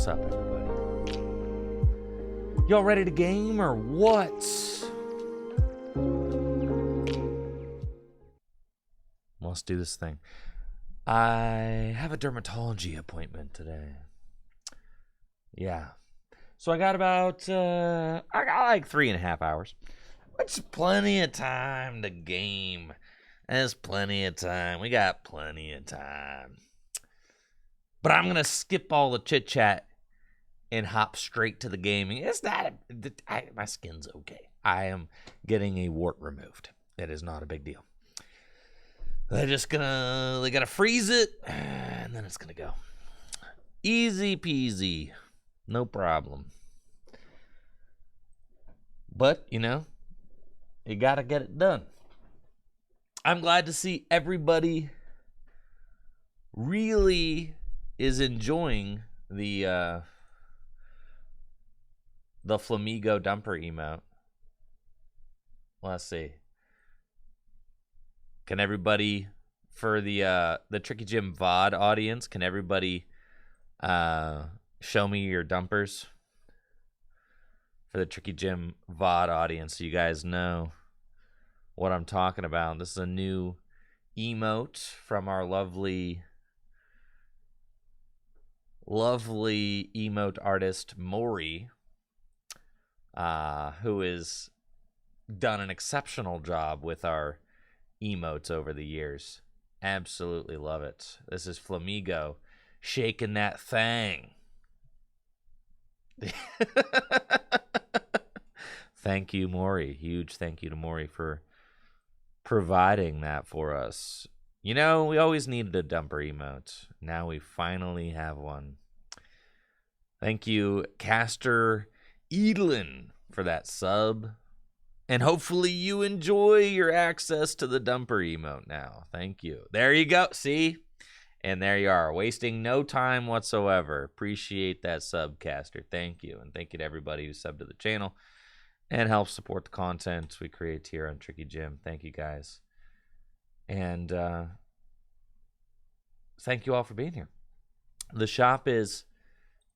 What's up, everybody? Y'all ready to game or what? Let's do this thing. I have a dermatology appointment today. Yeah. So I got about, I got like 3.5 hours. Which is plenty of time to game. There's plenty of time. We got plenty of time. But I'm going to skip all the chit-chat and hop straight to the gaming. It's not, my skin's okay. I am getting a wart removed. It is not a big deal. They gotta freeze it, and then it's gonna go. Easy peasy. No problem. But, you know, you gotta get it done. I'm glad to see everybody really is enjoying the Flamigo dumper emote. Let's see. Can everybody, for the Tricky Gym VOD audience, can everybody show me your dumpers? For the Tricky Gym VOD audience, so you guys know what I'm talking about. This is a new emote from our lovely emote artist, Maury, who has done an exceptional job with our emotes over the years. Absolutely love it. This is Flamigo shaking that thing. Thank you, Maury. Huge thank you to Maury for providing that for us. You know, we always needed a dumper emote. Now we finally have one. Thank you, Caster Edlin, for that sub. And hopefully you enjoy your access to the dumper emote now. Thank you. There you go. See? And there you are. Wasting no time whatsoever. Appreciate that subcaster. Thank you. And thank you to everybody who subbed to the channel and helps support the content we create here on Tricky Gym. Thank you, guys. And thank you all for being here. The shop is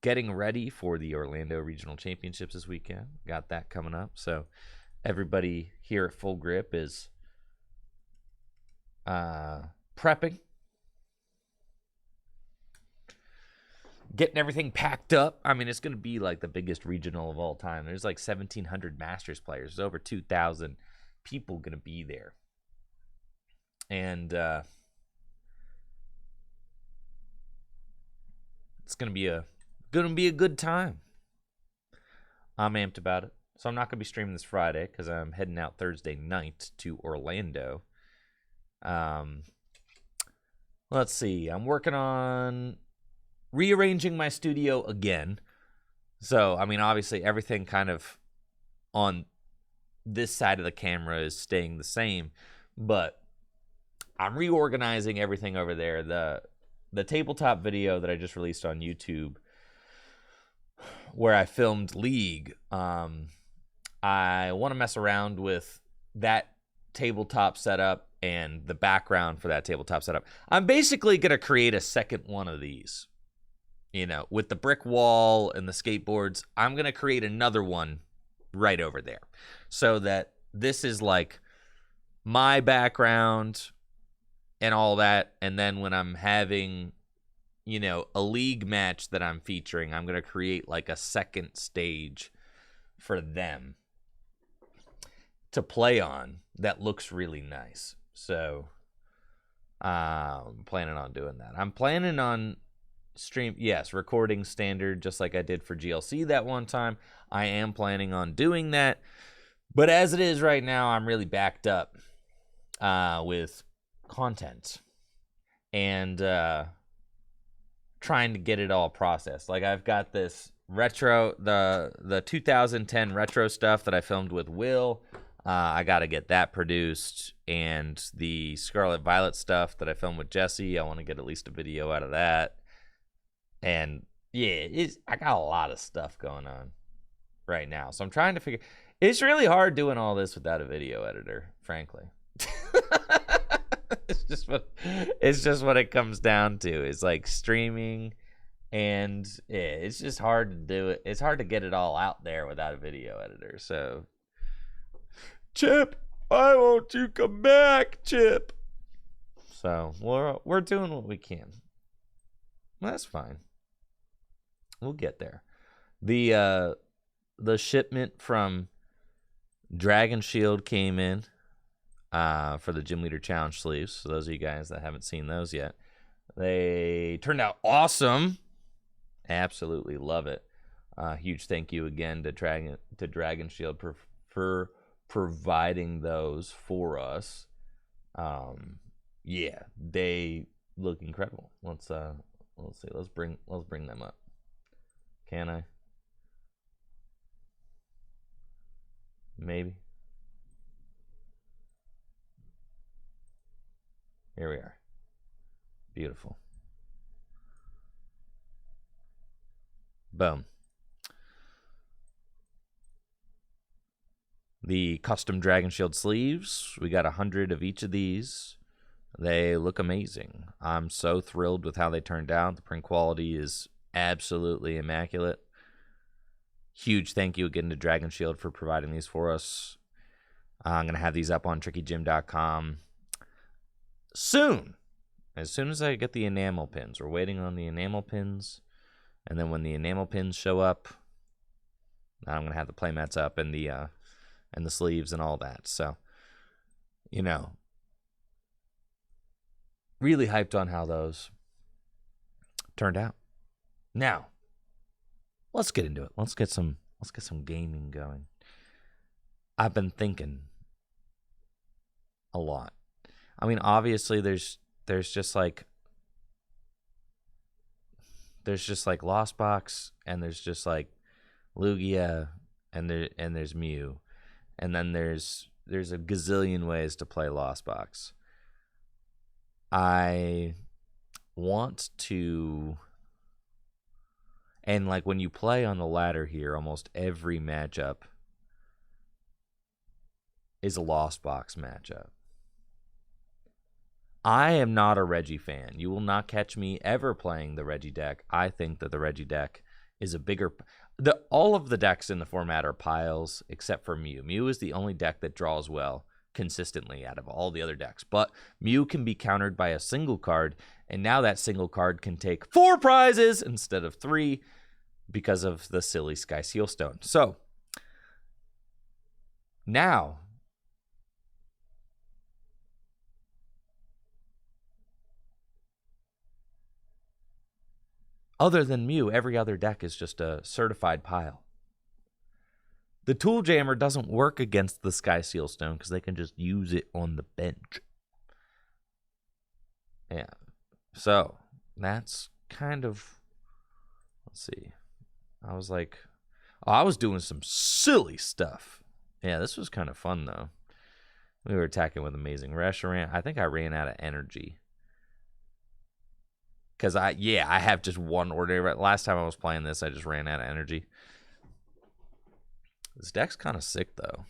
getting ready for the Orlando Regional Championships this weekend. Got that coming up. So everybody here at Full Grip is prepping, getting everything packed up. I mean, it's going to be like the biggest regional of all time. There's like 1,700 Masters players. There's over 2,000 people going to be there. And it's going to be a good time. I'm amped about it. So I'm not going to be streaming this Friday because I'm heading out Thursday night to Orlando. Let's see. I'm working on rearranging my studio again. So, I mean, obviously everything kind of on this side of the camera is staying the same. But I'm reorganizing everything over there. The tabletop video that I just released on YouTube where I filmed League, I want to mess around with that tabletop setup and the background for that tabletop setup. I'm basically going to create a second one of these. You know, with the brick wall and the skateboards, I'm going to create another one right over there. So that this is like my background and all that. And then when I'm having, you know, a League match that I'm featuring, I'm going to create like a second stage for them to play on that looks really nice. So I'm planning on doing that. I'm planning on recording standard just like I did for GLC that one time. I am planning on doing that. But as it is right now, I'm really backed up with content and trying to get it all processed. Like I've got this retro, the 2010 retro stuff that I filmed with Will. I got to get that produced, and the Scarlet Violet stuff that I filmed with Jesse, I want to get at least a video out of that. And yeah, I got a lot of stuff going on right now. So I'm trying to figure, it's really hard doing all this without a video editor, frankly. It's just what it comes down to. It's like streaming And yeah, it's just hard to do it. It's hard to get it all out there without a video editor. So, Chip, I want you to come back, Chip. So we're doing what we can. Well, that's fine. We'll get there. The shipment from Dragon Shield came in for the Gym Leader Challenge sleeves. So those of you guys that haven't seen those yet, they turned out awesome. Absolutely love it. Huge thank you again to Dragon Shield for providing those for us. Yeah, they look incredible. Let's see. Let's bring them up. Can I? Maybe. Here we are. Beautiful. Boom. The custom Dragon Shield sleeves. We got 100 of each of these. They look amazing. I'm so thrilled with how they turned out. The print quality is absolutely immaculate. Huge thank you again to Dragon Shield for providing these for us. I'm going to have these up on trickygym.com soon. As soon as I get the enamel pins. We're waiting on the enamel pins. And then when the enamel pins show up, I'm going to have the playmats up and the sleeves and all that. So, you know, really hyped on how those turned out. Now, let's get into it. Let's get some gaming going. I've been thinking a lot. I mean, obviously there's just like Lost Box, and there's just like Lugia, and there's Mew, and then there's a gazillion ways to play Lost Box. I want to, and like when you play on the ladder here, almost every matchup is a Lost Box matchup. I am not a Reggie fan. You will not catch me ever playing the Reggie deck. I think that the Reggie deck is a bigger... all of the decks in the format are piles except for Mew. Mew is the only deck that draws well consistently out of all the other decks. But Mew can be countered by a single card, and now that single card can take 4 prizes instead of 3 because of the silly Sky Seal Stone. So, now... other than Mew, every other deck is just a certified pile. The Tool Jammer doesn't work against the Sky Seal Stone because they can just use it on the bench. Yeah. So, that's kind of... let's see. I was like... oh, I was doing some silly stuff. Yeah, this was kind of fun, though. We were attacking with Amazing Reshiram. I think I ran out of energy. Because I have just one ordinary. Last time I was playing this, I just ran out of energy. This deck's kind of sick, though.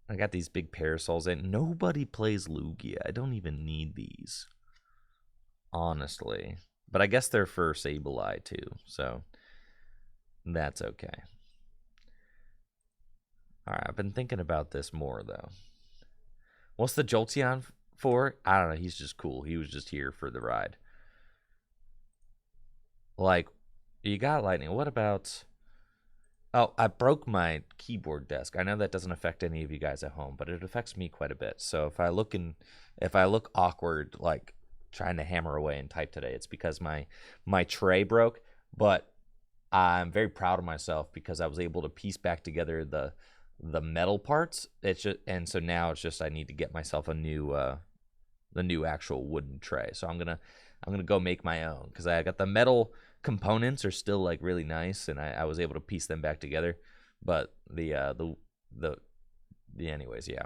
I got these big parasols, and nobody plays Lugia. I don't even need these, honestly. But I guess they're for Sableye, too, so that's okay. All right, I've been thinking about this more, though. What's the Jolteon for? I don't know. He's just cool. He was just here for the ride. Like, you got lightning. What about... oh, I broke my keyboard desk. I know that doesn't affect any of you guys at home, but it affects me quite a bit. So if I look awkward, like trying to hammer away and type today, it's because my tray broke. But I'm very proud of myself because I was able to piece back together the metal parts. It's just, and so now it's just I need to get myself a new the new actual wooden tray. So I'm gonna go make my own because I got the metal components are still like really nice, and I was able to piece them back together. But the anyways, yeah,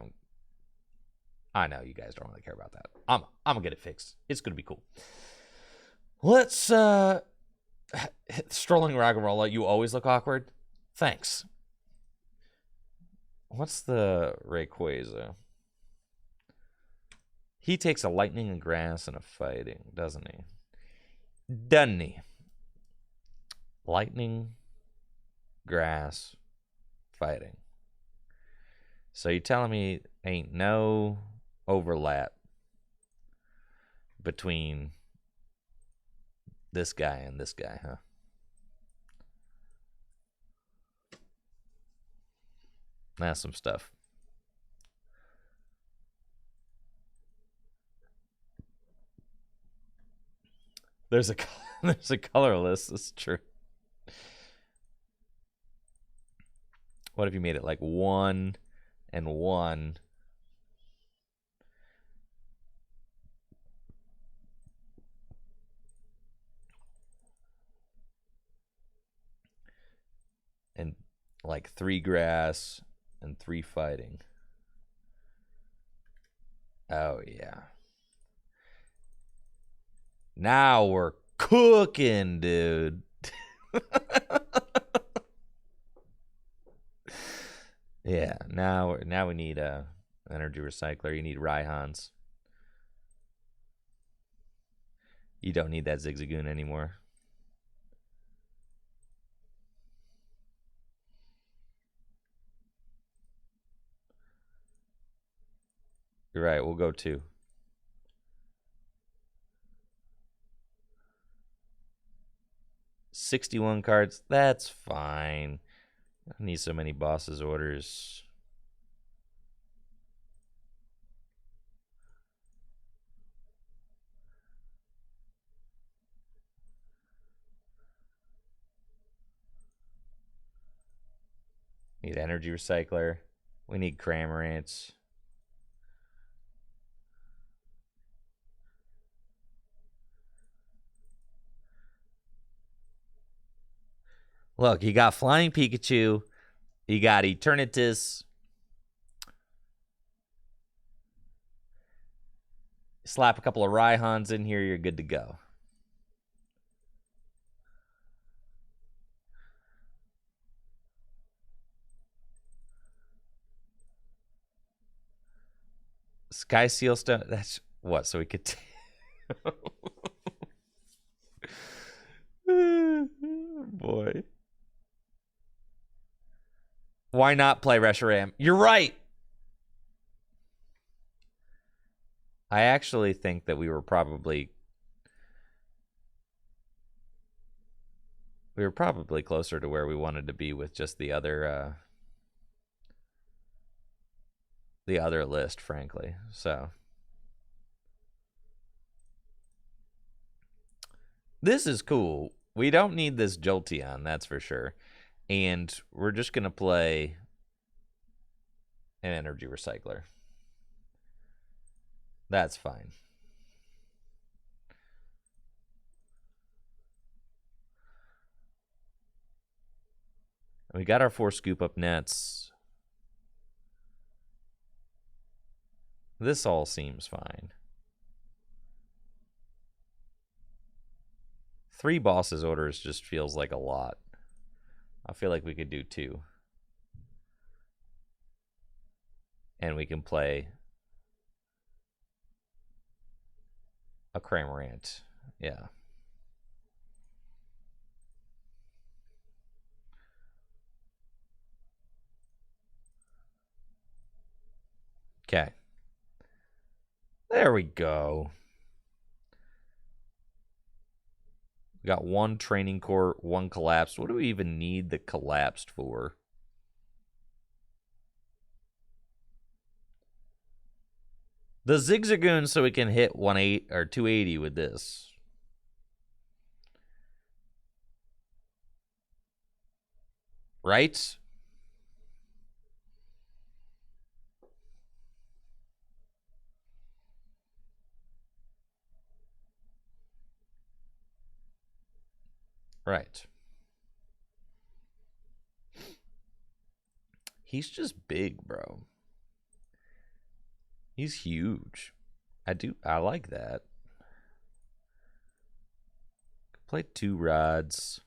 I know you guys don't really care about that. I'm gonna get it fixed. It's gonna be cool. Let's strolling Ragarolla. You always look awkward. Thanks. What's the Rayquaza? He takes a lightning, a grass, and a fighting, doesn't he? Dunny. Lightning, grass, fighting. So you're telling me ain't no overlap between this guy and this guy, huh? That's some stuff. There's a colorless. That's true. What if you made it like 1 and 1? And like 3 grass and 3 fighting. Oh, yeah. Now we're cooking, dude. Yeah, now we need a energy recycler. You need Raihans. You don't need that Zigzagoon anymore. You're right, we'll go 2. $61 cards. That's fine. I don't need so many bosses orders. Need energy recycler. We need Cramorants. Look, you got Flying Pikachu. You got Eternatus. Slap a couple of Raihans in here, you're good to go. Sky Seal Stone. That's what? So we could. Boy. Why not play Reshiram? You're right. I actually think that we were probably closer to where we wanted to be with just the other list, frankly. So this is cool. We don't need this Jolteon, that's for sure. And we're just going to play an energy recycler. That's fine. We got our 4 scoop up nets. This all seems fine. 3 bosses orders just feels like a lot. I feel like we could do 2. And we can play a Cramorant. Yeah. Okay. There we go. We got 1 training core, 1 collapsed. What do we even need the collapsed for? The Zigzagoon so we can hit 180 or 280 with this. Right? Right. He's just big, bro. He's huge. I like that. Play 2 rods.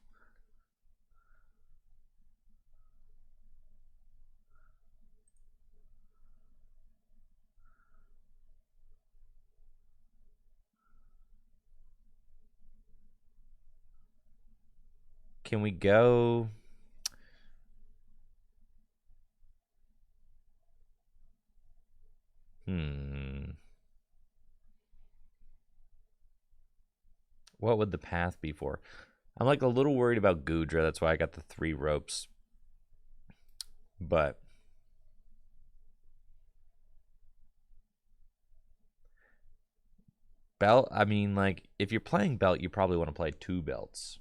Can we go... What would the path be for? I'm like a little worried about Gudra. That's why I got the 3 ropes. But belt, I mean, like, if you're playing belt, you probably want to play 2 belts.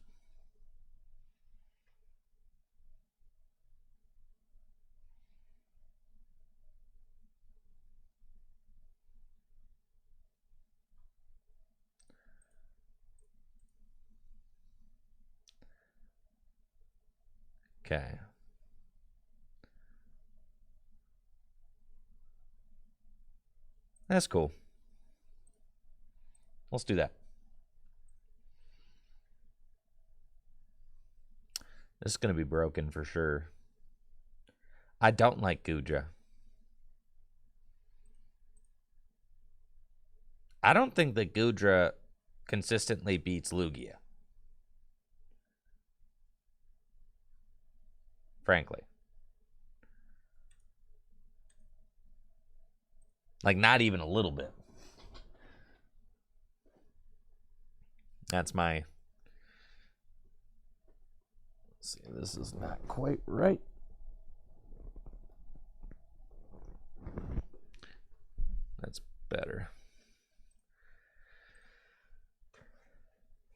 Okay. That's cool. Let's do that. This is going to be broken for sure. I don't like Gudra. I don't think that Gudra consistently beats Lugia. Frankly. Like, not even a little bit. That's my... Let's see, this is not quite right. That's better.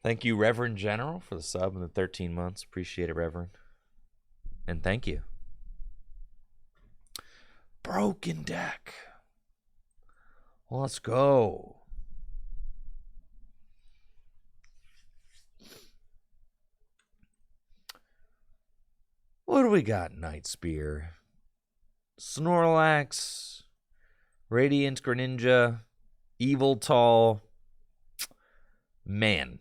Thank you, Reverend General, for the sub and the 13 months. Appreciate it, Reverend. And thank you. Broken deck. Let's go. What do we got? Night Spear, Snorlax, Radiant Greninja, Evil Tall. Man.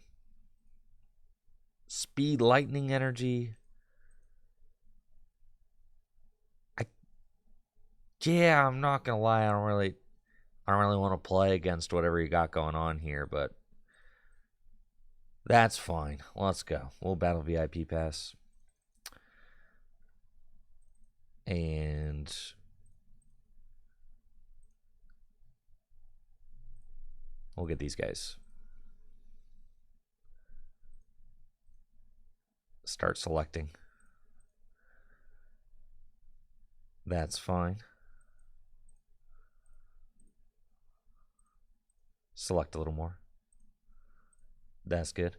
Speed Lightning Energy. Yeah, I'm not gonna lie, I don't really want to play against whatever you got going on here, but that's fine. Let's go. We'll battle VIP pass. And we'll get these guys. Start selecting. That's fine. Select a little more. That's good.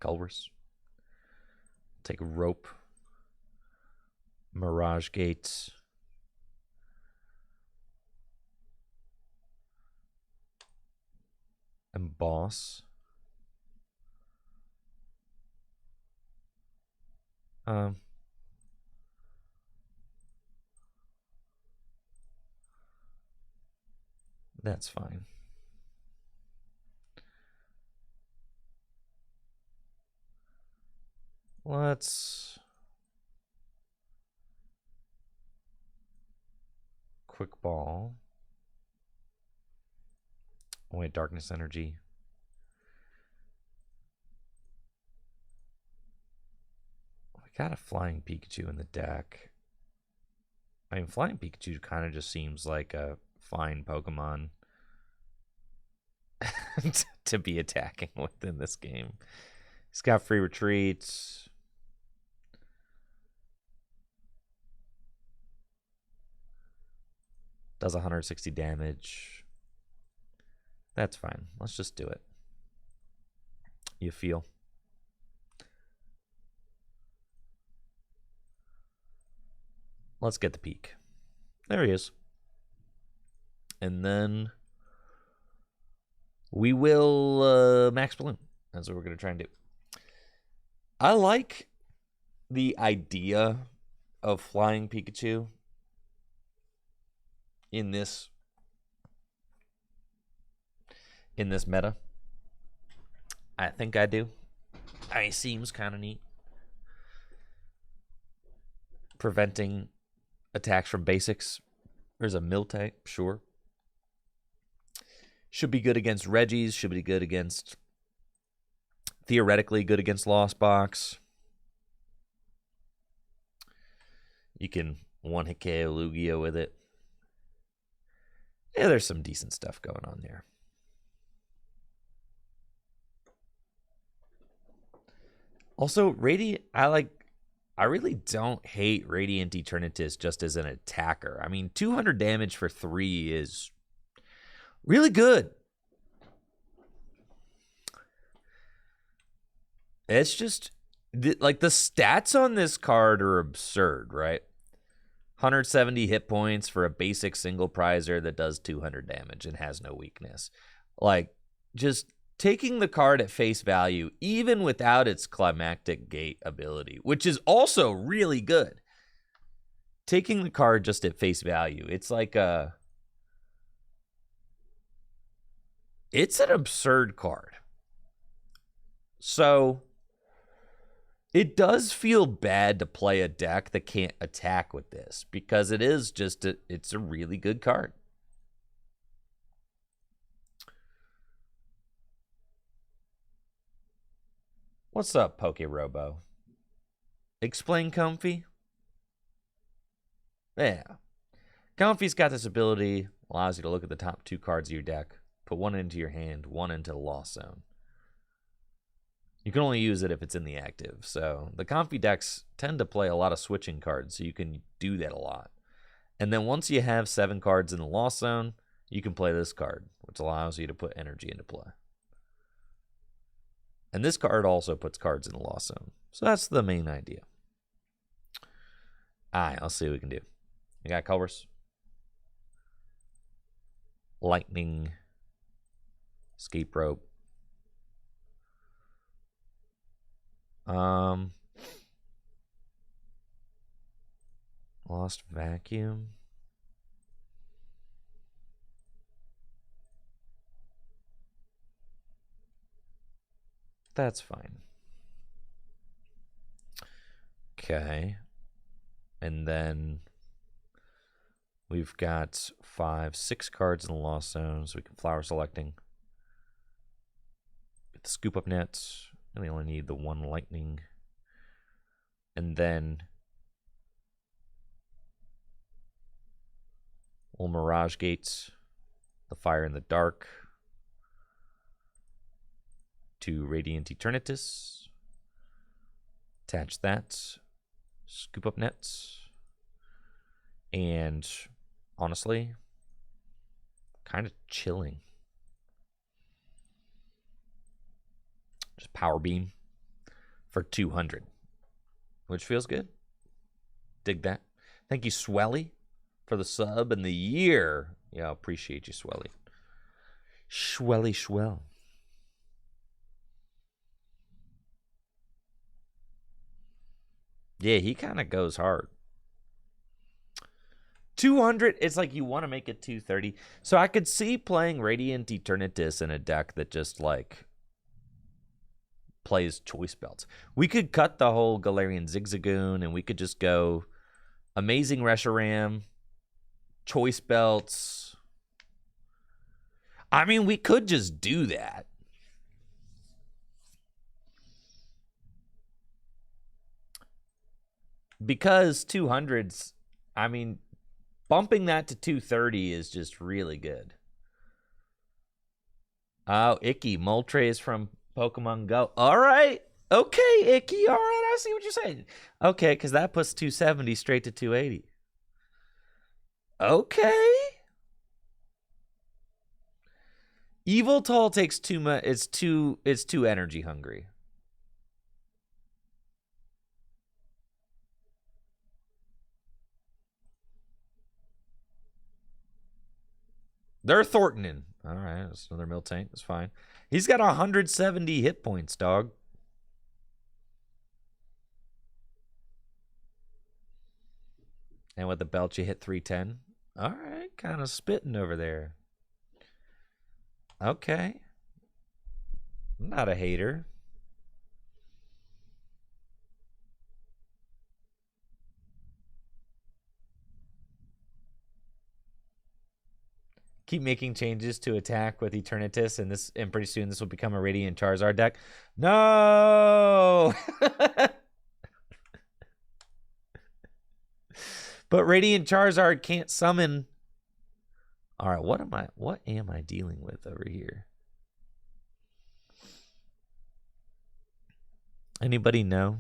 Culver's. Take a rope. Mirage Gates. And Boss. That's fine. Let's quick ball. Oh, wait, darkness energy. We got a flying Pikachu in the deck. I mean, flying Pikachu kind of just seems like a fine Pokemon to be attacking within this game. He's got free retreats. Does 160 damage. That's fine. Let's just do it. You feel? Let's get the peak. There he is. And then we will max balloon. That's what we're going to try and do. I like the idea of flying Pikachu in this meta. I think I do. I mean, it seems kind of neat. Preventing attacks from basics. There's a Miltank, sure. Should be good against Reggies. Should be good against theoretically good against Lost Box. You can one-hit KO Lugia with it. Yeah, there's some decent stuff going on there. Also, I really don't hate Radiant Eternatus just as an attacker. I mean, 200 damage for 3 is really good. It's just, like, the stats on this card are absurd, right? 170 hit points for a basic single prizer that does 200 damage and has no weakness. Like, just taking the card at face value, even without its climactic gate ability, which is also really good. Taking the card just at face value, it's like it's an absurd card. So it does feel bad to play a deck that can't attack with this, because it is just it's a really good card. What's up, Poke Robo? Explain Comfy? Yeah. Comfy's got this ability, allows you to look at the top 2 cards of your deck, put one into your hand, one into the lost zone. You can only use it if it's in the active. So the Comfy decks tend to play a lot of switching cards, so you can do that a lot. And then once you have 7 cards in the lost zone, you can play this card, which allows you to put energy into play. And this card also puts cards in the lost zone. So that's the main idea. All right, let's see what we can do. You got colors. Lightning. Escape rope. Lost vacuum. That's fine. Okay. And then we've got 5, 6 cards in the lost zone, so we can flower selecting. Get the scoop up nets. And we only need the 1 lightning. And then little mirage gates. The fire in the dark. To Radiant Eternatus. Attach that. Scoop up nets. And honestly, kind of chilling. Just power beam for 200, which feels good. Dig that. Thank you, Swelly, for the sub and the year. Yeah, I appreciate you, Swelly. Swelly Swell. Yeah, he kind of goes hard. 200, it's like you want to make it 230. So I could see playing Radiant Eternatus in a deck that just, like, plays choice belts. We could cut the whole Galarian Zigzagoon, and we could just go Amazing Reshiram, choice belts. I mean, we could just do that. Because 200s, I mean, bumping that to 230 is just really good. Oh, Icky. Moltres from Pokemon Go. All right. Okay, Icky. All right, I see what you're saying. Okay, because that puts 270 straight to 280. Okay. Evil Toll takes too much. It's too energy hungry. They're Thorntonin. All right, that's another Miltank. That's fine. He's got 170 hit points, dog. And with the belt, you hit 310. All right, kind of spitting over there. Okay. I'm not a hater. Keep making changes to attack with Eternatus, and pretty soon this will become a Radiant Charizard deck. No! But Radiant Charizard can't summon. All right, what am I dealing with over here? Anybody know?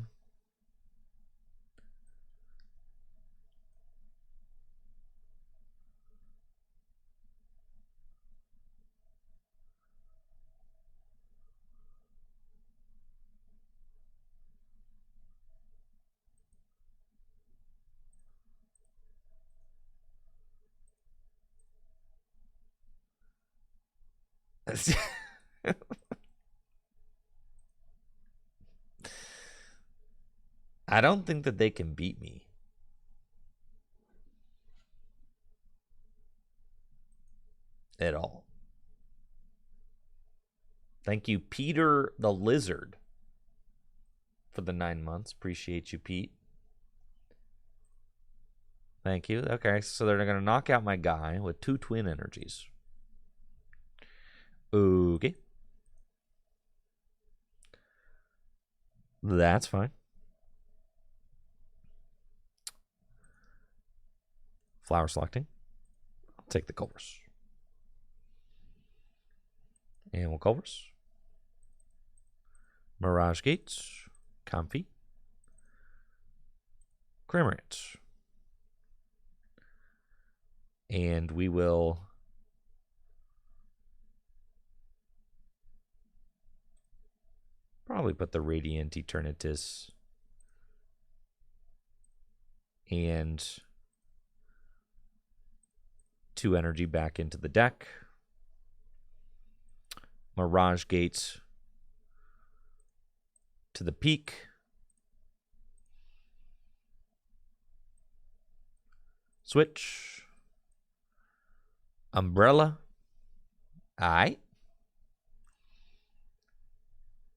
I don't think that they can beat me. At all. Thank you, Peter the Lizard, for the 9 months. Appreciate you, Pete. Thank you. Okay, so they're going to knock out my guy with 2 twin energies. Okay. That's fine. Flower selecting. I'll take the Culver's. And we'll Culver's. Mirage Gates. Comfy. Cramorant. And we will probably put the Radiant Eternatus and 2 energy back into the deck. Mirage Gates to the peak. Switch. Umbrella. Alright.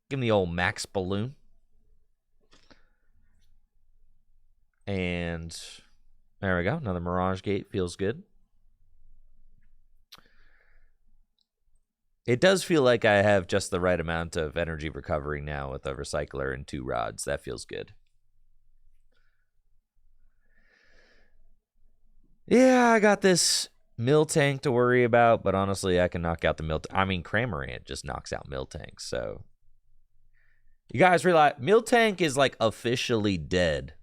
Give me the old max balloon. And there we go. Another Mirage Gate. Feels good. It does feel like I have just the right amount of energy recovery now with a Recycler and 2 rods. That feels good. Yeah, I got this Miltank to worry about, but honestly, I can knock out the Miltank. I mean, Cramorant just knocks out Miltank, so. You guys realize Miltank is like officially dead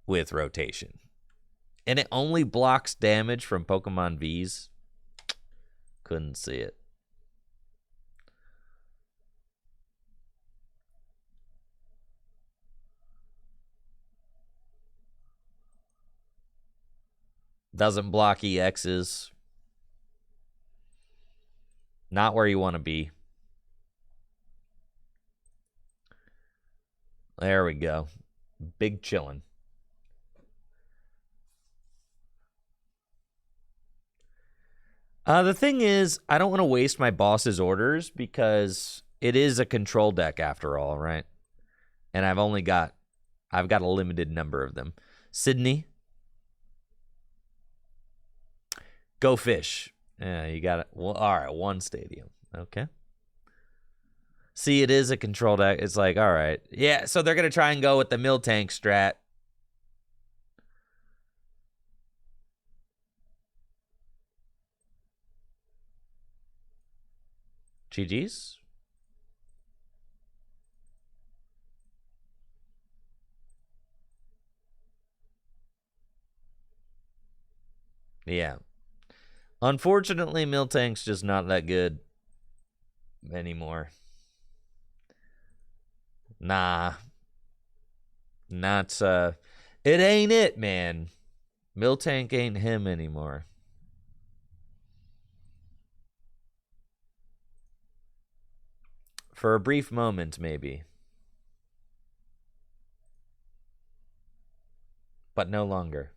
with rotation. And it only blocks damage from Pokemon Vs. Couldn't see it. Doesn't block EXs. Not where you want to be. There we go. Big chillin'. The thing is, I don't want to waste my boss's orders because it is a control deck after all, right? And I've got a limited number of them. Sydney. Go Fish. Yeah, you got it. Well, all right, 1 stadium. Okay. See, it is a control deck. It's like, all right. Yeah, so they're going to try and go with the Miltank strat. GG's. Yeah. Unfortunately, Miltank's just not that good anymore. Nah. Not, it ain't it, man. Miltank ain't him anymore. For a brief moment, maybe. But no longer.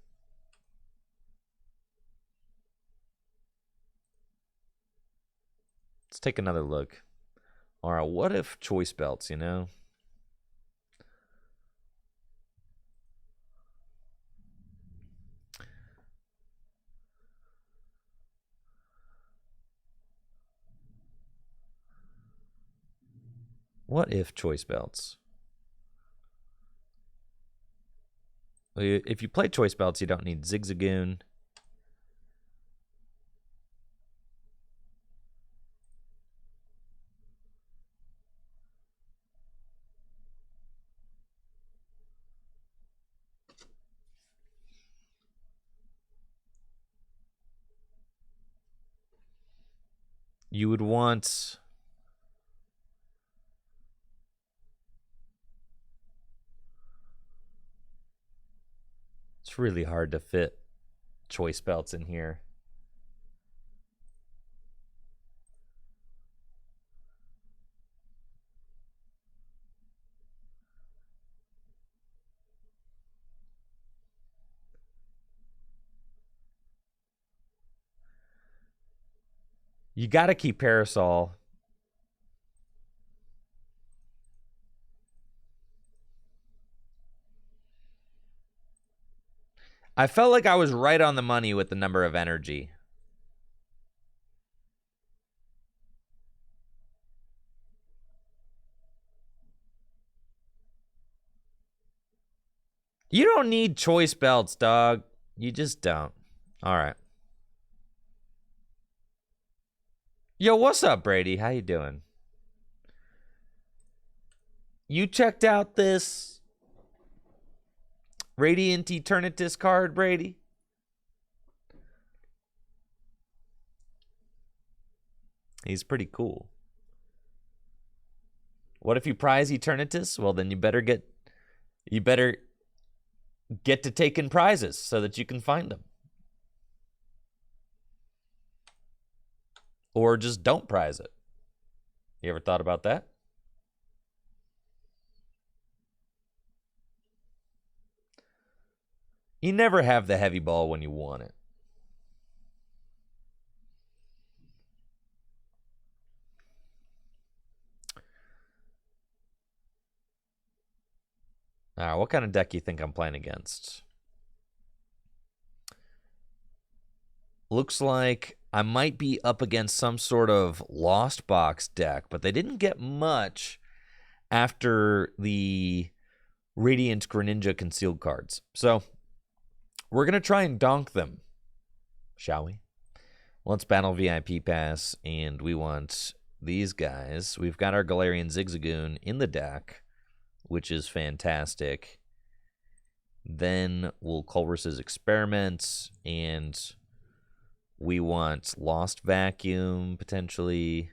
Let's take another look. All right, what if choice belts, you know? What if choice belts? If you play choice belts, you don't need Zigzagoon. You would want... It's really hard to fit choice belts in here. You got to keep Parasol. I felt like I was right on the money with the number of energy. You don't need choice belts, dog. You just don't. All right. Yo, what's up, Brady? How you doing? You checked out this Radiant Eternatus card, Brady? He's pretty cool. What if you prize Eternatus? Well, then you better get to taking prizes so that you can find them. Or just don't prize it. You ever thought about that? You never have the heavy ball when you want it. All right, what kind of deck do you think I'm playing against? Looks like I might be up against some sort of Lost Box deck, but they didn't get much after the Radiant Greninja concealed cards. So we're going to try and donk them, shall we? Let's battle VIP pass, and we want these guys. We've got our Galarian Zigzagoon in the deck, which is fantastic. Then we'll Culver's Experiments, and we want Lost Vacuum, potentially.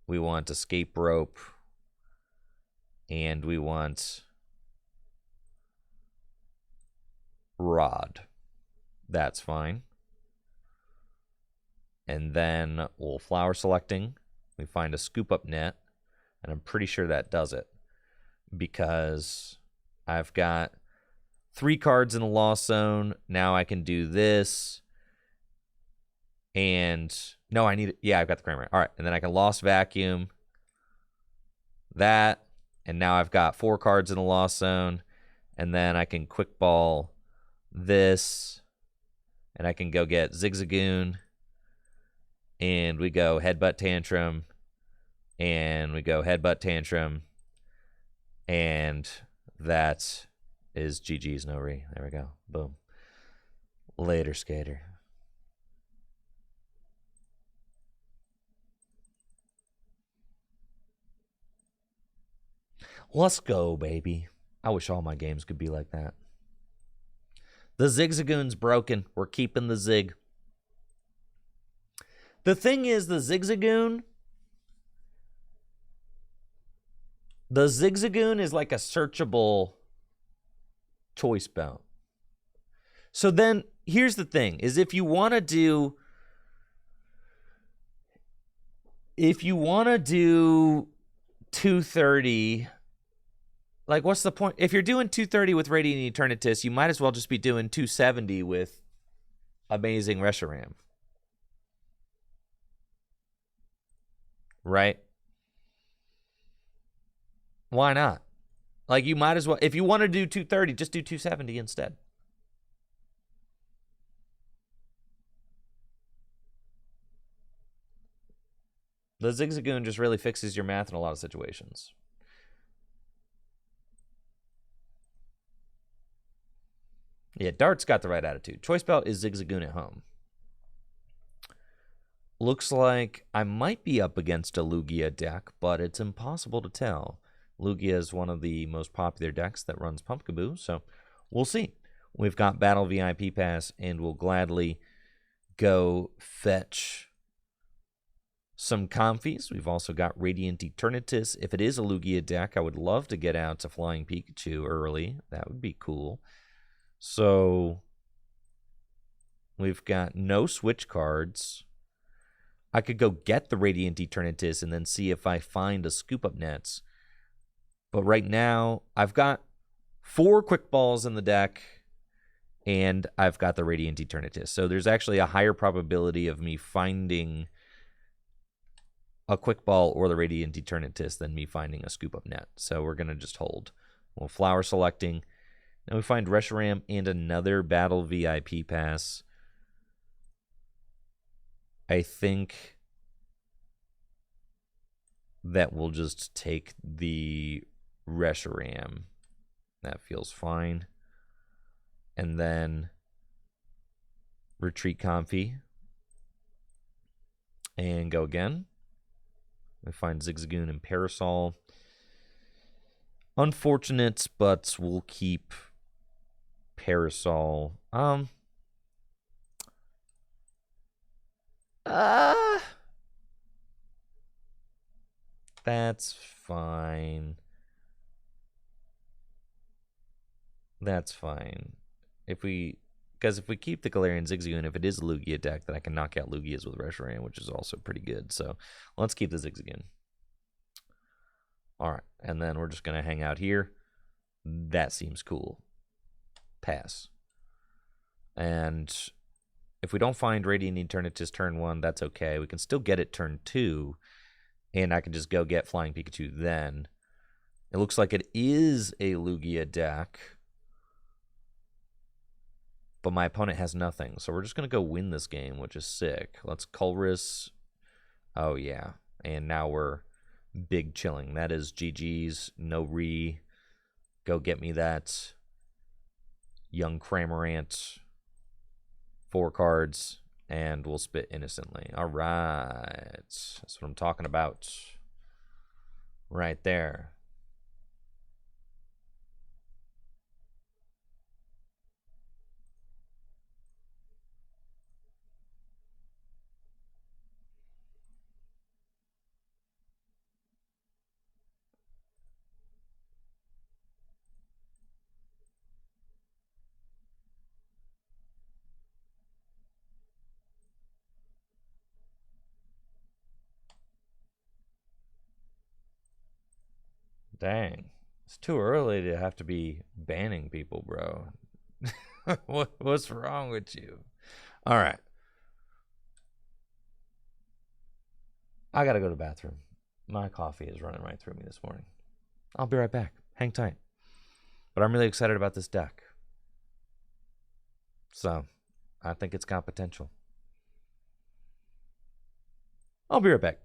We want Escape Rope, and we want Rod. That's fine. And then we'll Flower Selecting. We find a Scoop Up Net, and I'm pretty sure that does it because I've got 3 cards in the Lost Zone. Now I can do this. And no, I need it. Yeah, I've got the Cranberry. All right, and then I can Lost Vacuum that, and now I've got 4 cards in the Lost Zone, and then I can Quick Ball this, and I can go get Zigzagoon, and we go Headbutt Tantrum, and we go Headbutt Tantrum, and that is GG's no re. There we go. Boom. Later, skater. Let's go, baby. I wish all my games could be like that. The Zigzagoon's broken. We're keeping the Zig. The thing is, the Zigzagoon is like a searchable choice belt. So then, here's the thing, is if you want to do 230, like, what's the point? If you're doing 230 with Radiant Eternatus, you might as well just be doing 270 with Amazing Reshiram. Right? Why not? Like, you might as well, if you want to do 230, just do 270 instead. The Zigzagoon just really fixes your math in a lot of situations. Yeah, Dart's got the right attitude. Choice Belt is Zigzagoon at home. Looks like I might be up against a Lugia deck, but it's impossible to tell. Lugia is one of the most popular decks that runs Pumpkaboo, so we'll see. We've got Battle VIP Pass, and we'll gladly go fetch some Comfies. We've also got Radiant Eternatus. If it is a Lugia deck, I would love to get out to Flying Pikachu early. That would be cool. So we've got no switch cards. I could go get the Radiant Eternatus and then see if I find a Scoop Up Nets. But right now, I've got 4 Quick Balls in the deck, and I've got the Radiant Eternatus. So there's actually a higher probability of me finding a Quick Ball or the Radiant Eternatus than me finding a Scoop Up Net. So we're going to just hold. We'll Flower Selecting. Now we find Reshiram and another Battle VIP Pass. I think that we'll just take the Reshiram. That feels fine. And then retreat Comfy. And go again. We find Zigzagoon and Parasol. Unfortunate, but we'll keep Parasol. That's fine. That's fine. Because if we keep the Galarian Zigzagoon, if it is a Lugia deck, then I can knock out Lugias with Reshiram, which is also pretty good. So let's keep the Zigzagoon. All right, and then we're just going to hang out here. That seems cool. Pass. And if we don't find Radiant Eternatus turn 1, that's okay. We can still get it turn 2, and I can just go get Flying Pikachu then. It looks like it is a Lugia deck, but my opponent has nothing. So we're just going to go win this game, which is sick. Let's Colress. Oh, yeah. And now we're big chilling. That is GG's. No re. Go get me that young Cramorant. 4 cards, and we'll spit innocently. All right. That's what I'm talking about. Right there. Dang. It's too early to have to be banning people, bro. What's wrong with you? All right. I got to go to the bathroom. My coffee is running right through me this morning. I'll be right back. Hang tight. But I'm really excited about this deck. So, I think it's got potential. I'll be right back.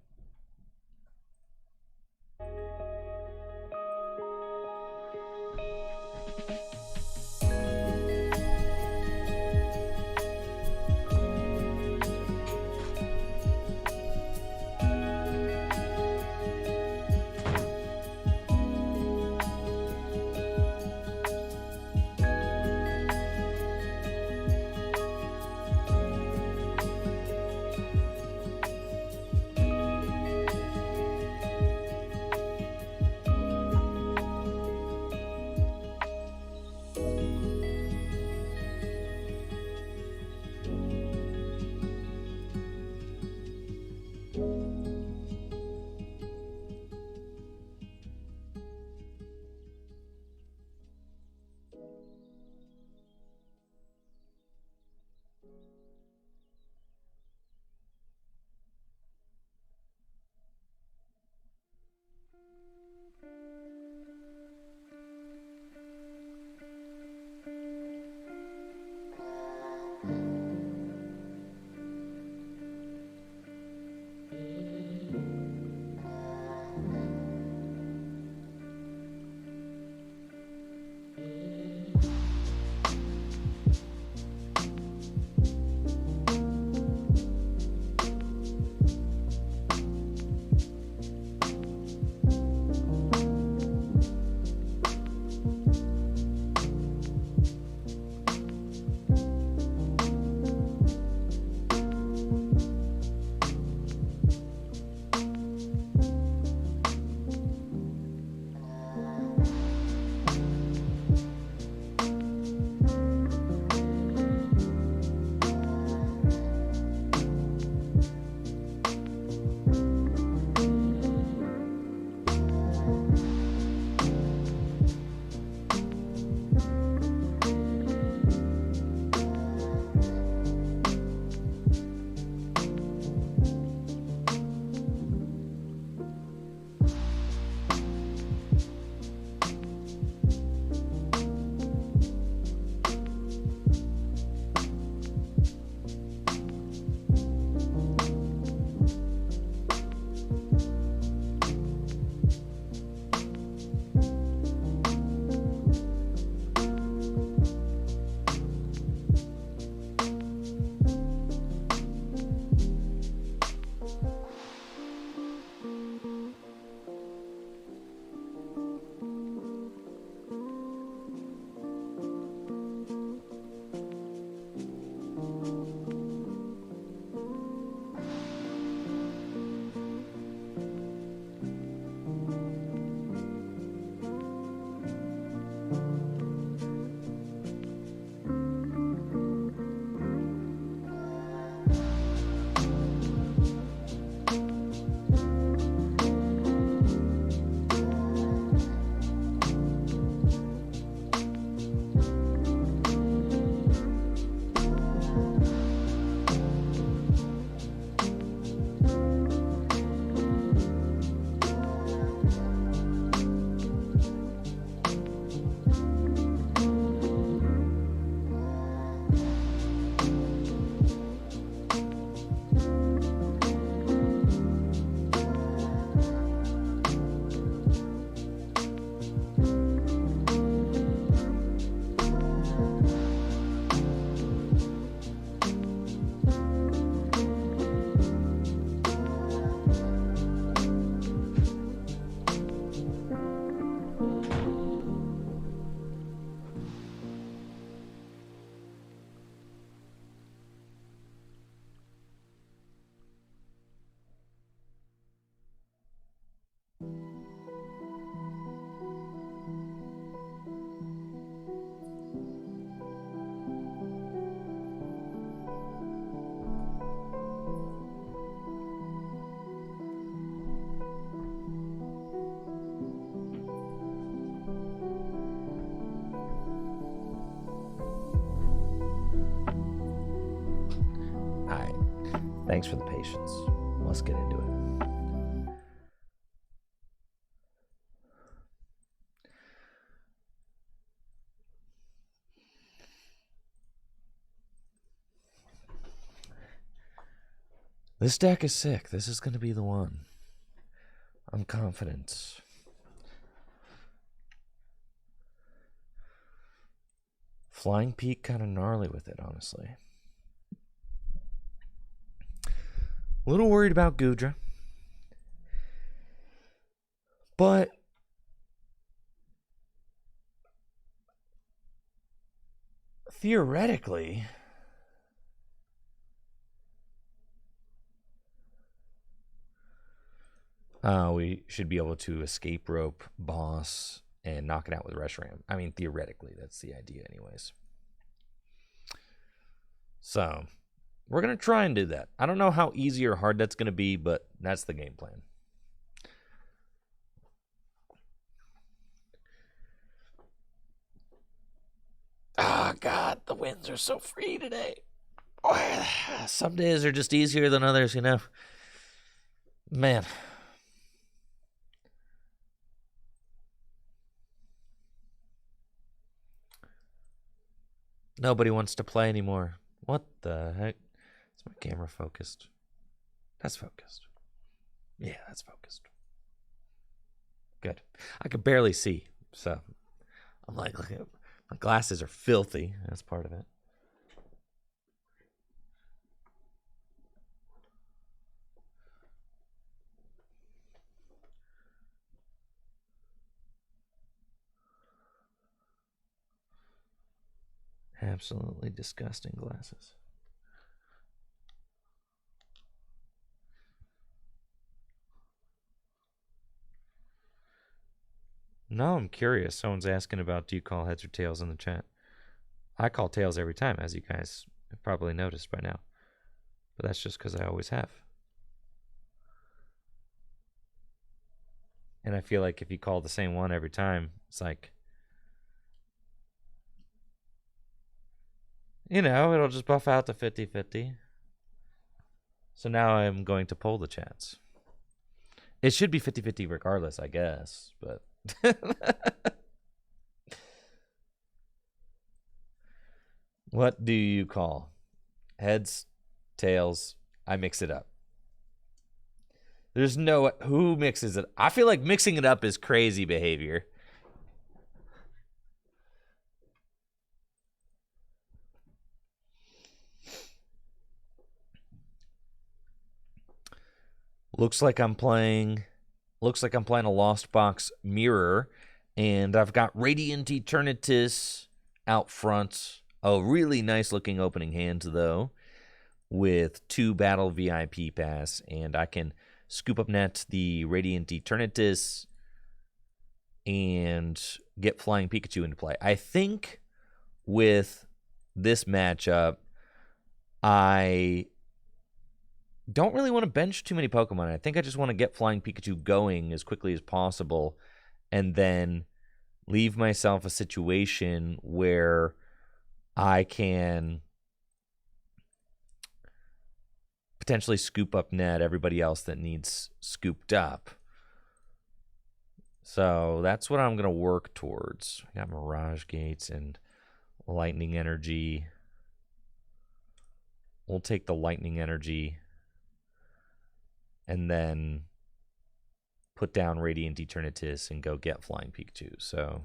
Thanks for the patience. Let's get into it. This deck is sick. This is going to be the one. I'm confident. Flying Peak kind of gnarly with it, honestly. A little worried about Gudra. But theoretically, we should be able to escape rope boss and knock it out with Reshiram. I mean, theoretically, that's the idea anyways. So, we're going to try and do that. I don't know how easy or hard that's going to be, but that's the game plan. Ah, God, the winds are so free today. Some days are just easier than others, you know. Man. Nobody wants to play anymore. What the heck? Is my camera focused? That's focused. Yeah, that's focused. Good. I could barely see, so I'm like, look at my glasses are filthy. That's part of it. Absolutely disgusting glasses. No, I'm curious. Someone's asking about, do you call heads or tails in the chat? I call tails every time, as you guys have probably noticed by now. But that's just because I always have. And I feel like if you call the same one every time, it's like, you know, it'll just buff out to 50-50. So now I'm going to poll the chats. It should be 50-50 regardless, I guess, but what do you call? Heads, tails, I mix it up. There's no, who mixes it? I feel like mixing it up is crazy behavior. Looks like I'm playing a Lost Box Mirror, and I've got Radiant Eternatus out front. A really nice looking opening hand, though, with 2 Battle VIP pass, and I can scoop up net the Radiant Eternatus and get Flying Pikachu into play. I think with this matchup, I don't really want to bench too many Pokemon. I think I just want to get Flying Pikachu going as quickly as possible and then leave myself a situation where I can potentially scoop up net everybody else that needs scooped up. So that's what I'm going to work towards. I got Mirage Gates and Lightning Energy. We'll take the Lightning Energy and then put down Radiant Eternatus and go get Flying Pikachu. So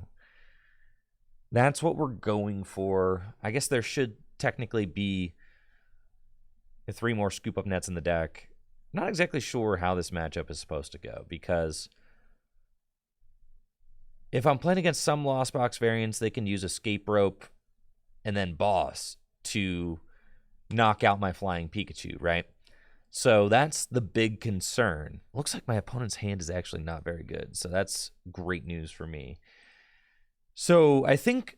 that's what we're going for. I guess there should technically be 3 more scoop up nets in the deck. Not exactly sure how this matchup is supposed to go, because if I'm playing against some Lost Box variants, they can use Escape Rope and then Boss to knock out my Flying Pikachu, right? So that's the big concern. Looks like my opponent's hand is actually not very good, so that's great news for me. So I think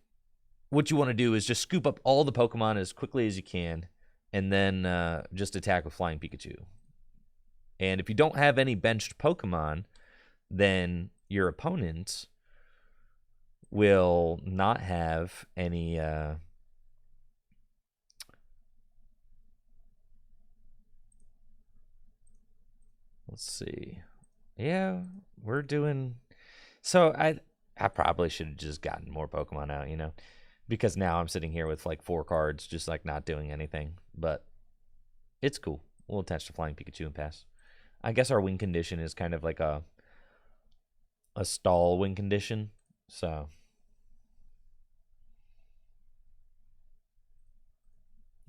what you want to do is just scoop up all the Pokemon as quickly as you can, and then just attack with Flying Pikachu. And if you don't have any benched Pokemon, then your opponent will not have any Let's see. Yeah, we're doing... So I probably should have just gotten more Pokemon out, you know? Because now I'm sitting here with like 4 cards, just like not doing anything. But it's cool. We'll attach to Flying Pikachu and pass. I guess our win condition is kind of like a stall win condition. So...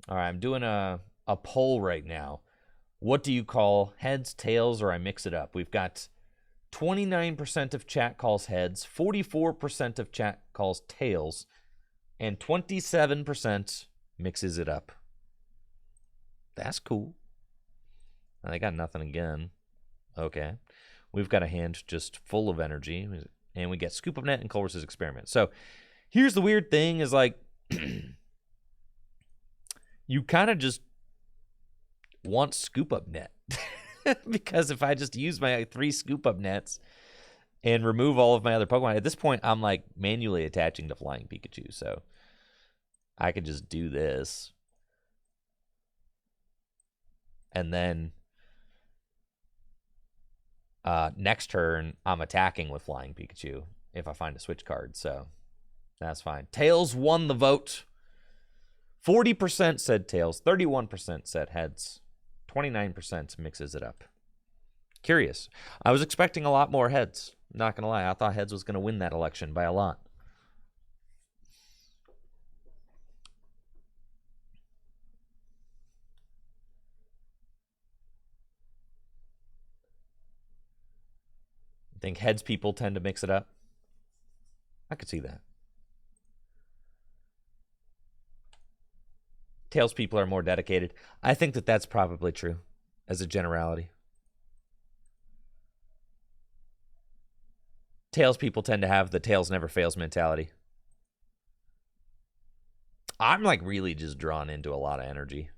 All right, I'm doing a poll right now. What do you call heads, tails, or I mix it up? We've got 29% of chat calls heads, 44% of chat calls tails, and 27% mixes it up. That's cool. I got nothing again. Okay. We've got a hand just full of energy, and we get Scoop Up Net and Culver's Experiment. So here's the weird thing is like... you kind of just want Scoop Up Net. Because if I just use my 3 Scoop Up Nets and remove all of my other Pokemon, at this point, I'm like manually attaching to Flying Pikachu. So I could just do this. And then next turn, I'm attacking with Flying Pikachu if I find a switch card. So that's fine. Tails won the vote. 40% said tails, 31% said heads, 29% mixes it up. Curious. I was expecting a lot more heads. Not going to lie. I thought heads was going to win that election by a lot. I think heads people tend to mix it up. I could see that. Tails people are more dedicated. I think that that's probably true as a generality. Tails people tend to have the tails never fails mentality. I'm like really just drawn into a lot of energy.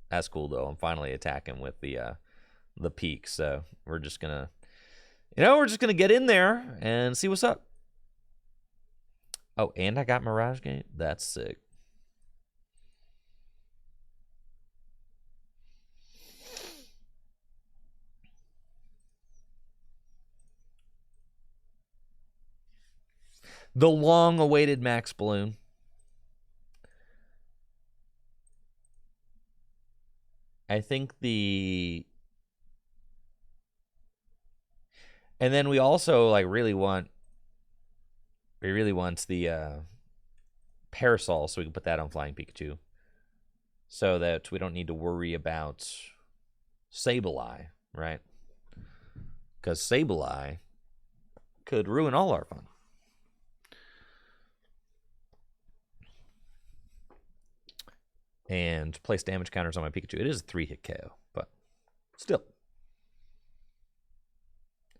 That's cool though. I'm finally attacking with the peak, so we're just gonna, we're just gonna get in there and see what's up. Oh, and I got Mirage Gate. That's sick. The long-awaited Max Balloon. I think and then we also like really want the Parasol, so we can put that on Flying Pikachu, so that we don't need to worry about Sableye, right? Because Sableye could ruin all our fun. And place damage counters on my Pikachu. It is a 3-hit KO, but still.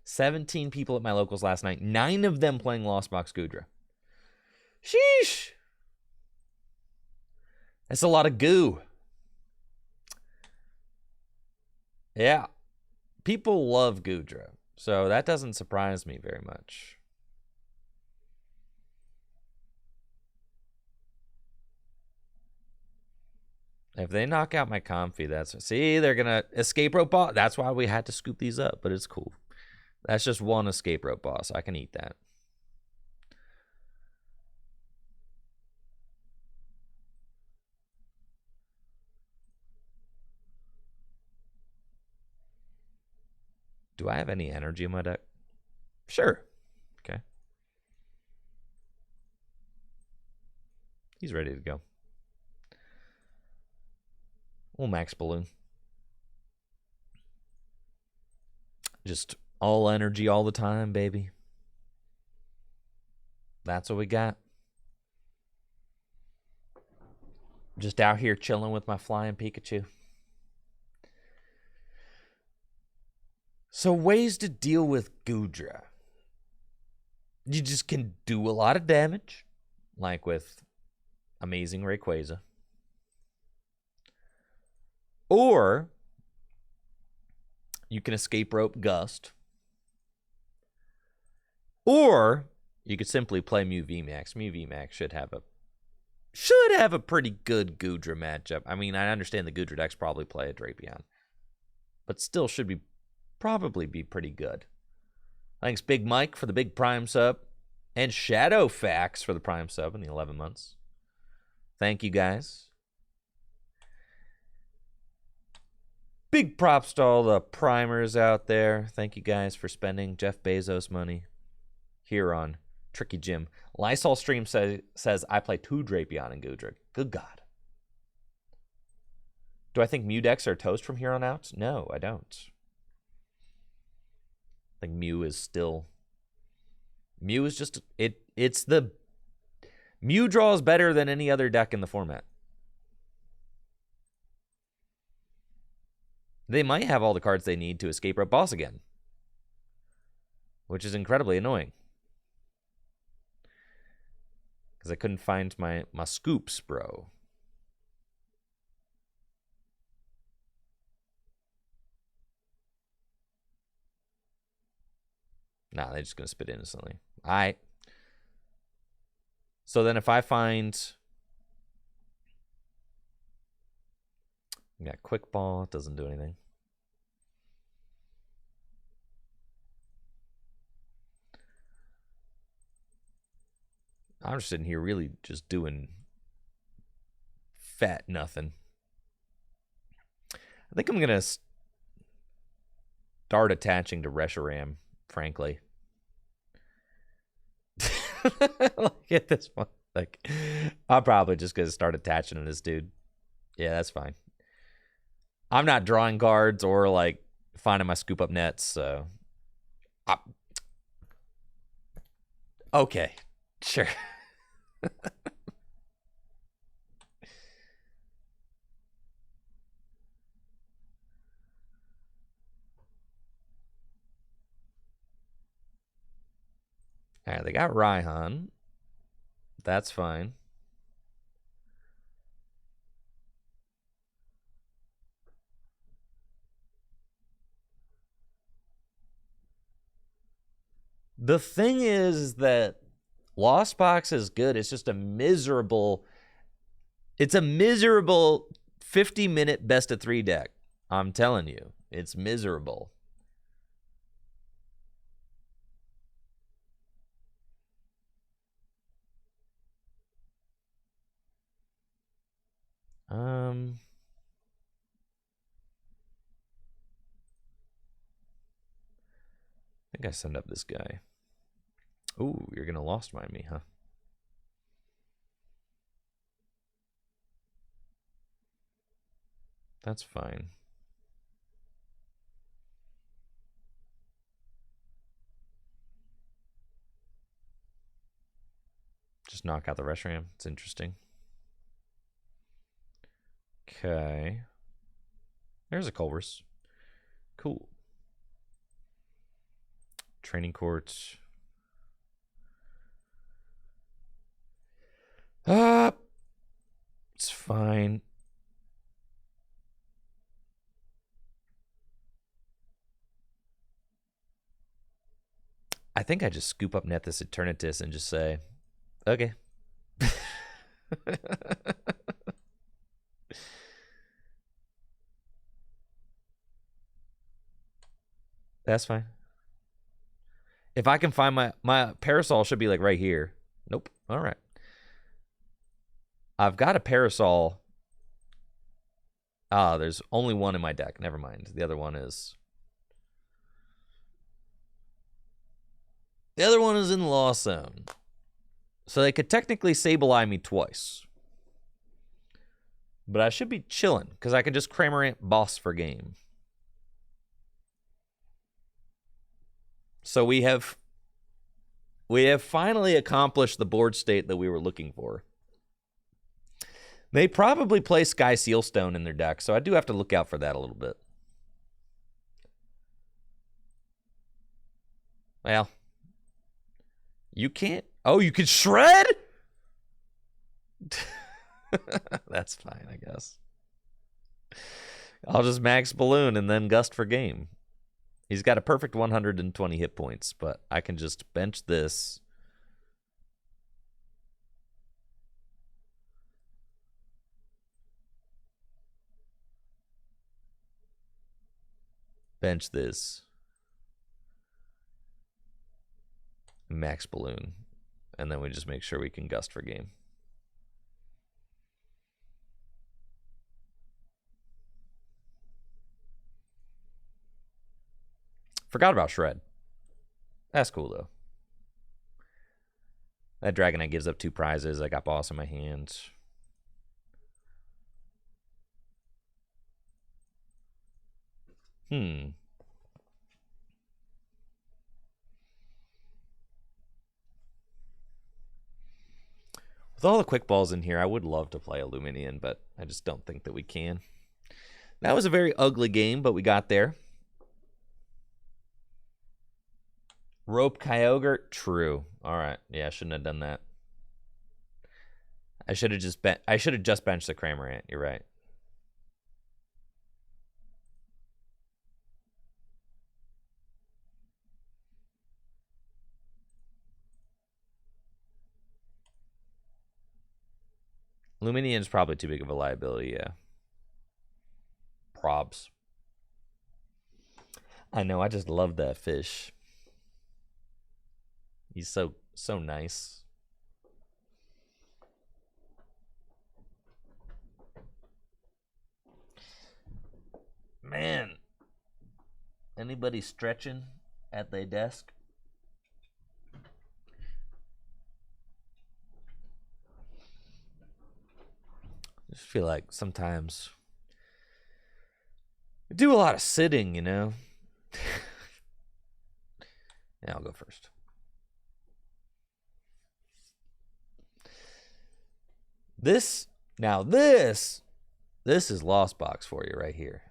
17 people at my locals last night. 9 of them playing Lost Box Goodra. Sheesh. That's a lot of goo. Yeah. People love Goodra, so that doesn't surprise me very much. If they knock out my Comfey, they're going to escape rope boss. That's why we had to scoop these up, but it's cool. That's just one escape rope boss. I can eat that. Do I have any energy in my deck? Sure. Okay. He's ready to go. Well, Max Balloon. Just all energy all the time, baby. That's what we got. Just out here chilling with my flying Pikachu. So ways to deal with Goodra. You just can do a lot of damage, like with Amazing Rayquaza. Or you can escape rope Gust. Or you could simply play Mew VMAX. Mew VMAX should have a pretty good Goodra matchup. I mean, I understand the Goodra decks probably play a Drapion, but still should be probably be pretty good. Thanks, Big Mike, for the big Prime sub. And Shadowfax for the Prime sub in the 11 months. Thank you, guys. Big props to all the primers out there. Thank you guys for spending Jeff Bezos money here on Tricky Jim. Lysol Stream says I play 2 Drapion and Gudrick. Good God. Do I think Mew decks are toast from here on out? No, I don't. I think Mew is still... Mew is just... It's the... Mew draws better than any other deck in the format. They might have all the cards they need to escape Rope Boss again. Which is incredibly annoying. Because I couldn't find my scoops, bro. Nah, they're just going to spit innocently. Alright. So then if I find... Got Quick Ball. It doesn't do anything. I'm just sitting here really just doing fat nothing. I think I'm going to start attaching to Reshiram, frankly. Like at this point, like, I'm probably just going to start attaching to this dude. Yeah, that's fine. I'm not drawing cards or, like, finding my scoop up nets, so... Okay, sure. Alright, they got Raihan. That's fine. The thing is that Lost Box is good. It's just a miserable... It's a miserable 50-minute best-of-3 deck. I'm telling you. It's miserable. I think I send up this guy. Ooh, you're going to Lost Mine me, huh? That's fine. Just knock out the Reshiram. It's interesting. Okay. There's a Culver's. Cool. Training Court. It's fine. I think I just scoop up Nethys Eternatus and just say, okay. That's fine. If I can find my Parasol should be like right here. Nope. All right. I've got a Parasol. Ah, there's only one in my deck. Never mind. The other one is... The other one is in the Lost Zone. So they could technically Sableye me twice. But I should be chilling, because I can just Cramorant boss for game. So we have finally accomplished the board state that we were looking for. They probably play Sky Sealstone in their deck, so I do have to look out for that a little bit. Well, you can't... Oh, you can shred? That's fine, I guess. I'll just max Balloon and then Gust for game. He's got a perfect 120 hit points, but I can just bench this. Bench this. max balloon, and then we just make sure we can gust for game. Forgot about Shred. That's cool, though. That Dragonite gives up 2 prizes. I got Boss in my hand. With all the quick balls in here, I would love to play Illuminion, but I just don't think that we can. That was a very ugly game, but we got there. Rope Kyogre, true. All right, yeah, I shouldn't have done that. I should have just benched the Cramorant. You're right. Luminion's probably too big of a liability, yeah. Probs. I know, I just love that fish. He's so nice. Man. Anybody stretching at their desk? I just feel like sometimes we do a lot of sitting, you know? Yeah, I'll go first. This is Lost Box for you right here.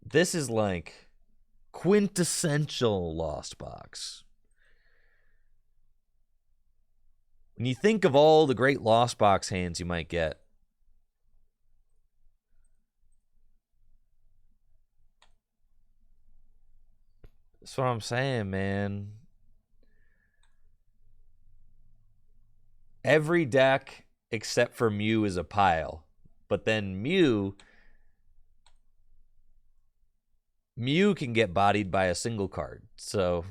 This is like quintessential Lost Box. When you think of all the great Lost Box hands you might get, that's what I'm saying, man. Every deck except for Mew is a pile. But then Mew can get bodied by a single card. So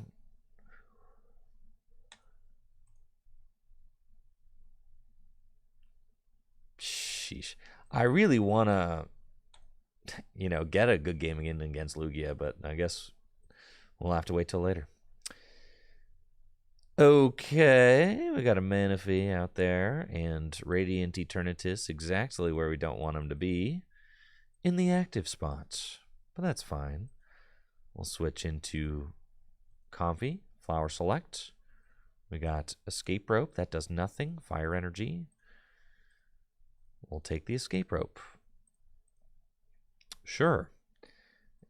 sheesh. I really want to, get a good game against Lugia, but I guess we'll have to wait till later. Okay, we got a Manaphy out there, and Radiant Eternatus exactly where we don't want him to be, in the active spots. But that's fine. We'll switch into Comfy, Flower Select. We got Escape Rope, that does nothing. Fire Energy. We'll take the Escape Rope. Sure.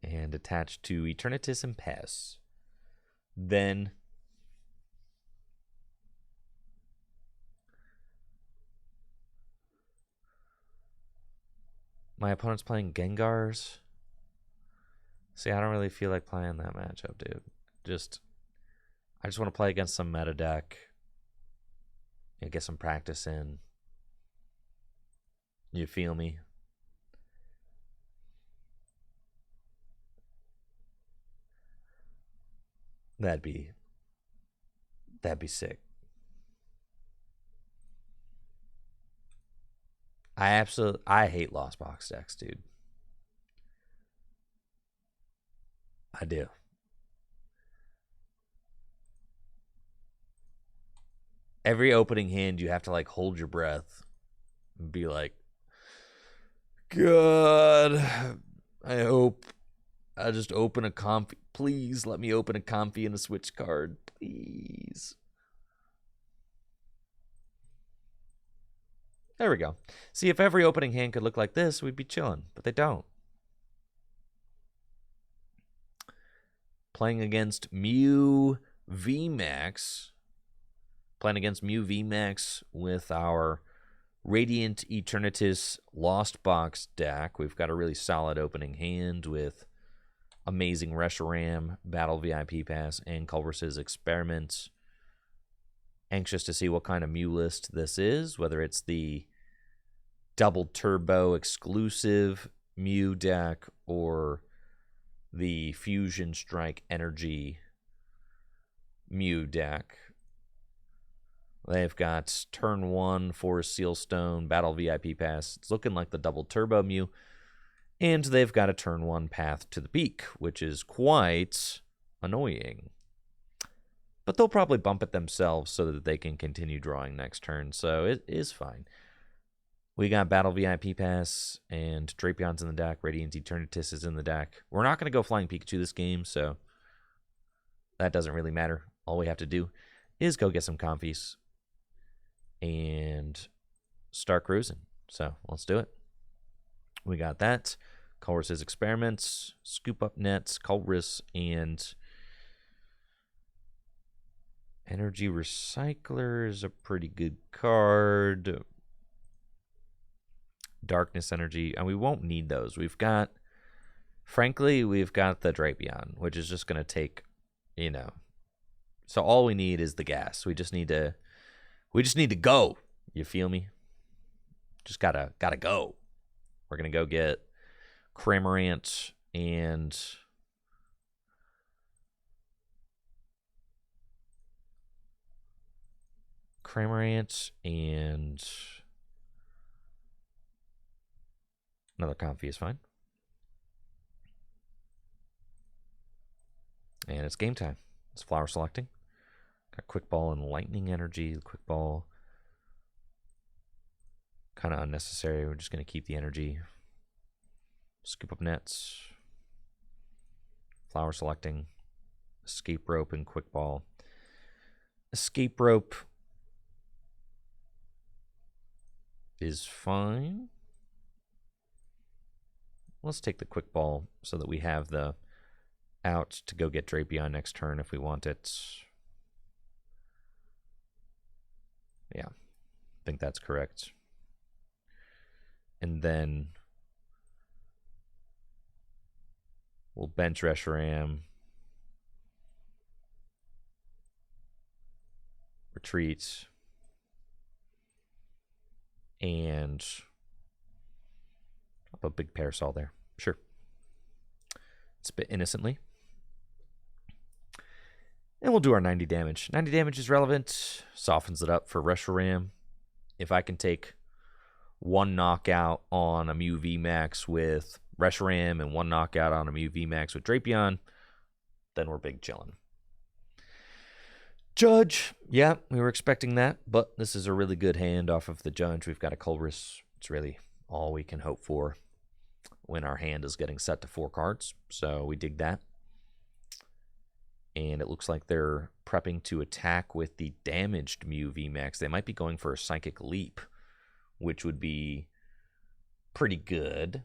And attach to Eternatus and Pass. Then my opponent's playing Gengars. See, I don't really feel like playing that matchup, dude. I just want to play against some meta deck. Get some practice in. You feel me? That'd be sick. I hate Lost Box decks, dude. I do. Every opening hand, you have to like hold your breath and be like, God, I hope I just open a Comfy. Please let me open a Comfy and a Switch card, please. There we go. See, if every opening hand could look like this, we'd be chilling, but they don't. Playing against Mew VMAX. Playing against Mew VMAX with our Radiant Eternatus Lost Box deck. We've got a really solid opening hand with amazing Reshiram, Battle VIP Pass, and Culver's Experiment. Anxious to see what kind of Mew list this is, whether it's the double turbo exclusive Mew deck or the Fusion Strike Energy Mew deck. They've got turn 1 for Sealstone, Battle VIP Pass. It's looking like the double turbo Mew. And they've got a turn 1 Path to the Peak, which is quite annoying. But they'll probably bump it themselves so that they can continue drawing next turn, so it is fine. We got Battle VIP Pass, and Drapeon's in the deck. Radiant Eternatus is in the deck. We're not going to go Flying Pikachu this game, so that doesn't really matter. All we have to do is go get some Comfies and start cruising. So let's do it. We got that. Colress's Experiments, Scoop Up Nets, Colress, and Energy Recycler is a pretty good card. Darkness Energy, and we won't need those. Frankly, we've got the Drapion, which is just going to take, so all we need is the gas. We just need to go. You feel me? Just gotta go. We're going to go get Cramorant and another Comfy is fine. And it's game time. It's flower selecting. Got Quick Ball and Lightning Energy. Quick Ball, kind of unnecessary. We're just going to keep the energy. Scoop Up Nets. Flower selecting. Escape Rope and Quick Ball. Escape Rope is fine. Let's take the Quick Ball so that we have the out to go get Drapion next turn if we want it. Yeah, I think that's correct. And then we'll bench Reshiram, retreat, and I'll put a big Parasol there. Sure. It's a bit innocently. And we'll do our 90 damage. 90 damage is relevant. Softens it up for Reshiram. If I can take one knockout on a Mew VMAX with Reshiram and one knockout on a Mew VMAX with Drapion, then we're big chillin'. Judge. Yeah, we were expecting that, but this is a really good hand off of the Judge. We've got a Colress. It's really all we can hope for when our hand is getting set to 4 cards. So we dig that. And it looks like they're prepping to attack with the damaged Mew VMAX. They might be going for a Psychic Leap, which would be pretty good.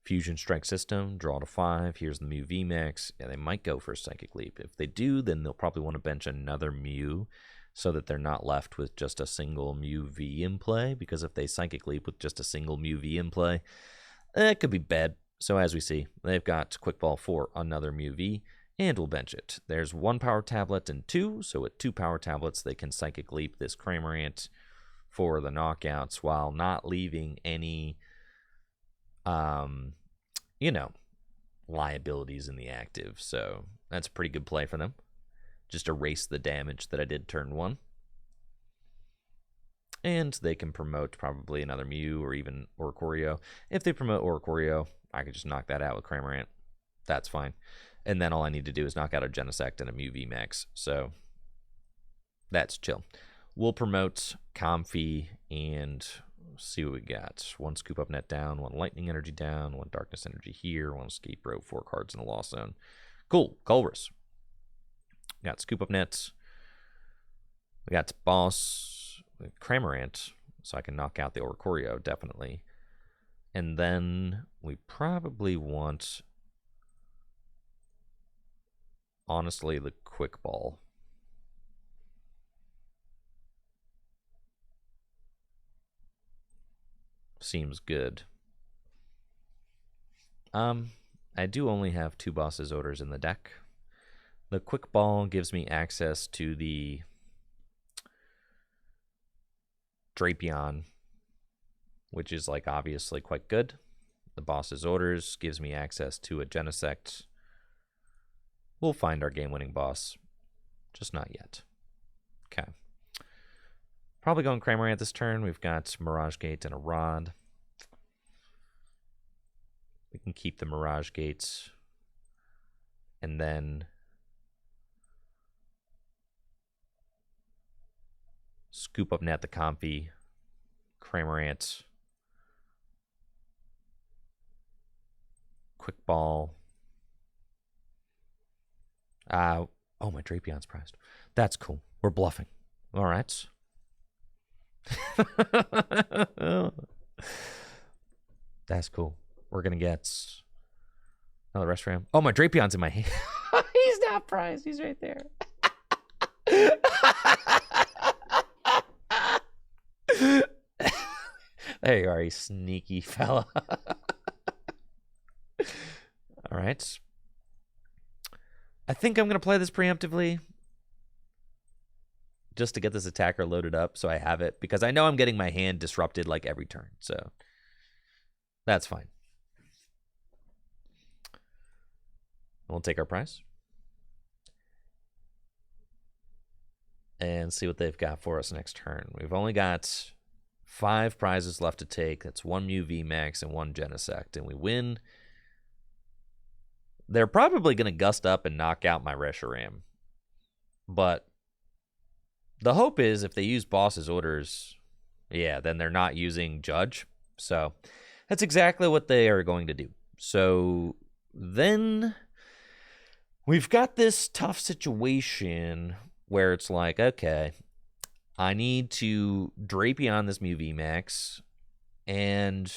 Fusion Strike System, draw to 5. Here's the Mew VMAX. Yeah, they might go for a Psychic Leap. If they do, then they'll probably want to bench another Mew so that they're not left with just a single Mew V in play, because if they Psychic Leap with just a single Mew V in play, it could be bad. So as we see, they've got Quick Ball for another Mew V, and we'll bench it. There's 1 Power Tablet and 2, so with 2 Power Tablets, they can Psychic Leap this Cramorant for the knockouts while not leaving any, liabilities in the active. So that's a pretty good play for them. Just erase the damage that I did turn 1. And they can promote probably another Mew or even Oricorio. If they promote Oricorio, I could just knock that out with Cramorant. That's fine. And then all I need to do is knock out a Genesect and a Mew VMAX. So that's chill. We'll promote Comfy and see what we got. 1 Scoop Up Net down, 1 Lightning Energy down, 1 Darkness Energy here, 1 Escape Rope, 4 cards in the Lost Zone. Cool. Colress. Got Scoop Up Nets. We got Boss, Cramorant, so I can knock out the Oricorio, definitely. And then we probably want, honestly, the Quick Ball. Seems good. I do only have 2 Boss's Orders in the deck. The Quick Ball gives me access to the Drapion, which is like obviously quite good. The Boss's Orders gives me access to a Genesect We'll find our game-winning boss. Just not yet. Okay. Probably going Cramorant this turn. We've got Mirage Gate and a Rod. We can keep the Mirage Gates. And then scoop up Nat the Comfy, Cramorant, Quick Ball. Oh, my Drapion's prized. That's cool. We're bluffing. All right. That's cool. We're going to get another Reshiram. Oh, my Drapion's in my hand. He's not prized. He's right there. There you are, you sneaky fella. All right. I think I'm going to play this preemptively just to get this attacker loaded up so I have it, because I know I'm getting my hand disrupted like every turn, so that's fine. We'll take our prize and see what they've got for us next turn. We've only got 5 prizes left to take. That's 1 Mew VMAX and 1 Genesect, and we win. They're probably going to gust up and knock out my Reshiram, but the hope is if they use boss's orders, yeah, then they're not using Judge. So that's exactly what they are going to do. So then we've got this tough situation where it's like, okay, I need to Drapion this Mew VMAX, and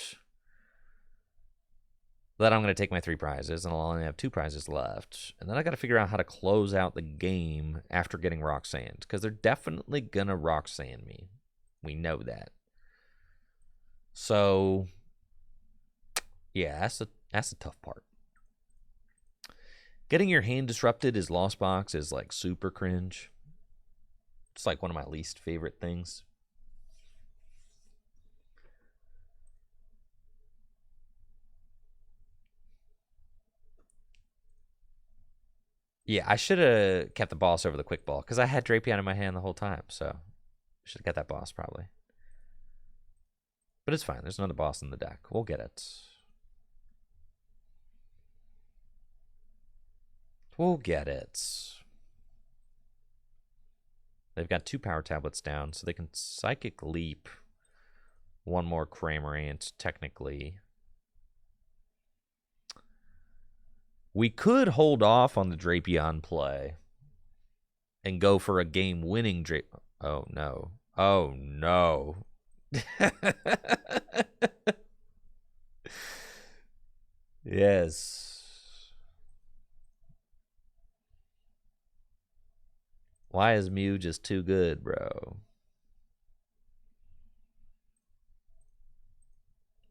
then I'm going to take my 3 prizes, and I'll only have 2 prizes left. And then I got to figure out how to close out the game after getting Rock Sand, because they're definitely going to Rock Sand me. We know that. So, yeah, that's the tough part. Getting your hand disrupted as Lost Box is like super cringe. It's like one of my least favorite things. Yeah, I should have kept the boss over the Quick Ball, because I had Drapion in my hand the whole time, so I should have got that boss probably. But it's fine. There's another boss in the deck. We'll get it. We'll get it. They've got 2 power tablets down, so they can Psychic Leap 1 more Cramorant, technically. We could hold off on the Drapion play and go for a game-winning Drapion. Oh, no. Oh, no. Yes. Why is Mew just too good, bro?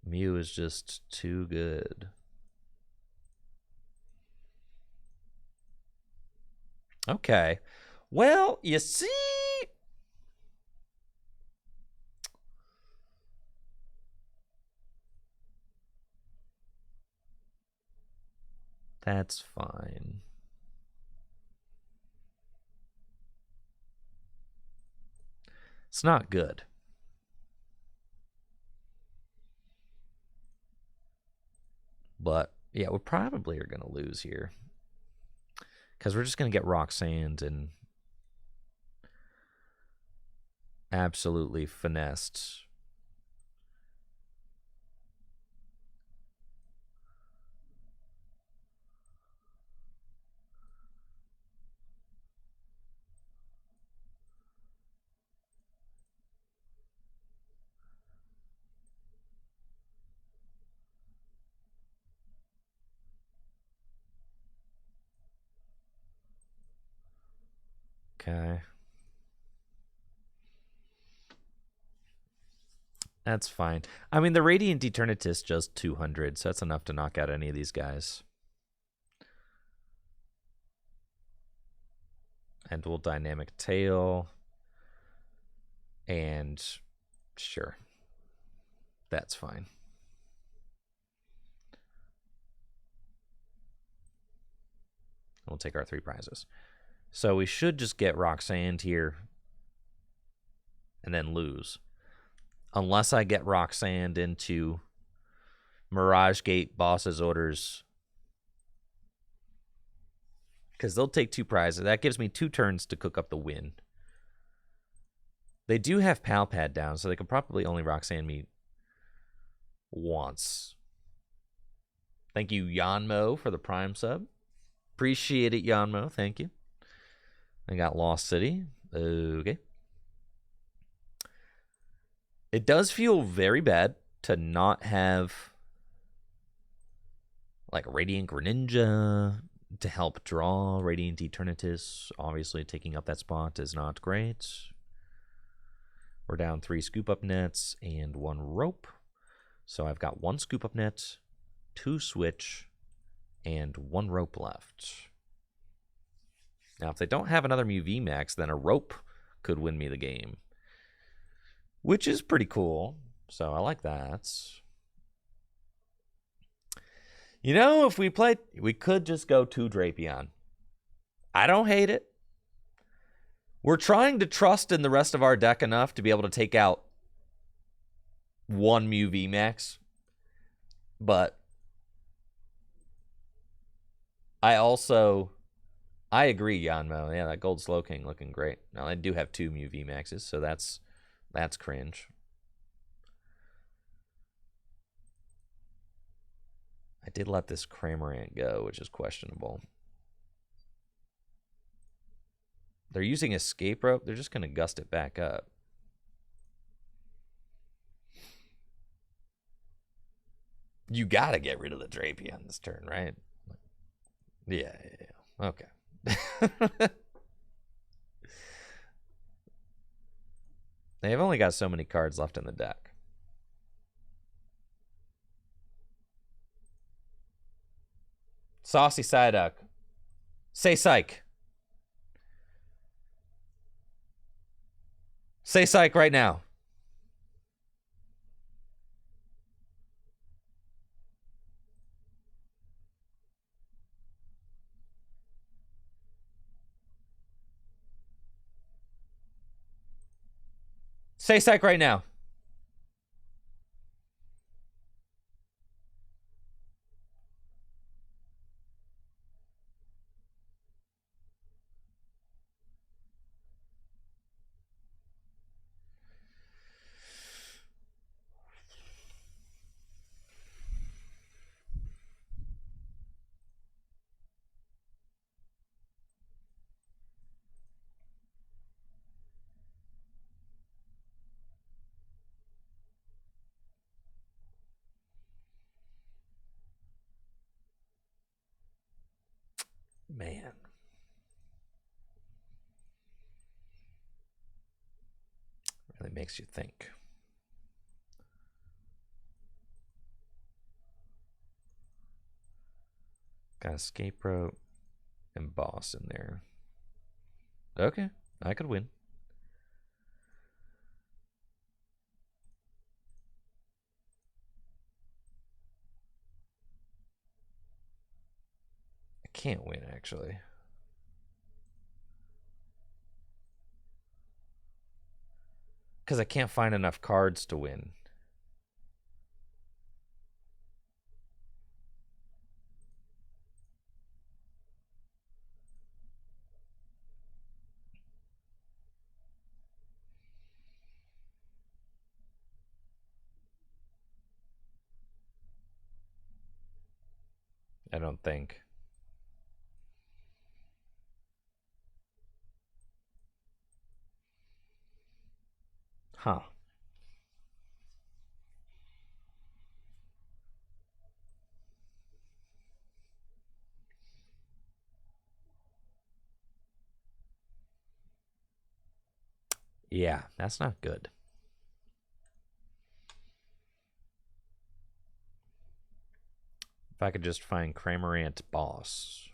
Mew is just too good. Okay. Well, you see, that's fine. It's not good. But, yeah, we probably are going to lose here, because we're just going to get Rock Sand and absolutely finessed. Okay. That's fine. I mean, the Radiant Eternatus just 200, so that's enough to knock out any of these guys. And we'll Dynamic Tail. And sure. That's fine. We'll take our 3 prizes. So we should just get Roxanne here and then lose. Unless I get Roxanne into Mirage Gate, Boss's Orders. Because they'll take 2 prizes. That gives me 2 turns to cook up the win. They do have Pal Pad down, so they could probably only Roxanne me once. Thank you, Yanmo, for the Prime sub. Appreciate it, Yanmo. Thank you. I got Lost City. Okay. It does feel very bad to not have like Radiant Greninja to help draw. Radiant Eternatus, obviously taking up that spot is not great. We're down 3 scoop-up nets and 1 rope. So I've got 1 scoop-up net, 2 switch, and 1 rope left. Now, if they don't have another Mew VMAX, then a rope could win me the game, which is pretty cool. So I like that. You know, if we played, we could just go 2 Drapion. I don't hate it. We're trying to trust in the rest of our deck enough to be able to take out 1 Mew VMAX. But I agree, Yanmo. Yeah, that Gold Slowking looking great. Now, I do have 2 Mew VMAXs, so that's cringe. I did let this Cramorant go, which is questionable. They're using Escape Rope. They're just going to gust it back up. You got to get rid of the Drapion this turn, right? Yeah. Okay. They've only got so many cards left in the deck. Saucy Psyduck. Say psych. Say psych right now. Say psych right now. Man. Really makes you think. Got Escape Rope and Boss in there. Okay, I could win. I can't win, actually. Because I can't find enough cards to win. I don't think. Huh. Yeah, that's not good. If I could just find Cramorant Boss,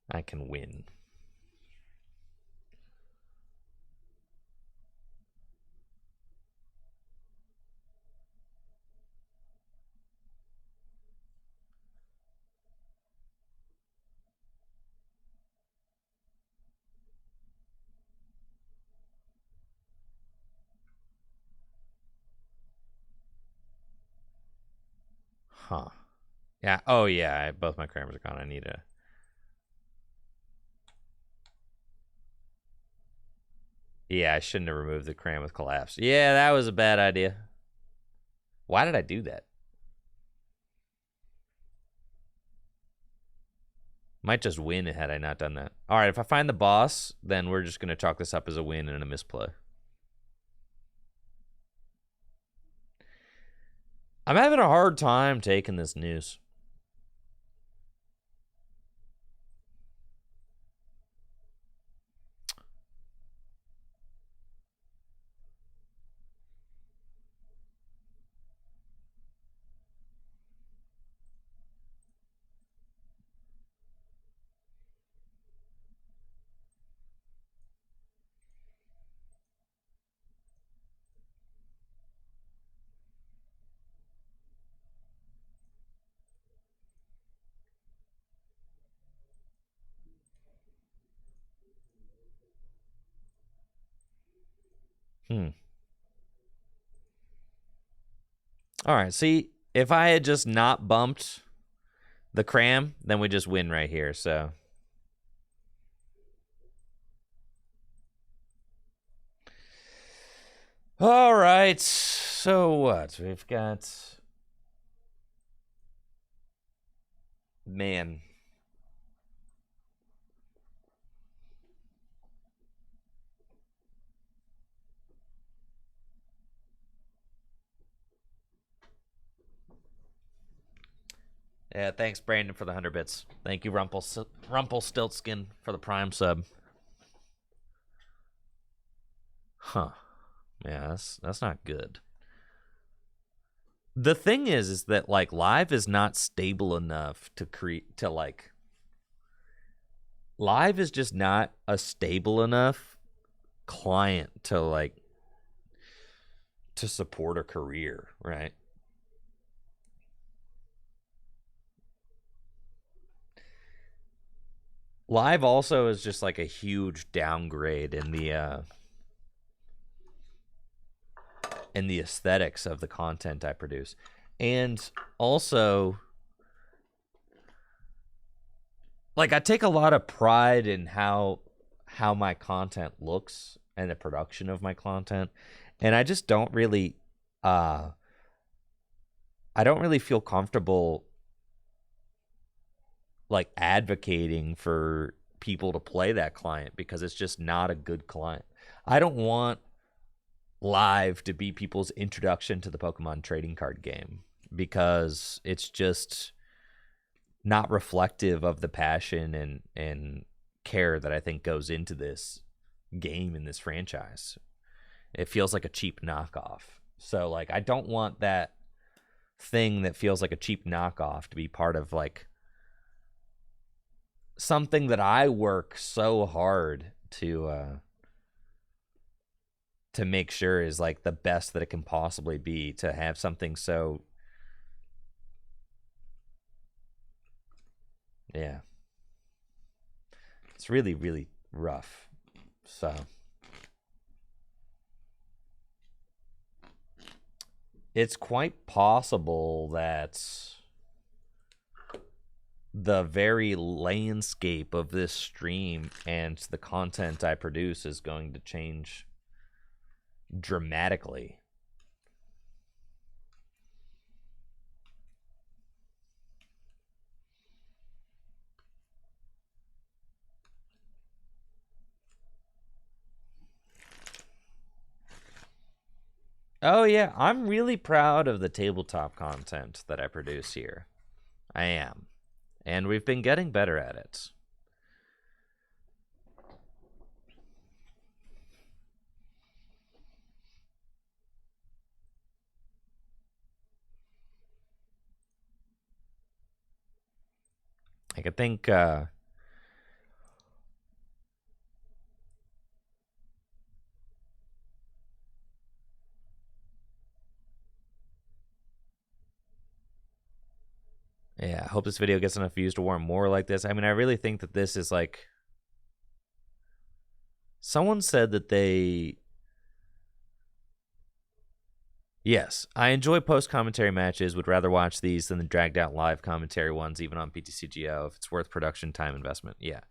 I can win. Huh. Yeah. Oh, yeah. Both my crammers are gone. I need to... Yeah, I shouldn't have removed the cram with collapse. Yeah, that was a bad idea. Why did I do that? Might just win had I not done that. All right, if I find the boss, then we're just going to chalk this up as a win and a misplay. I'm having a hard time taking this news. All right, see, if I had just not bumped the cram, then we just win right here, so... All right, so what? We've got... Man. Yeah, thanks, Brandon, for the 100 bits. Thank you, Rumpelstiltskin, for the Prime sub. Huh. Yeah, that's not good. The thing is that, like, live is not stable enough to create, to, like... Live is just not a stable enough client to, like, to support a career, right? Live also is just like a huge downgrade in the aesthetics of the content I produce. And also, like, I take a lot of pride in how my content looks and the production of my content, and I just don't really I don't really feel comfortable, like, advocating for people to play that client because it's just not a good client. I don't want live to be people's introduction to the Pokemon trading card game because it's just not reflective of the passion and care that I think goes into this game in this franchise. It feels like a cheap knockoff. So, like, I don't want that thing that feels like a cheap knockoff to be part of, like, something that I work so hard to make sure is, like, the best that it can possibly be, to have something so... Yeah. It's really, really rough. So... It's quite possible that the very landscape of this stream and the content I produce is going to change dramatically. Oh yeah, I'm really proud of the tabletop content that I produce here. I am. And we've been getting better at it. Like, I think yeah, I hope this video gets enough views to warrant more like this. I mean, I really think that this is, like... Someone said that they Yes, I enjoy post-commentary matches, would rather watch these than the dragged-out live commentary ones, even on PTCGO, if it's worth production time investment. Yeah.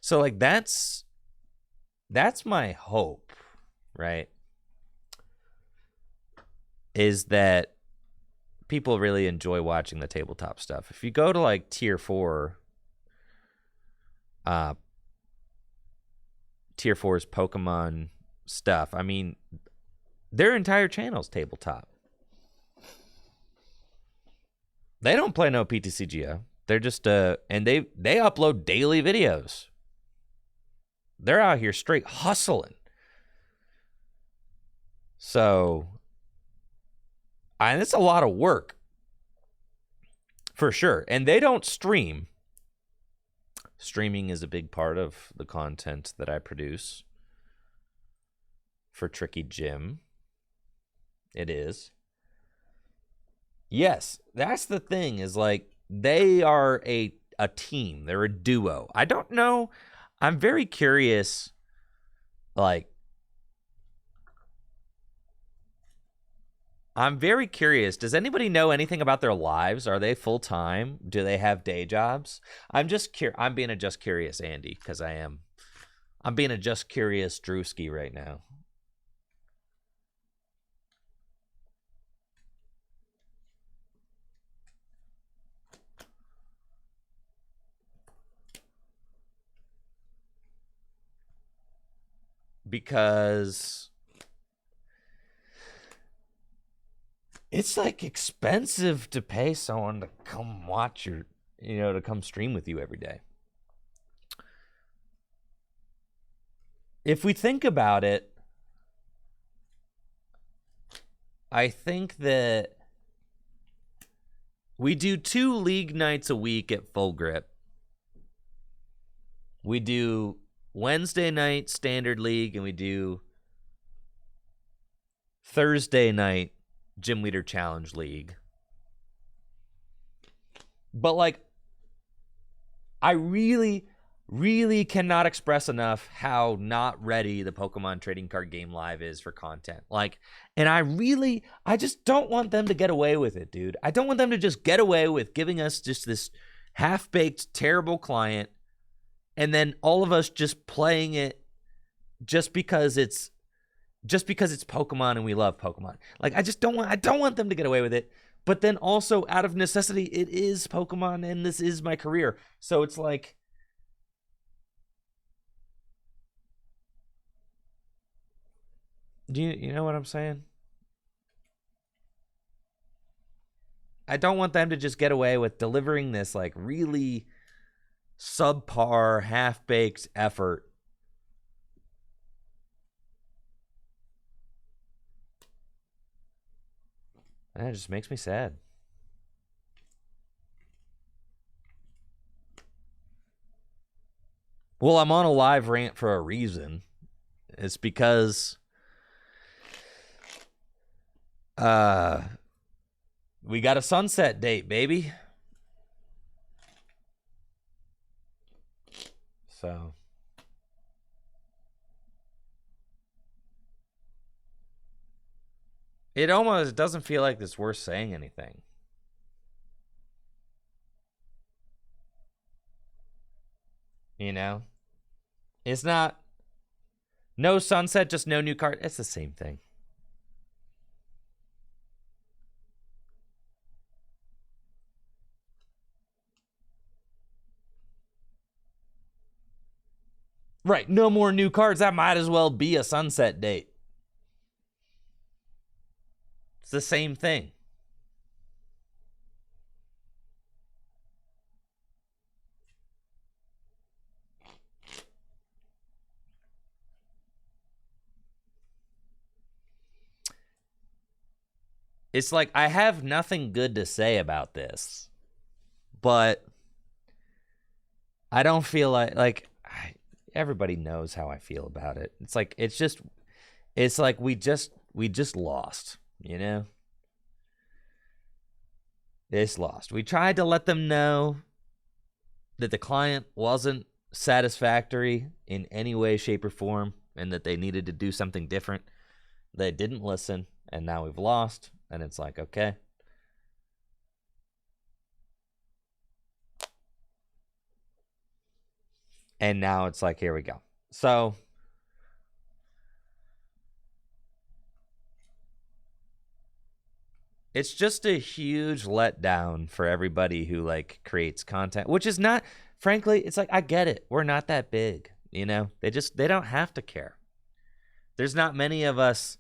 So, like, that's my hope, right? Is that people really enjoy watching the tabletop stuff. If you go to, like, Tier 4, Tier 4's Pokemon stuff, I mean, their entire channel's tabletop. They don't play no PTCGO. They're just and they upload daily videos. They're out here straight hustling. So, and it's a lot of work for sure. And they don't stream. Streaming is a big part of the content that I produce for Tricky Jim. It is. Yes, that's the thing, is like they are a team. They're a duo. I don't know. I'm very curious, like, does anybody know anything about their lives? Are they full-time? Do they have day jobs? I'm being a just curious Andy, because I'm being a just curious Drewski right now. Because it's like expensive to pay someone to come watch your, to come stream with you every day. If we think about it, I think that we do 2 league nights a week at Full Grip. We do Wednesday night Standard League, and we do Thursday night Gym Leader Challenge League. But, like, I really, really cannot express enough how not ready the Pokemon Trading Card Game Live is for content. Like, and I just don't want them to get away with it, dude. I don't want them to just get away with giving us just this half-baked, terrible client, and then all of us just playing it just because it's Pokemon and we love Pokemon. Like, I don't want them to get away with it. But then also, out of necessity, it is Pokemon and this is my career. So it's like, do you know what I'm saying? I don't want them to just get away with delivering this, like, really subpar, half-baked effort. And it just makes me sad. Well, I'm on a live rant for a reason. It's because we got a sunset date, baby. So it almost doesn't feel like it's worth saying anything. It's not no sunset, just no new card. It's the same thing. Right, no more new cards. That might as well be a sunset date. It's the same thing. It's like, I have nothing good to say about this, but I don't feel like everybody knows how I feel about it. It's like, it's like we just lost, It's lost. We tried to let them know that the client wasn't satisfactory in any way, shape, or form, and that they needed to do something different. They didn't listen, and now we've lost. And it's like, okay. And now it's like, here we go. So it's just a huge letdown for everybody who like creates content, which is not, frankly, it's like, I get it. We're not that big, you know? They don't have to care. There's not many of us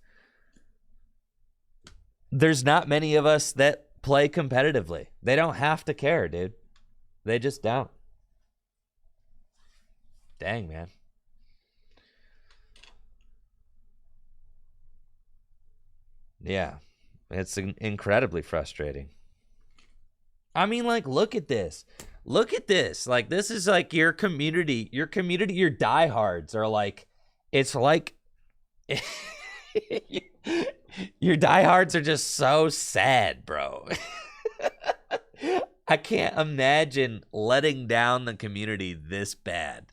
that play competitively. They don't have to care, dude. They just don't. Dang, man. Yeah. It's incredibly frustrating. I mean, like, look at this. Look at this. Like, this is like your community. Your community, your diehards are like, it's like, your diehards are just so sad, bro. I can't imagine letting down the community this bad.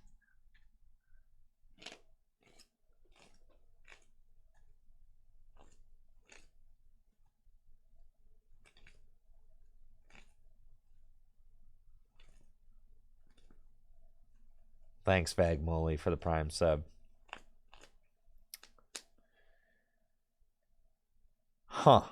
Thanks, Vag Molly, for the Prime sub. Huh.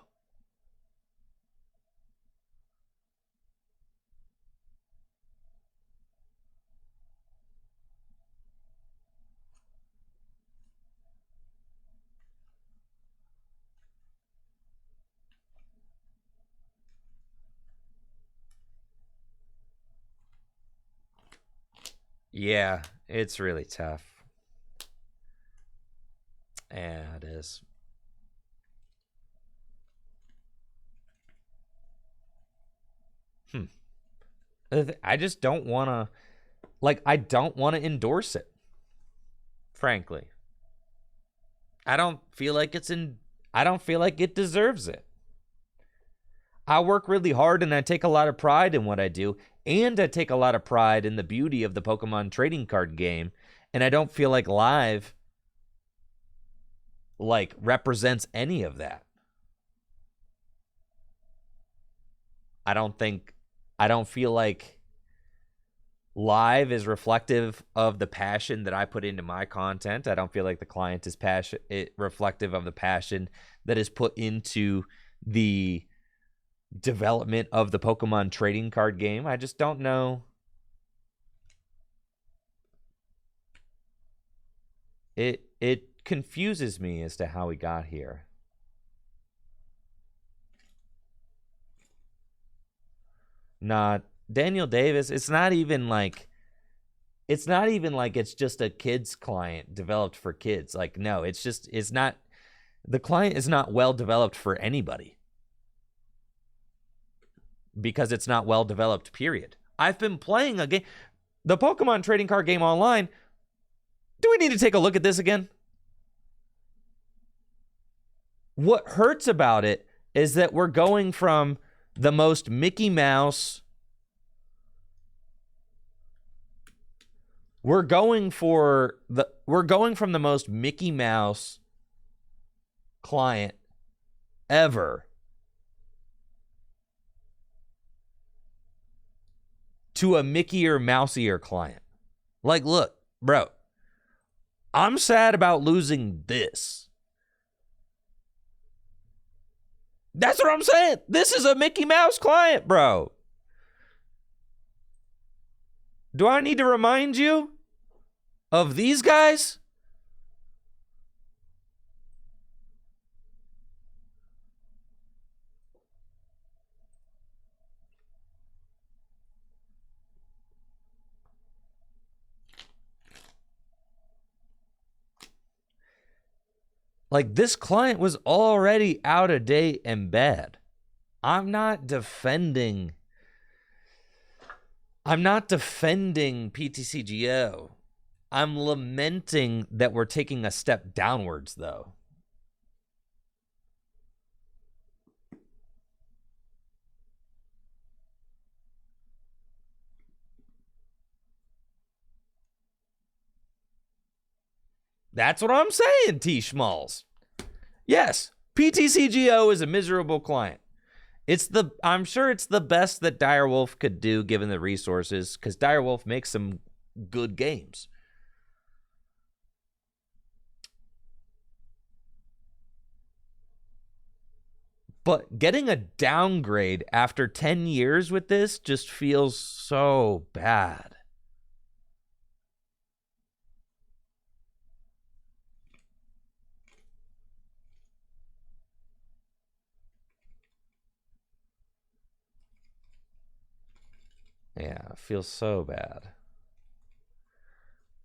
Yeah, it's really tough. Yeah, it is. I just don't want to, like, I don't want to endorse it. Frankly. I don't feel like it deserves it. I work really hard and I take a lot of pride in what I do, and I take a lot of pride in the beauty of the Pokemon trading card game, and I don't feel like Live like represents any of that. I don't feel like Live is reflective of the passion that I put into my content. I don't feel like the client is reflective of the passion that is put into the development of the Pokemon trading card game. I just don't know. It confuses me as to how we got here. Not Daniel Davis. It's not even like it's just a kids client developed for kids. Like, no, it's not, the client is not well developed for anybody. Because it's not well developed, period. I've been playing a game, the Pokemon trading card game online. Do we need to take a look at this again? What hurts about it is that we're going from the most Mickey Mouse. We're going from the most Mickey Mouse client ever to a Mickey-er, Mouseier client. Like, look, bro, I'm sad about losing this. That's what I'm saying. This is a Mickey Mouse client, bro. Do I need to remind you of these guys? Like, this client was already out of date and bad. I'm not defending PTCGO. I'm lamenting that we're taking a step downwards, though. That's what I'm saying, T. Schmalls. Yes, PTCGO is a miserable client. I'm sure it's the best that Direwolf could do given the resources, because Direwolf makes some good games. But getting a downgrade after 10 years with this just feels so bad. Yeah, it feels so bad.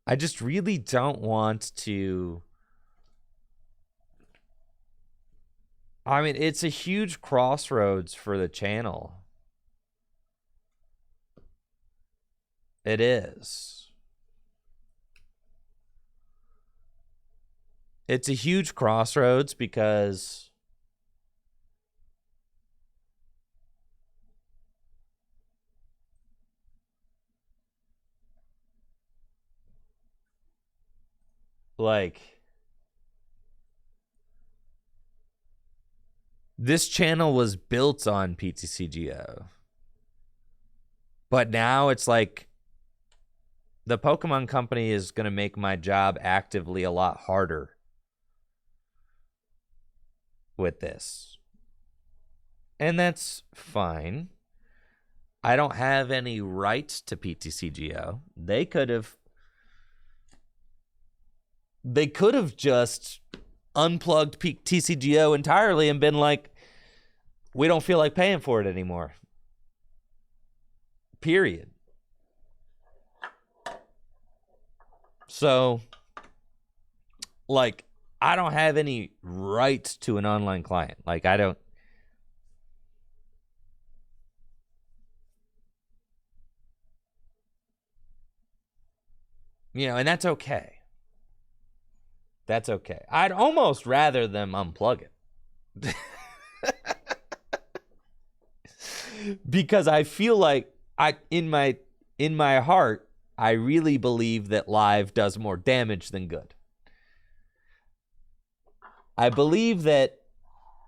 I just really don't want to. I mean, it's a huge crossroads for the channel. It is. It's a huge crossroads because like this channel was built on PTCGO. But now it's like the Pokemon Company is going to make my job actively a lot harder with this. And that's fine. I don't have any rights to PTCGO. They could have just unplugged TCGO entirely and been like, we don't feel like paying for it anymore. Period. So, like, I don't have any rights to an online client. Like, I don't. You know, and that's okay. That's okay. I'd almost rather them unplug it. Because I feel like in my heart, I really believe that live does more damage than good. I believe that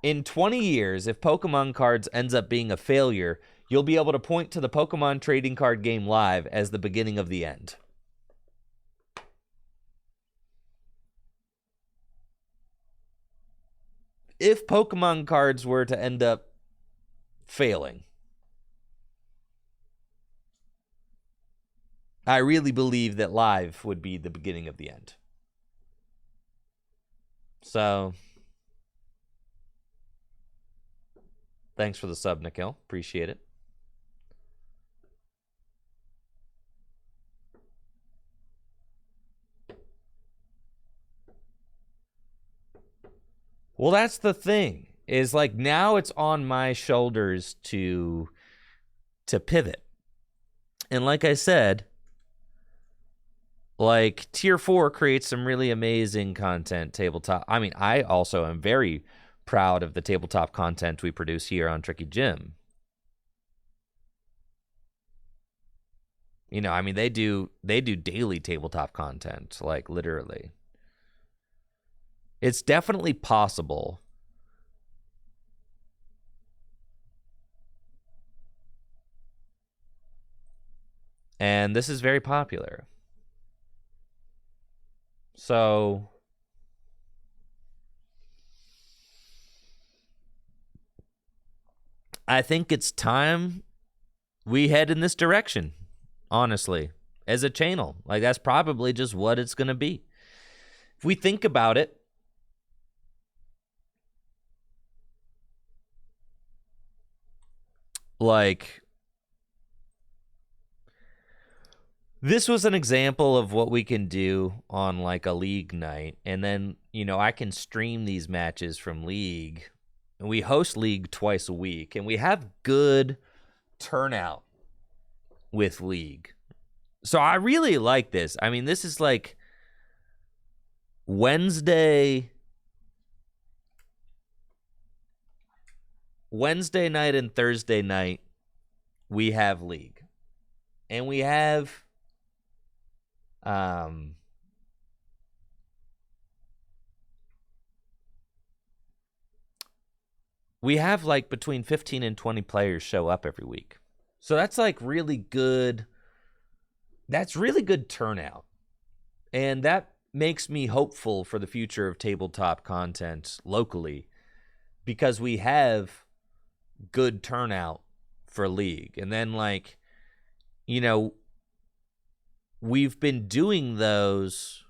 in 20 years, if Pokemon cards ends up being a failure, you'll be able to point to the Pokemon trading card game live as the beginning of the end. If Pokemon cards were to end up failing, I really believe that live would be the beginning of the end. So, thanks for the sub, Nikhil. Appreciate it. Well, that's the thing, is like now it's on my shoulders to pivot. And like I said, like tier 4 creates some really amazing content tabletop. I mean, I also am very proud of the tabletop content we produce here on Tricky Gym. You know, I mean, they do daily tabletop content, like literally. It's definitely possible. And this is very popular. So I think it's time we head in this direction, honestly, as a channel. Like, that's probably just what it's going to be. If we think about it, like, this was an example of what we can do on, like, a league night. And then, you know, I can stream these matches from league. And we host league twice a week. And we have good turnout with league. So I really like this. I mean, this is like Wednesday night and Thursday night, we have league. And we have we have like between 15 and 20 players show up every week. So that's like really good. That's really good turnout. And that makes me hopeful for the future of tabletop content locally, because we have good turnout for League. And then, like, you know, we've been doing those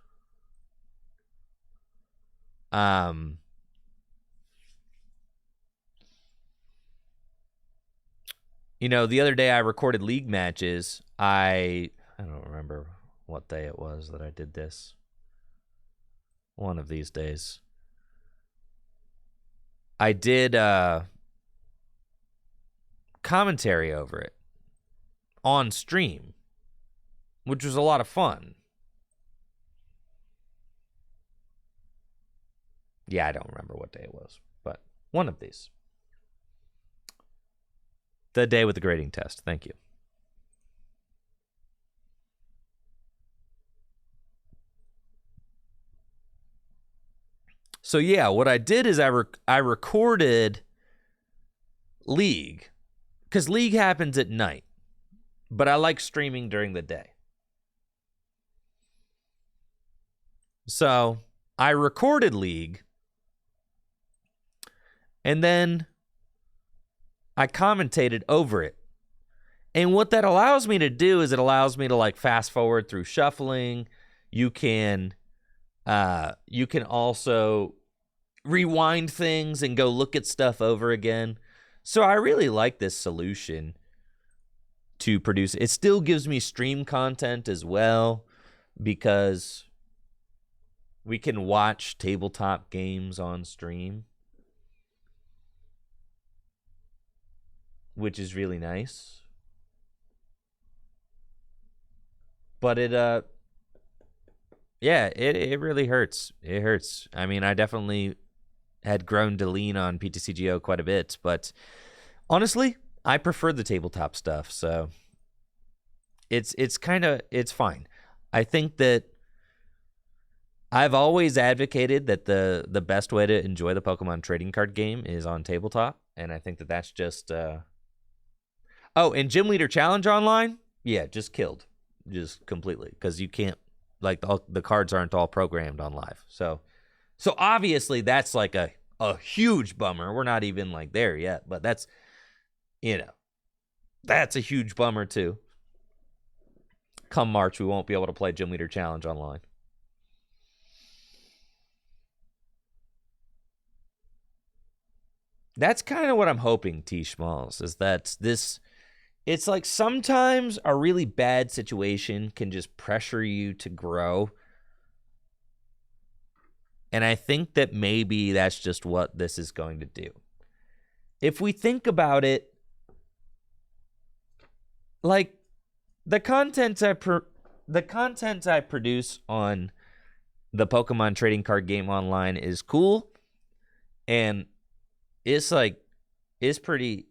you know, the other day I recorded League matches. I don't remember what day it was that I did this. One of these days. I did commentary over it on stream, which was a lot of fun. Yeah, I don't remember what day it was, but one of these. The day with the grading test. Thank you. So yeah, what I did is I recorded League, because League happens at night, but I like streaming during the day. So I recorded League, and then I commentated over it. And what that allows me to do is it allows me to like fast forward through shuffling. You can also rewind things and go look at stuff over again. So I really like this solution to produce. It still gives me stream content as well, because we can watch tabletop games on stream, which is really nice. But it really hurts. It hurts. I mean, I definitely had grown to lean on PTCGO quite a bit, but honestly, I prefer the tabletop stuff, so it's fine. I think that I've always advocated that the best way to enjoy the Pokemon trading card game is on tabletop, and I think that that's just Oh, and Gym Leader Challenge Online? Yeah, just killed. Just completely, because you can't, like, the cards aren't all programmed on live. So obviously that's like a huge bummer. We're not even like there yet, but that's, you know, that's a huge bummer too. Come March, we won't be able to play Gym Leader Challenge Online. That's kind of what I'm hoping, T. Schmalls, is that this... It's like sometimes a really bad situation can just pressure you to grow. And I think that maybe that's just what this is going to do. If we think about it, like the content I produce on the Pokemon trading card game online is cool, and it's like is pretty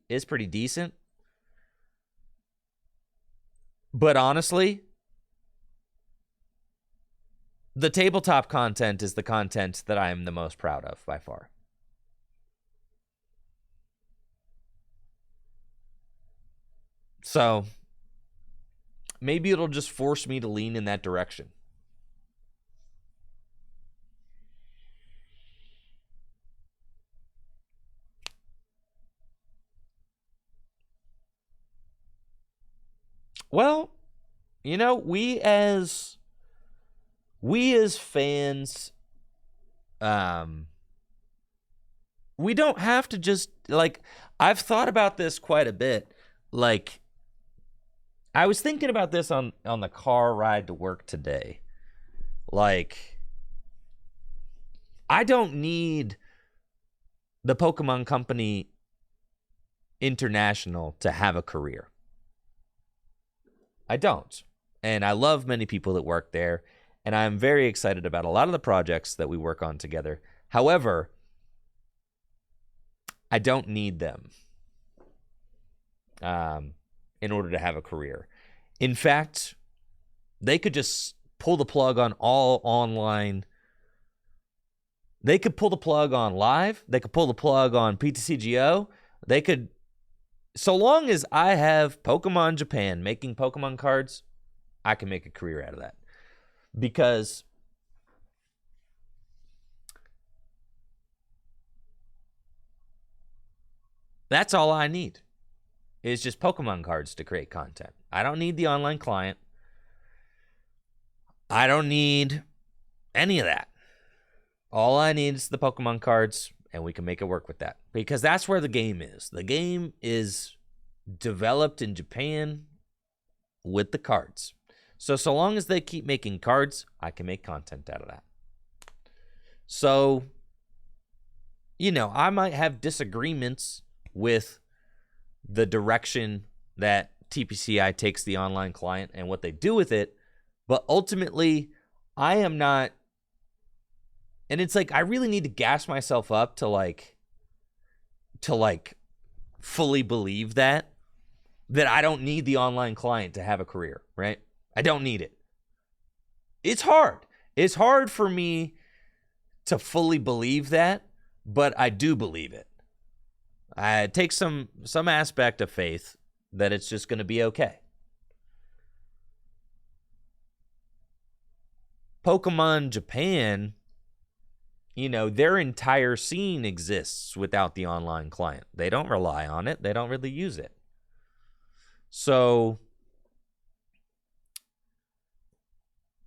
decent. But honestly, the tabletop content is the content that I am the most proud of by far. So maybe it'll just force me to lean in that direction. Well, you know, we as fans, we don't have to just, like, I've thought about this quite a bit. Like, I was thinking about this on the car ride to work today. Like, I don't need the Pokemon Company International to have a career. I don't. And I love many people that work there, and I'm very excited about a lot of the projects that we work on together. However, I don't need them in order to have a career. In fact, they could just pull the plug on all online They could pull the plug on Live. They could pull the plug on PTCGO. They could, so long as I have Pokemon Japan making Pokemon cards, I can make a career out of that. Because that's all I need is just Pokemon cards to create content. I don't need the online client. I don't need any of that. All I need is the Pokemon cards, and we can make it work with that. Because that's where the game is. The game is developed in Japan with the cards. So long as they keep making cards, I can make content out of that. So, you know, I might have disagreements with the direction that TPCI takes the online client and what they do with it, but ultimately, I am not. And it's like, I really need to gas myself up to fully believe that I don't need the online client to have a career, right? I don't need it. It's hard. It's hard for me to fully believe that, but I do believe it. I take some aspect of faith that it's just going to be okay. Pokemon Japan, you know, their entire scene exists without the online client. They don't rely on it. They don't really use it. So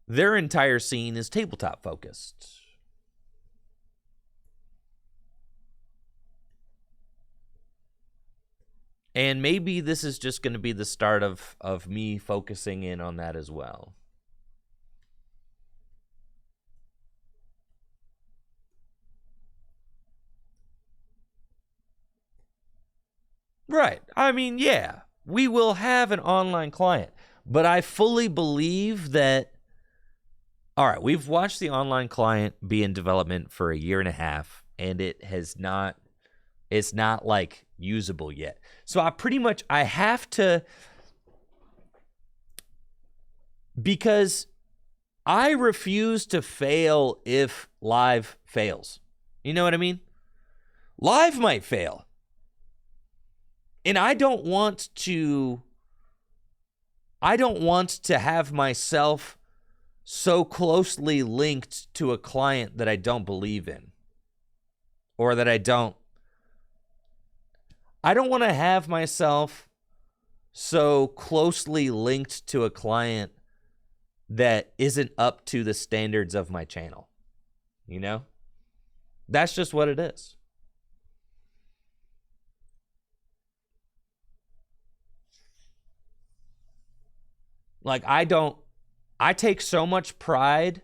their entire scene is tabletop focused. And maybe this is just going to be the start of me focusing in on that as well. Right. I mean, yeah, we will have an online client, but I fully believe that, all right, we've watched the online client be in development for a year and a half, and it's not like usable yet. So I have to, because I refuse to fail if Live fails. You know what I mean? Live might fail. And I don't want to have myself so closely linked to a client that I don't believe in, or that I don't want to have myself so closely linked to a client that isn't up to the standards of my channel. You know? That's just what it is. Like, I take so much pride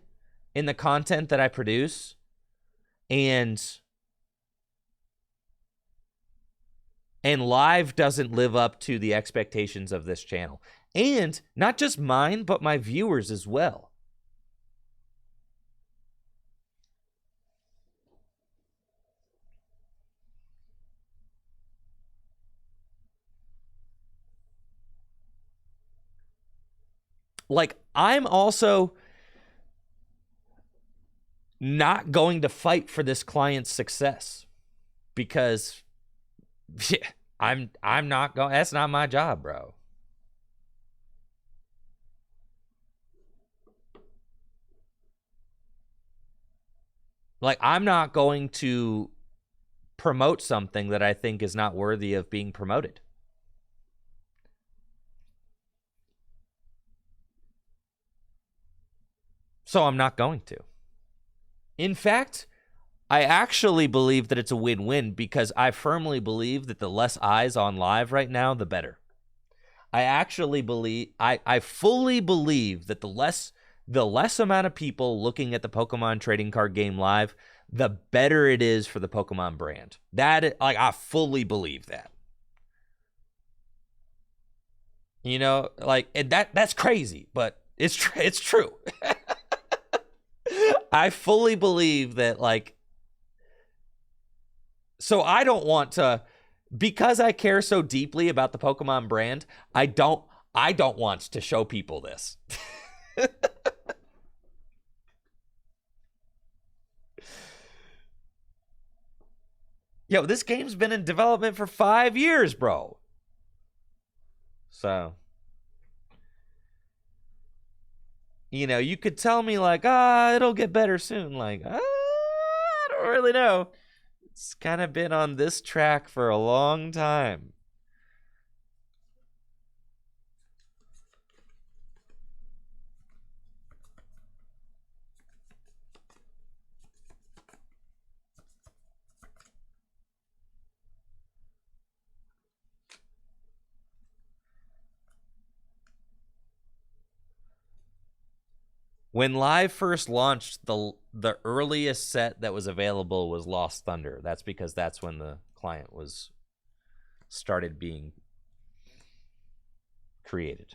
in the content that I produce, and Live doesn't live up to the expectations of this channel. And not just mine, but my viewers as well. Like, I'm also not going to fight for this client's success, because yeah, I'm not going. That's not my job, bro. Like, I'm not going to promote something that I think is not worthy of being promoted. So I'm not going to. In fact, I actually believe that it's a win-win, because I firmly believe that the less eyes on Live right now, the better. I fully believe that the less amount of people looking at the Pokemon trading card game Live, the better it is for the Pokemon brand. I fully believe that. You know, like, and that's crazy, but it's true. I fully believe that, like, so I don't want to, because I care so deeply about the Pokemon brand, I don't want to show people this. Yo, this game's been in development for 5 years, bro. So, you know, you could tell me like, it'll get better soon. Like, I don't really know. It's kind of been on this track for a long time. When Live first launched, the earliest set that was available was Lost Thunder. That's because that's when the client was started being created.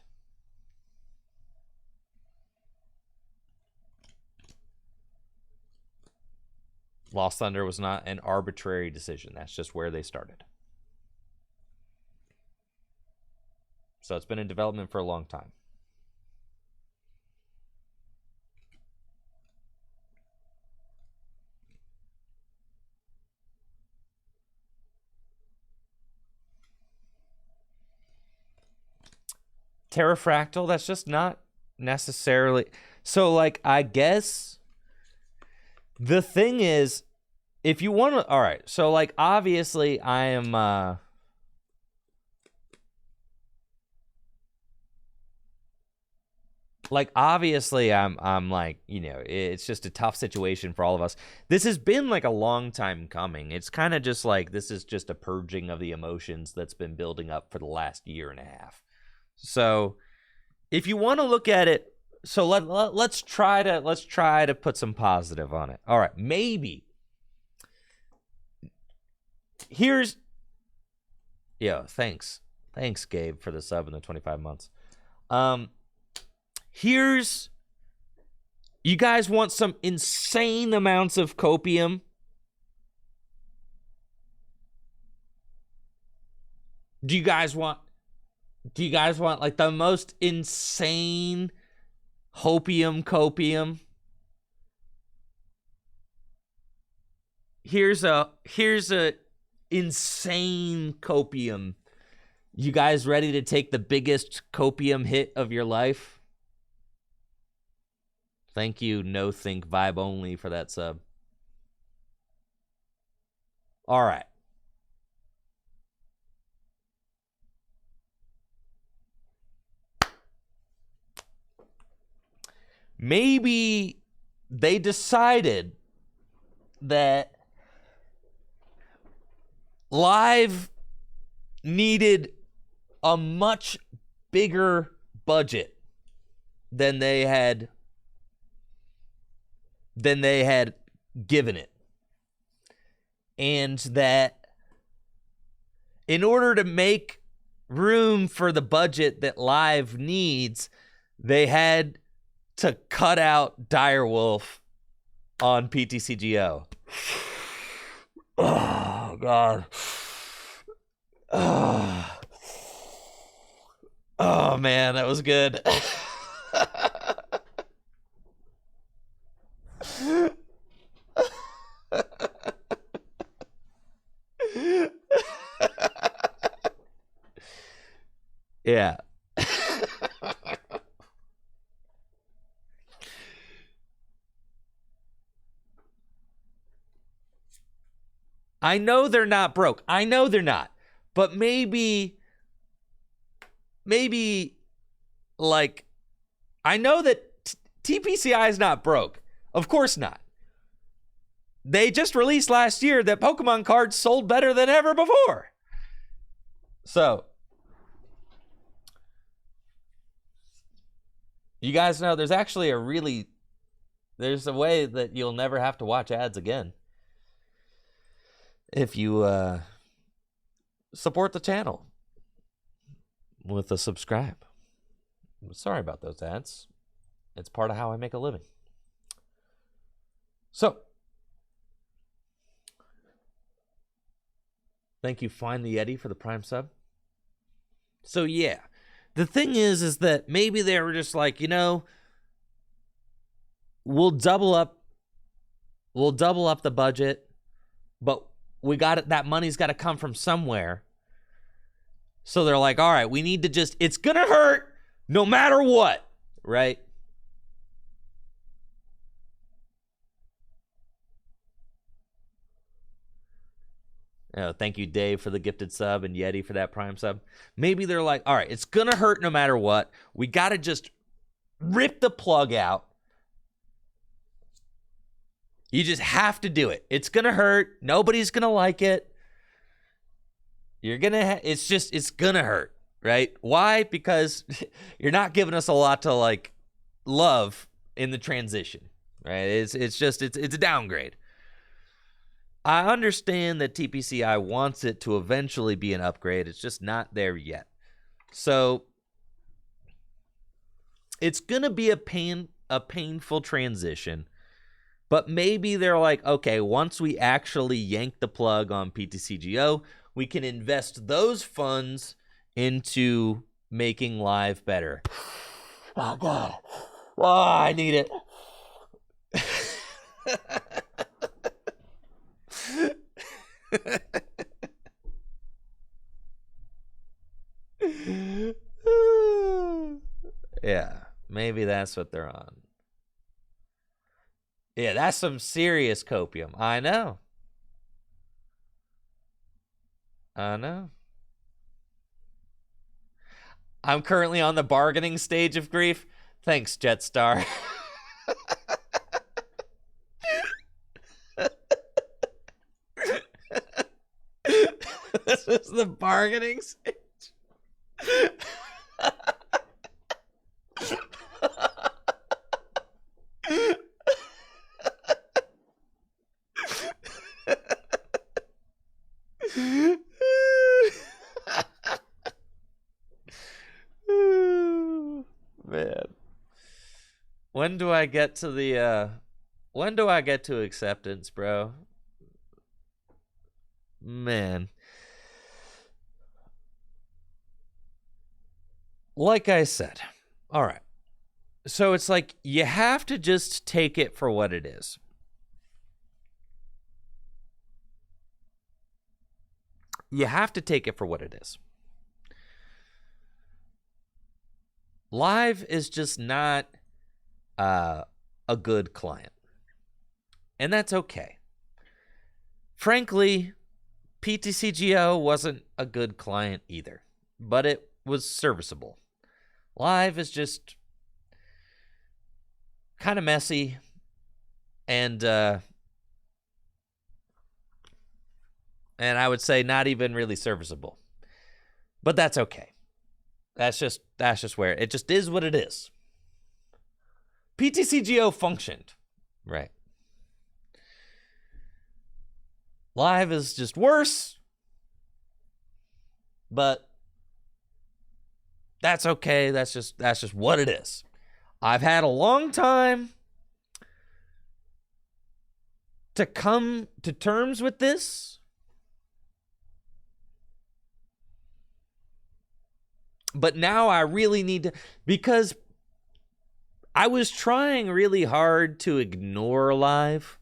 Lost Thunder was not an arbitrary decision. That's just where they started. So it's been in development for a long time. Terrafractal, that's just not necessarily. So, like, I guess the thing is, if you want to, all right. So, like, obviously, I am. Like, obviously, I'm like, you know, it's just a tough situation for all of us. This has been like a long time coming. It's kind of just like this is just a purging of the emotions that's been building up for the last year and a half. So, if you want to look at it, so let's try to put some positive on it. All right, maybe here's, thanks, Gabe, for the sub in the 25 months. Here's, you guys want some insane amounts of copium? Do you guys want like the most insane copium? Here's a insane copium. You guys ready to take the biggest copium hit of your life? Thank you, No Think Vibe Only, for that sub. All right. Maybe they decided that Live needed a much bigger budget than they had given it. And that in order to make room for the budget that Live needs, they had to cut out Direwolf on PTCGO. Oh, God. Oh, man, that was good. Yeah. I know they're not broke. I know they're not. But maybe like, I know that TPCI is not broke. Of course not. They just released last year that Pokemon cards sold better than ever before. So, you guys know there's actually there's a way that you'll never have to watch ads again if you support the channel with a subscribe. Sorry about those ads. It's part of how I make a living. So, thank you, Find the Yeti, for the Prime sub. So, yeah. The thing is that maybe they were just like, you know, we'll double up the budget, but that money's got to come from somewhere. So they're like, all right, we need to just, it's going to hurt no matter what, right? Thank you, Dave, for the gifted sub, and Yeti for that Prime sub. Maybe they're like, all right, it's going to hurt no matter what. We got to just rip the plug out. You just have to do it. It's going to hurt. Nobody's going to like it. You're going to, it's going to hurt, right? Why? Because you're not giving us a lot to like love in the transition, right? It's a downgrade. I understand that TPCI wants it to eventually be an upgrade. It's just not there yet. So it's going to be a painful transition. But maybe they're like, okay, once we actually yank the plug on PTCGO, we can invest those funds into making live better. Oh, God. Oh, I need it. Yeah, maybe that's what they're on. Yeah, that's some serious copium. I know. I'm currently on the bargaining stage of grief. Thanks, Jetstar. This is the bargaining stage. Man. When do I get to acceptance, bro? Man. Like I said. All right. So it's like you have to just take it for what it is. You have to take it for what it is. Live is just not a good client. And that's okay. Frankly, PTCGO wasn't a good client either, but it was serviceable. Live is just kind of messy and I would say not even really serviceable. But that's okay. That's just where it just is what it is. PTCGO functioned, right? Live is just worse, but that's okay. That's just what it is. I've had a long time to come to terms with this. But now I really need to, because I was trying really hard to ignore live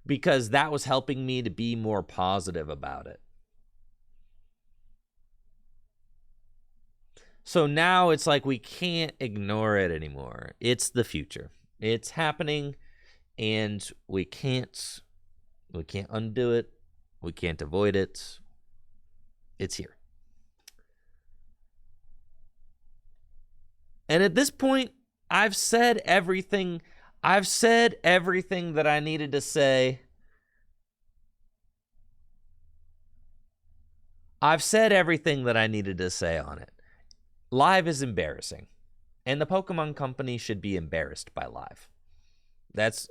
because that was helping me to be more positive about it. So now it's like we can't ignore it anymore. It's the future. It's happening, and we can't undo it. We can't avoid it. It's here. And at this point, I've said everything that I needed to say. I've said everything that I needed to say on it. Live is embarrassing. And the Pokemon Company should be embarrassed by Live. That's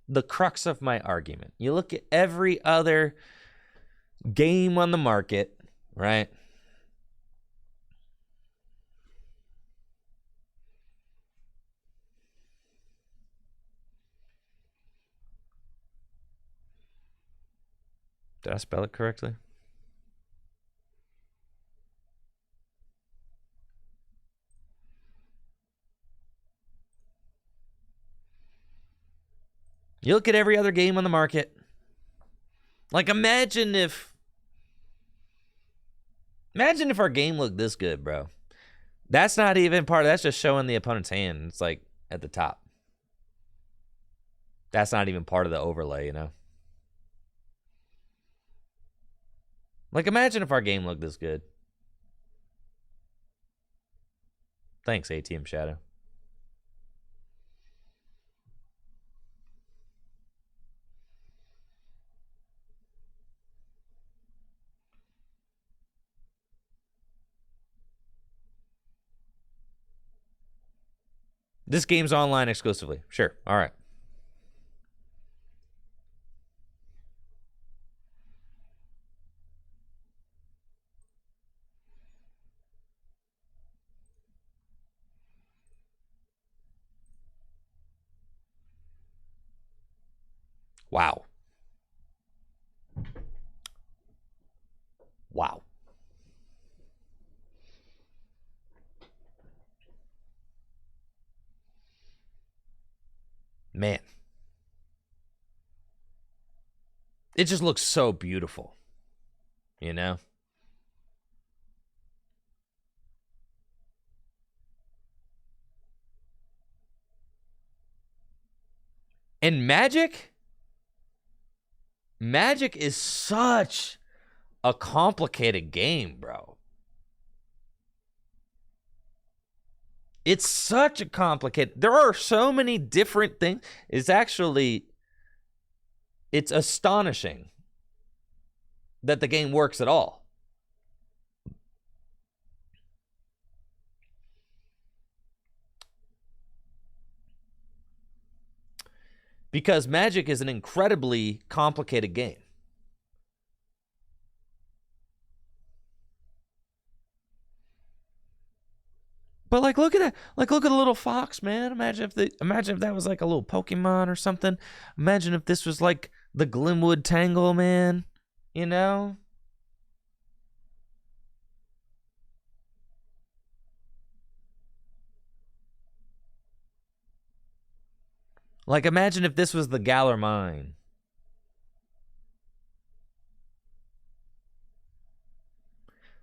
the crux of my argument. You look at every other game on the market, right? Did I spell it correctly? You look at every other game on the market. Like, imagine if our game looked this good, bro. That's not even part of, that's just showing the opponent's hand. It's like at the top. That's not even part of the overlay, you know? Like, imagine if our game looked this good. Thanks, ATM Shadow. This game's online exclusively. Sure. All right. Wow. Wow. Man. It just looks so beautiful. You know? And Magic is such a complicated game, bro. It's such a complicated. There are so many different things. It's astonishing that the game works at all. Because Magic is an incredibly complicated game. But like, look at that! Like, look at the little fox, man. Imagine if that was like a little Pokemon or something. Imagine if this was like the Glimwood Tangle, man. You know? Like, imagine if this was the Galar Mine.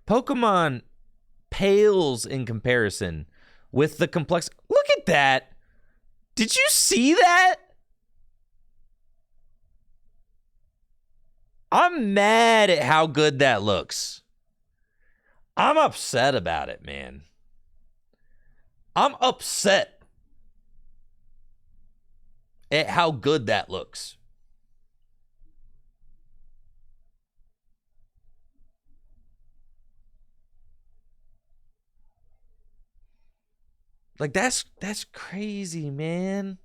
Pokemon pales in comparison with the complex. Look at that. Did you see that? I'm mad at how good that looks. I'm upset about it, man. I'm upset at how good that looks. Like, that's crazy, man.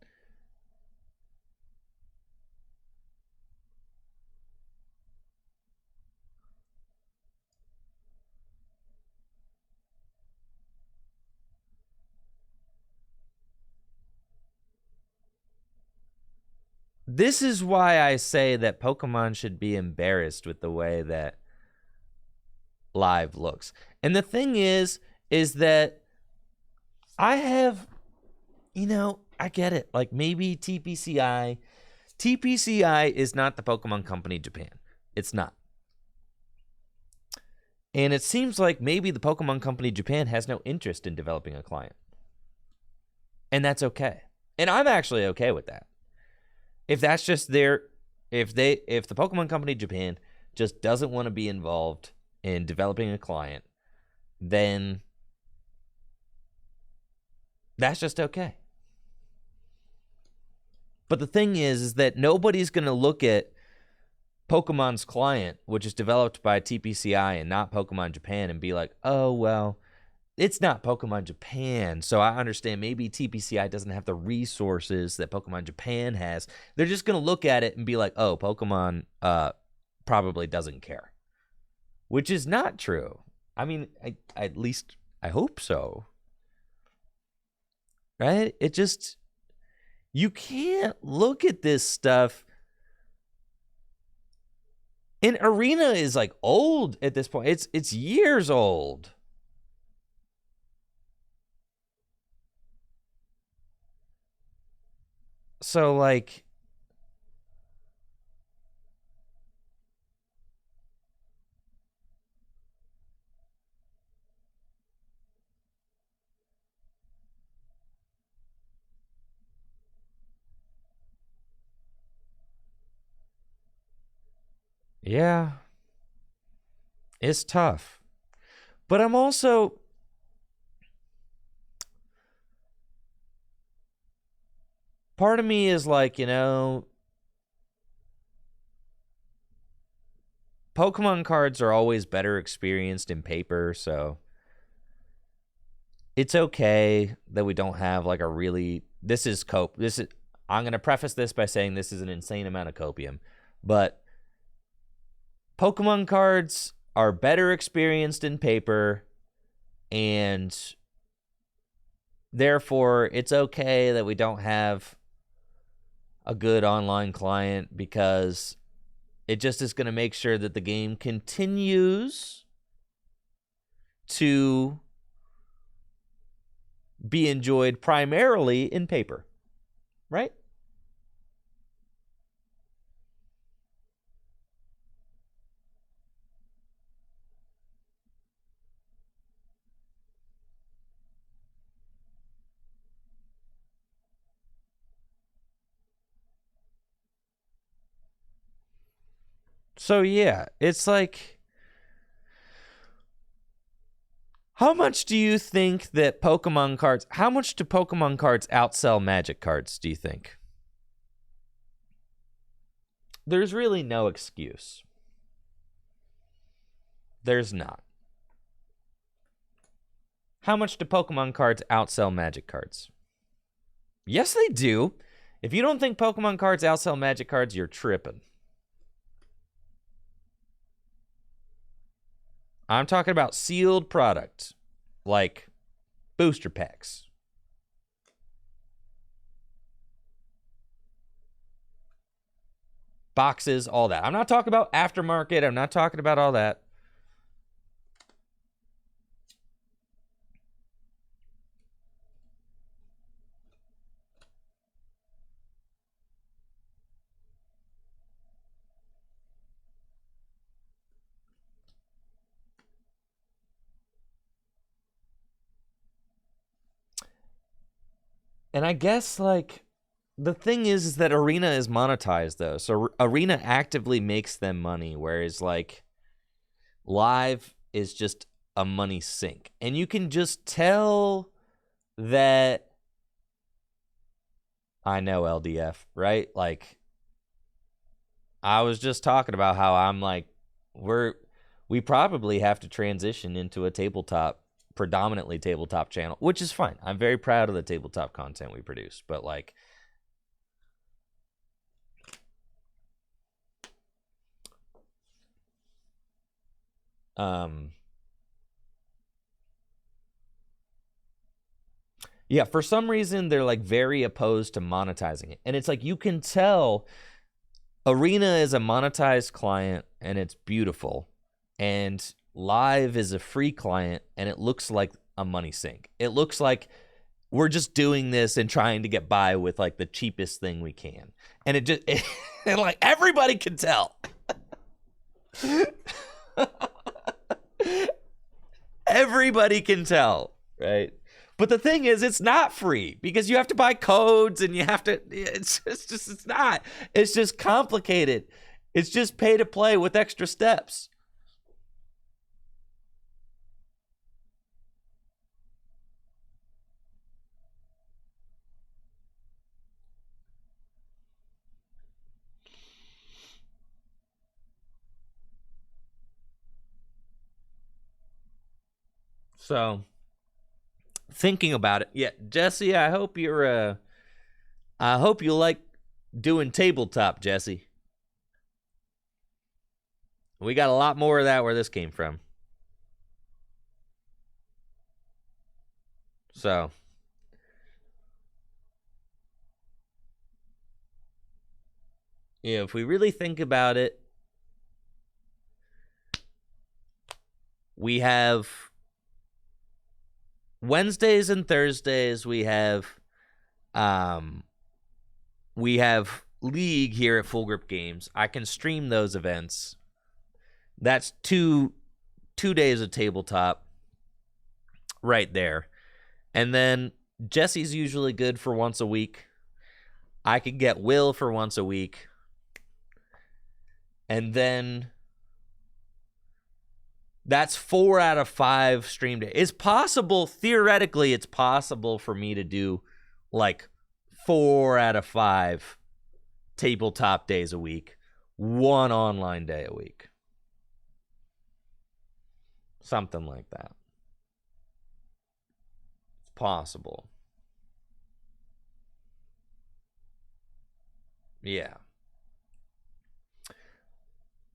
This is why I say that Pokemon should be embarrassed with the way that Live looks. And the thing is that I have, you know, I get it. Like, maybe TPCI is not the Pokemon Company Japan. It's not. And it seems like maybe the Pokemon Company Japan has no interest in developing a client. And that's okay. And I'm actually okay with that. If that's just if the Pokemon Company Japan just doesn't want to be involved in developing a client, then that's just okay. But the thing is that nobody's going to look at Pokemon's client, which is developed by TPCI and not Pokemon Japan, and be like, oh, well, it's not Pokemon Japan, so I understand maybe TPCI doesn't have the resources that Pokemon Japan has. They're just going to look at it and be like, oh, Pokemon probably doesn't care. Which is not true. I mean, at least I hope so. Right? It just, you can't look at this stuff. And Arena is like old at this point. It's years old. So, like, Yeah. It's tough. But I'm also... part of me is like, you know, Pokemon cards are always better experienced in paper, so it's okay that we don't have like a really... I'm going to preface this by saying this is an insane amount of copium, but Pokemon cards are better experienced in paper, and therefore it's okay that we don't have a good online client, because it just is going to make sure that the game continues to be enjoyed primarily in paper, right? So yeah, it's like, how much do you think that Pokemon cards, how much do Pokemon cards outsell Magic cards, do you think? There's really no excuse. There's not. How much do Pokemon cards outsell Magic cards? Yes, they do. If you don't think Pokemon cards outsell Magic cards, you're tripping. I'm talking about sealed product, like booster packs. Boxes, all that. I'm not talking about aftermarket. I'm not talking about all that. And I guess, like, the thing is that Arena is monetized, though. So Arena actively makes them money, whereas, like, Live is just a money sink. And you can just tell that... I know, LDF, right? Like, I was just talking about how I'm like, we probably have to transition into a predominantly tabletop channel, which is fine. I'm very proud of the tabletop content we produce, but like, yeah, for some reason they're like very opposed to monetizing it. And it's like, you can tell Arena is a monetized client and it's beautiful, and Live is a free client and it looks like a money sink. It looks like we're just doing this and trying to get by with like the cheapest thing we can. And and like everybody can tell. Everybody can tell, right? But the thing is, it's not free, because you have to buy codes and you have to, it's not. It's just complicated. It's just pay to play with extra steps. So, thinking about it, yeah, Jesse, I hope you like doing tabletop, Jesse. We got a lot more of that where this came from. So, yeah, if we really think about it, we have Wednesdays and Thursdays, we have League here at Full Grip Games. I can stream those events. That's two days of tabletop right there. And then Jesse's usually good for once a week. I could get Will for once a week. And then that's 4 out of 5 stream days. It's possible, theoretically, it's possible for me to do like 4 out of 5 tabletop days a week, 1 online day a week. Something like that. It's possible. Yeah.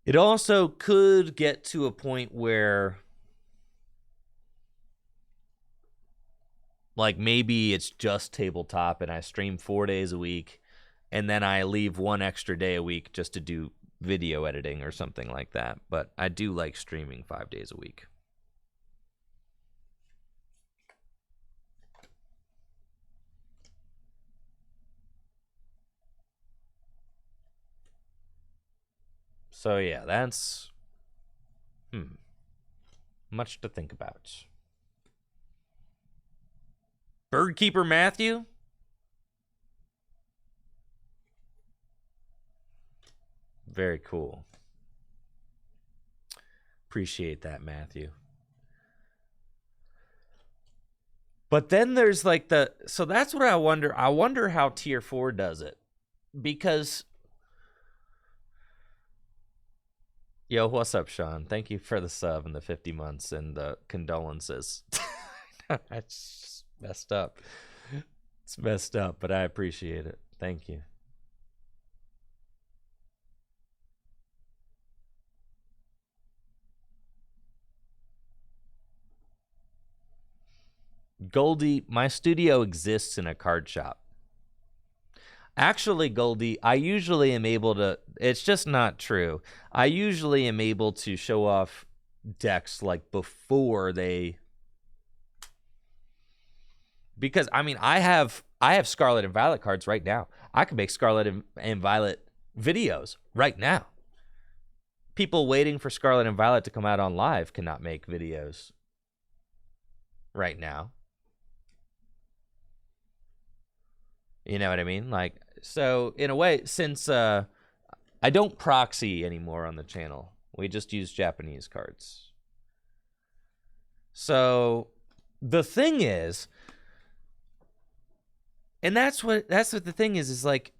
It also could get to a point where, like, maybe it's just tabletop and I stream 4 days a week and then I leave 1 extra day a week just to do video editing or something like that. But I do like streaming 5 days a week. So yeah, that's much to think about. Birdkeeper Matthew? Very cool. Appreciate that, Matthew. But then there's like so that's what I wonder. I wonder how Tier 4 does it. Because, yo, what's up, Sean? Thank you for the sub and the 50 months and the condolences. That's just messed up. It's messed up, but I appreciate it. Thank you. Goldie, my studio exists in a card shop. Actually, Goldie, I usually am able to, it's just not true. I usually am able to show off decks like before they, because I mean, I have Scarlet and Violet cards right now. I can make Scarlet and Violet videos right now. People waiting for Scarlet and Violet to come out on live cannot make videos right now. You know what I mean? Like, so in a way, since I don't proxy anymore on the channel, we just use Japanese cards. So the thing is, and that's what the thing is like,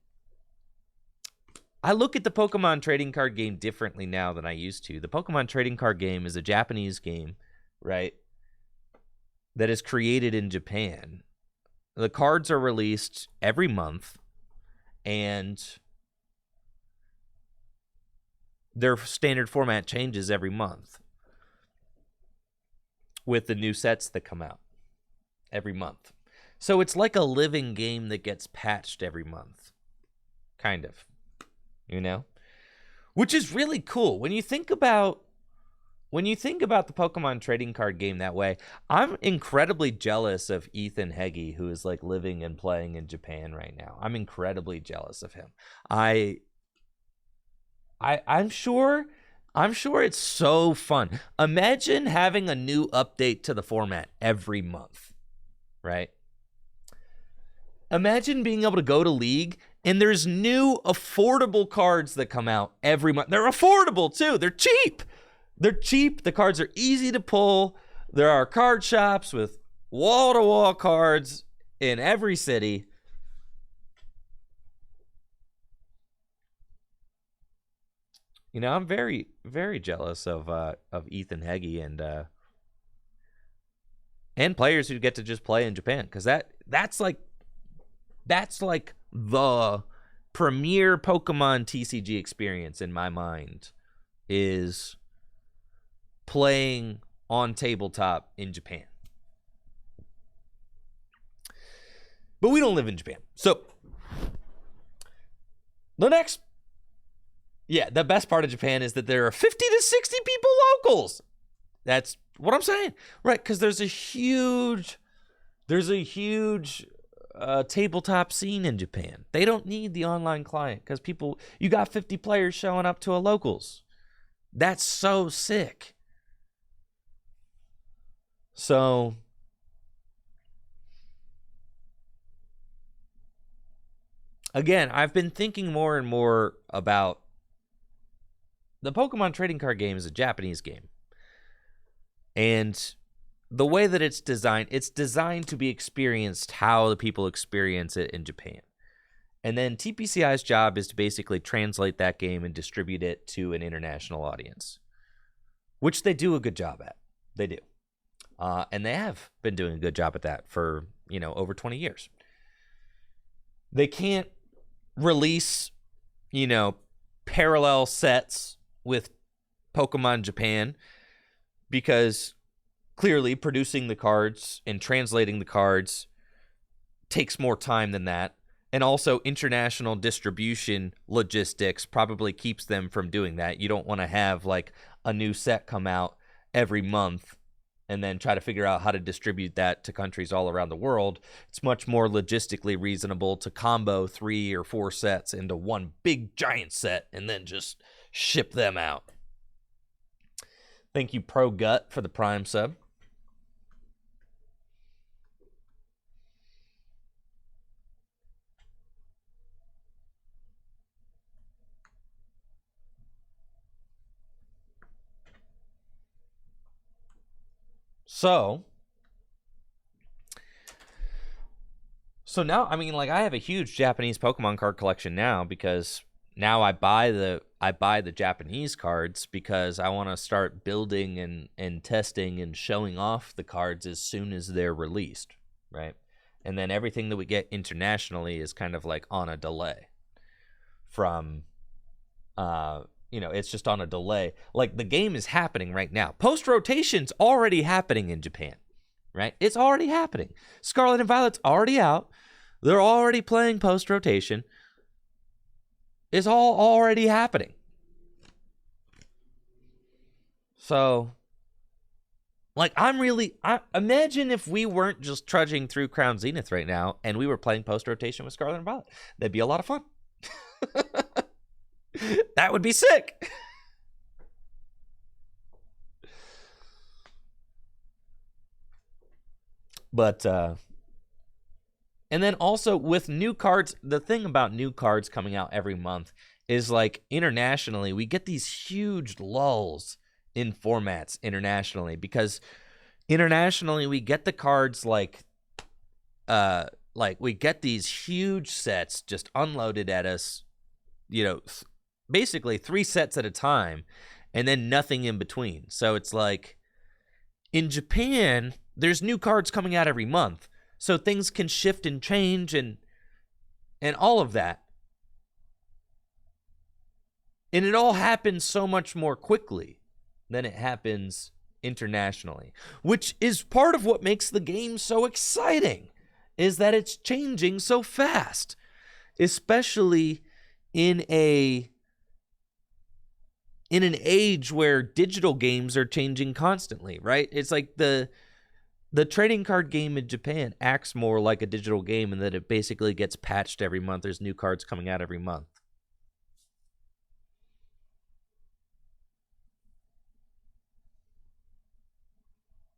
I look at the Pokemon trading card game differently now than I used to. The Pokemon trading card game is a Japanese game, right? That is created in Japan. The cards are released every month, and their standard format changes every month with the new sets that come out every month. So it's like a living game that gets patched every month, kind of, you know? Which is really cool. When you think about the Pokemon trading card game that way, I'm incredibly jealous of Ethan Heggie, who is like living and playing in Japan right now. I'm incredibly jealous of him. I'm sure it's so fun. Imagine having a new update to the format every month, right? Imagine being able to go to League and there's new affordable cards that come out every month. They're affordable too. They're cheap. They're cheap. The cards are easy to pull. There are card shops with wall-to-wall cards in every city. You know, I'm very, very jealous of Ethan Heggie and players who get to just play in Japan, because that's like the premier Pokemon TCG experience in my mind, is playing on tabletop in Japan. But we don't live in Japan. So the best part of Japan is that there are 50 to 60 people locals. That's what I'm saying. Right, because there's a huge tabletop scene in Japan. They don't need the online client because you got 50 players showing up to a locals. That's so sick. So again, I've been thinking more and more about the Pokemon trading card game is a Japanese game. And the way that it's designed to be experienced how the people experience it in Japan. And then TPCI's job is to basically translate that game and distribute it to an international audience, which they do a good job at. They do. And they have been doing a good job at that for, over 20 years. They can't release, parallel sets with Pokemon Japan because clearly producing the cards and translating the cards takes more time than that. And also international distribution logistics probably keeps them from doing that. You don't want to have like a new set come out every month and then try to figure out how to distribute that to countries all around the world. It's much more logistically reasonable to combo 3 or 4 sets into one big giant set and then just ship them out. Thank you, Pro Gut, for the Prime sub. So now, I have a huge Japanese Pokemon card collection now because now I buy the Japanese cards because I want to start building and testing and showing off the cards as soon as they're released, right? And then everything that we get internationally is kind of like on a delay from it's just on a delay. Like the game is happening right now. Post-rotation's already happening in Japan, right? It's already happening. Scarlet and Violet's already out. They're already playing post-rotation. It's all already happening. So, I imagine if we weren't just trudging through Crown Zenith right now and we were playing post-rotation with Scarlet and Violet. That'd be a lot of fun. That would be sick. But, and then also with new cards, the thing about new cards coming out every month is like internationally, we get these huge lulls in formats internationally because internationally we get the cards like we get these huge sets just unloaded at us, basically 3 sets at a time and then nothing in between. So it's like in Japan, there's new cards coming out every month. So things can shift and change and all of that. And it all happens so much more quickly than it happens internationally, which is part of what makes the game so exciting, is that it's changing so fast, especially in an age where digital games are changing constantly, right? It's like the trading card game in Japan acts more like a digital game in that it basically gets patched every month. There's new cards coming out every month.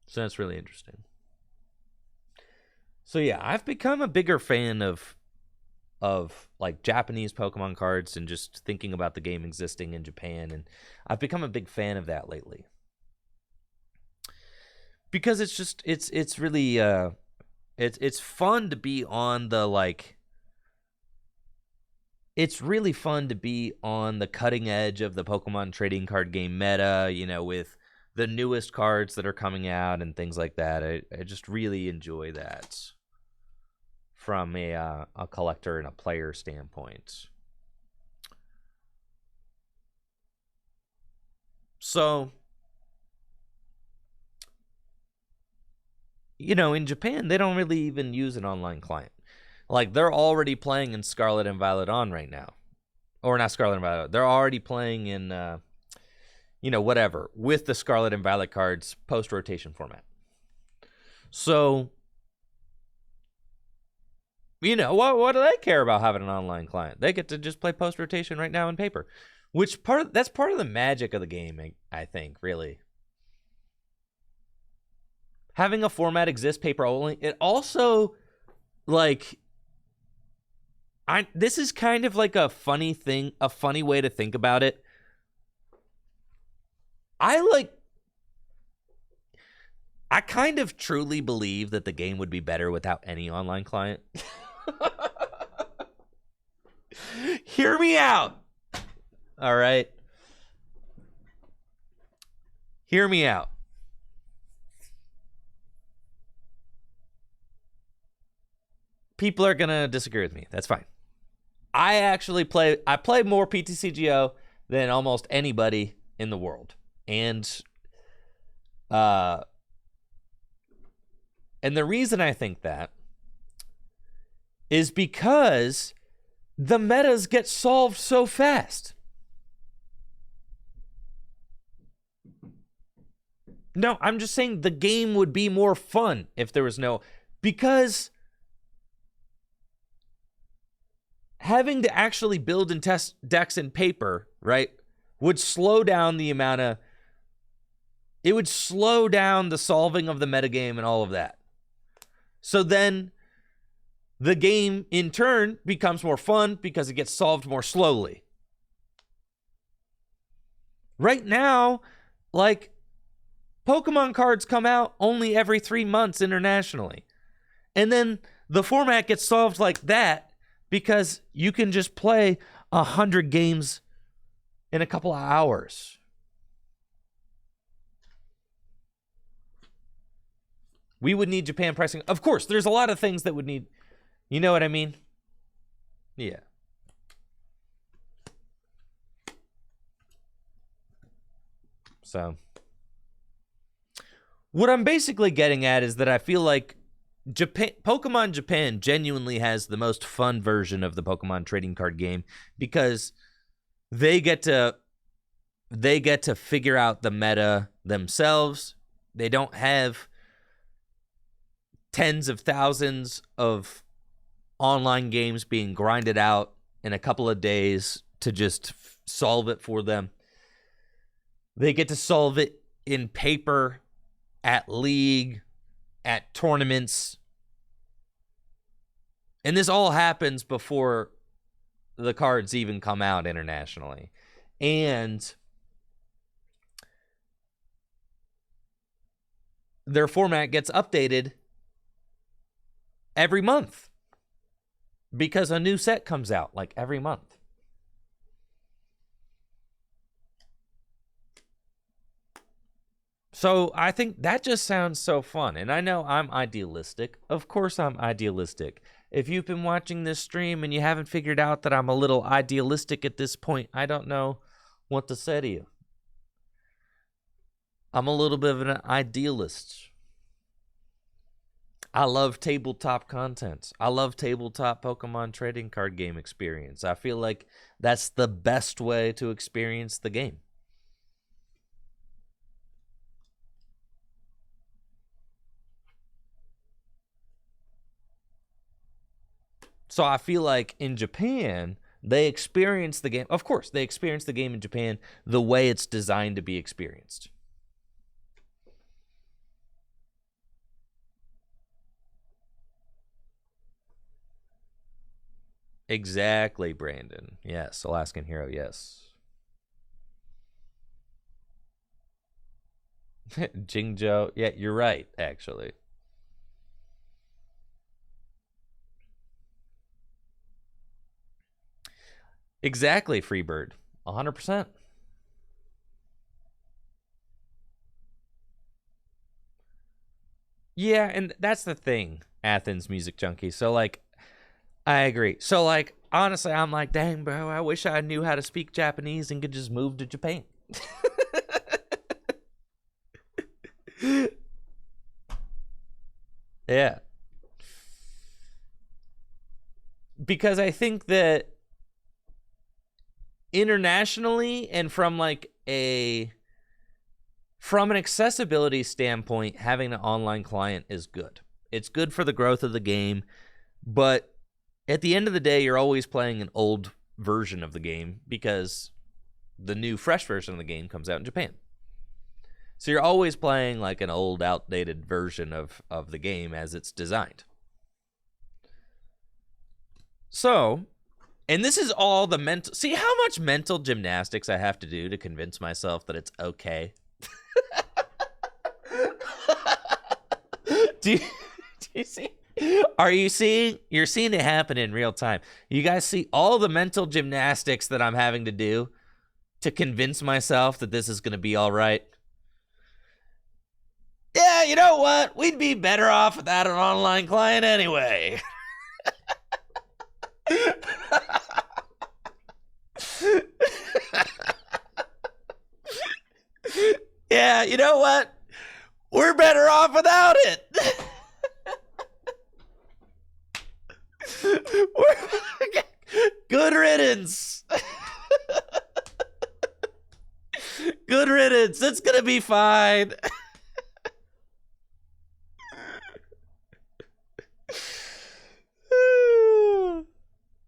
So that's really interesting. So yeah, I've become a bigger fan of like Japanese Pokemon cards and just thinking about the game existing in Japan, and I've become a big fan of that lately. Because it's just it's really it's fun to be on the it's really fun to be on the cutting edge of the Pokemon trading card game meta, with the newest cards that are coming out and things like that. I just really enjoy that from a collector and a player standpoint. So, in Japan, they don't really even use an online client. Like, they're already playing in Scarlet and Violet on right now. Or not Scarlet and Violet. They're already playing in, whatever, with the Scarlet and Violet cards post-rotation format. So, what do they care about having an online client? They get to just play post-rotation right now in paper. That's part of the magic of the game, I think, really. Having a format exist paper only, it also, this is kind of like a funny thing, a funny way to think about it. I kind of truly believe that the game would be better without any online client. Hear me out. All right. Hear me out. People are going to disagree with me. That's fine. I play more PTCGO than almost anybody in the world. And the reason I think that is because the metas get solved so fast. No, I'm just saying the game would be more fun if there was no... Because having to actually build and test decks in paper, right, would slow down the amount of... It would slow down the solving of the metagame and all of that. So then the game, in turn, becomes more fun because it gets solved more slowly. Right now, like, Pokemon cards come out only every 3 months internationally. And then the format gets solved like that because you can just play 100 games in a couple of hours. We would need Japan pricing. Of course, there's a lot of things that would need... You know what I mean? Yeah. So, what I'm basically getting at is that I feel like Pokemon Japan genuinely has the most fun version of the Pokemon trading card game because they get to figure out the meta themselves. They don't have tens of thousands of online games being grinded out in a couple of days to just solve it for them. They get to solve it in paper, at league, at tournaments. And this all happens before the cards even come out internationally. And their format gets updated every month because a new set comes out like every month. So I think that just sounds so fun. And I know I'm idealistic. Of course I'm idealistic. If you've been watching this stream and you haven't figured out that I'm a little idealistic at this point, I don't know what to say to you. I'm a little bit of an idealist. I love tabletop content. I love tabletop Pokemon trading card game experience. I feel like that's the best way to experience the game. So I feel like in Japan, they experience the game. Of course, they experience the game in Japan the way it's designed to be experienced. Exactly, Brandon. Yes, Alaskan Hero, yes. Jingzhou. Yeah, you're right, actually. Exactly, Freebird. 100%. Yeah, and that's the thing, Athens Music Junkie. So, like, I agree. So, like, honestly, I'm like, dang, bro, I wish I knew how to speak Japanese and could just move to Japan. Yeah. Because I think that internationally and from an accessibility standpoint, having an online client is good. It's good for the growth of the game, but at the end of the day, you're always playing an old version of the game because the new fresh version of the game comes out in Japan. So you're always playing like an old, outdated version of the game as it's designed. So, and this is all the mental... See how much mental gymnastics I have to do to convince myself that it's okay? do you see? Are you seeing? You're seeing it happen in real time. You guys see all the mental gymnastics that I'm having to do to convince myself that this is going to be all right. Yeah, you know what? We'd be better off without an online client anyway. Yeah, you know what? We're better off without it. Good riddance. Good riddance. It's gonna be fine.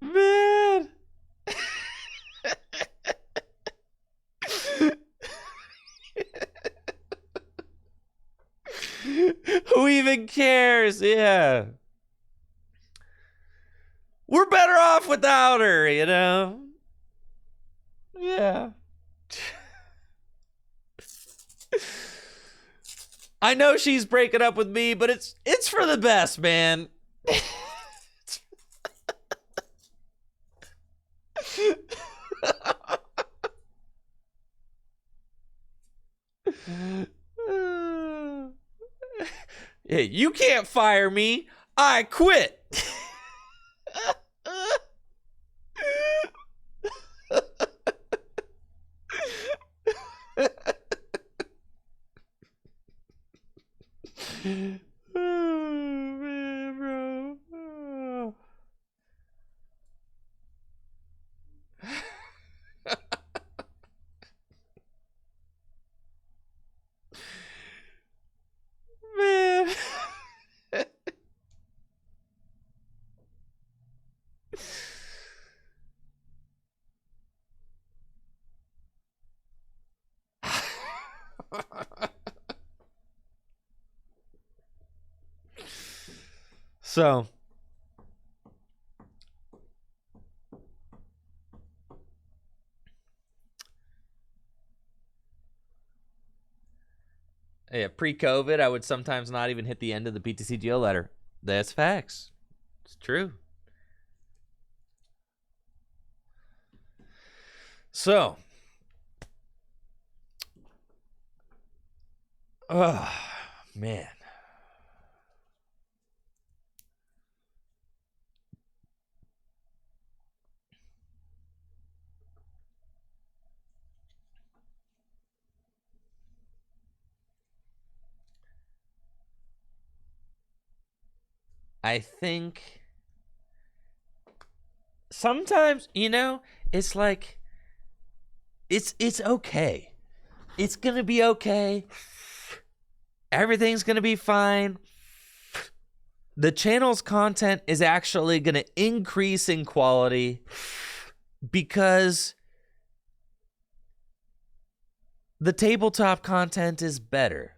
Man. Who even cares? Yeah. We're better off without her, you know? Yeah. I know she's breaking up with me, but it's for the best, man. Hey, you can't fire me. I quit. Oh, man, bro. Oh. Man. So, yeah, pre-COVID, I would sometimes not even hit the end of the PTCGO letter. That's facts. It's true. So, oh, man. I think sometimes, you know, it's like it's okay. It's going to be okay. Everything's going to be fine. The channel's content is actually going to increase in quality because the tabletop content is better.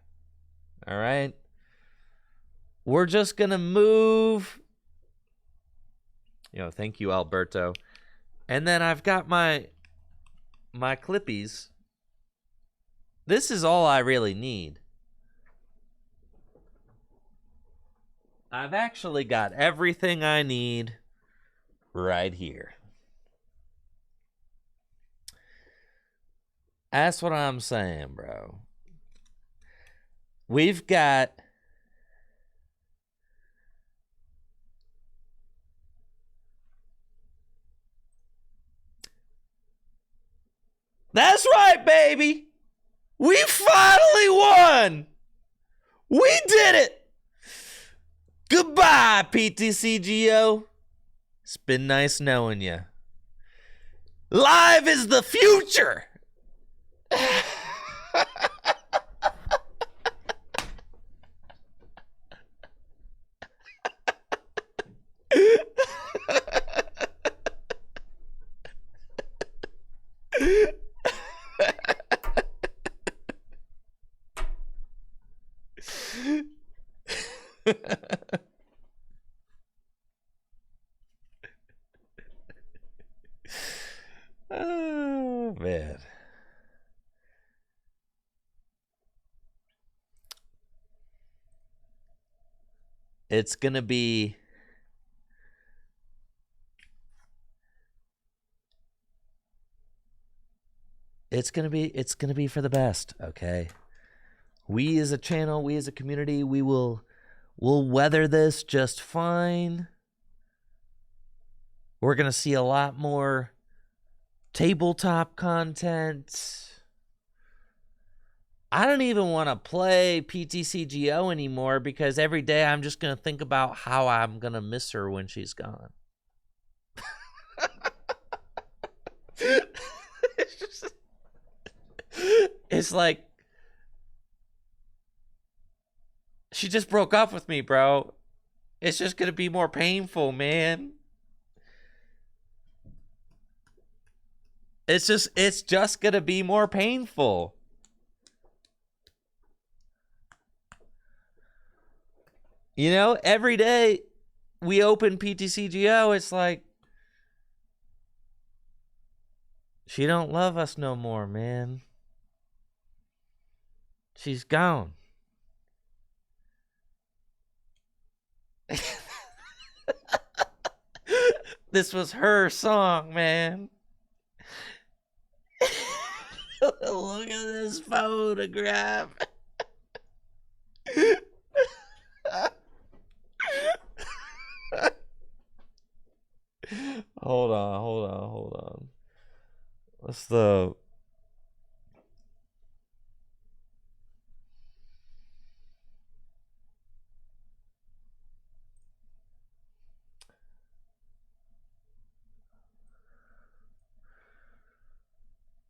All right? We're just going to move. You know, thank you, Alberto. And then I've got my clippies. This is all I really need. I've actually got everything I need right here. That's what I'm saying, bro. We've got That's right, baby. We finally won. We did it. Goodbye, PTCGO. It's been nice knowing you. Live is the future. Oh, man. It's gonna be it's gonna be for the best, okay? We as a channel, we as a community, we'll weather this just fine. We're gonna see a lot more tabletop content. I don't even want to play PTCGO anymore because every day I'm just going to think about how I'm going to miss her when she's gone. It's like, she just broke up with me, bro. It's just going to be more painful, man. It's just going to be more painful. You know, every day we open PTCGO, it's like, she don't love us no more, man. She's gone. This was her song, man. Look at this photograph. Hold on. What's the...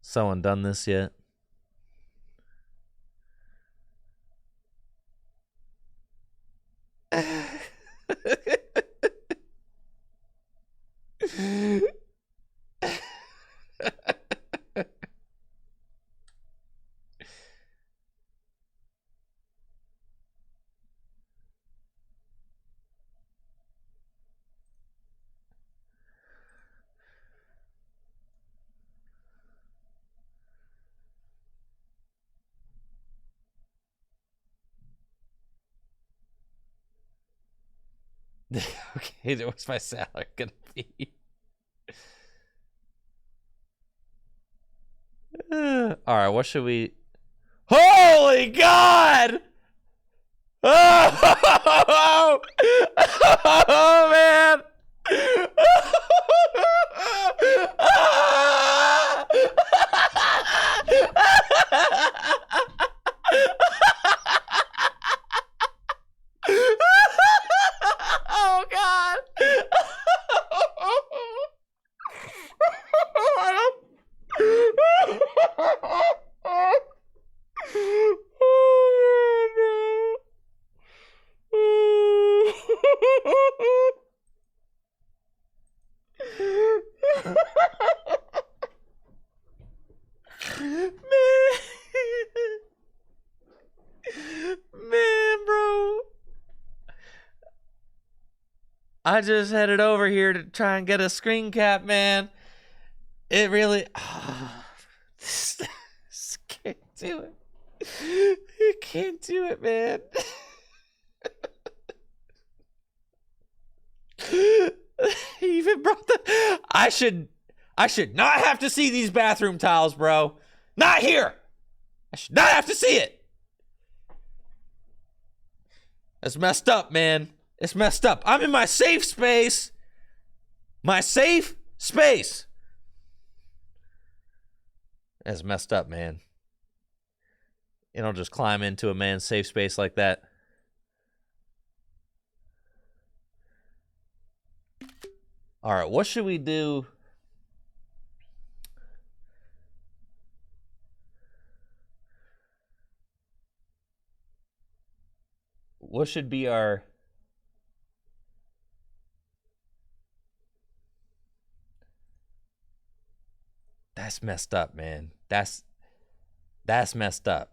Someone done this yet? Okay, what's my salad gonna be? All right, what should we... Holy God! Oh, oh man! Oh God! Man, bro. I just headed over here to try and get a screen cap, man. It really... can't do it. You can't do it, man. He even brought the... I should not have to see these bathroom tiles, bro. Not here. I should not have to see it. That's messed up, man. It's messed up. I'm in my safe space. My safe space. That's messed up, man. You don't just climb into a man's safe space like that. All right, what should we do? What should be our... That's messed up, man. That's messed up.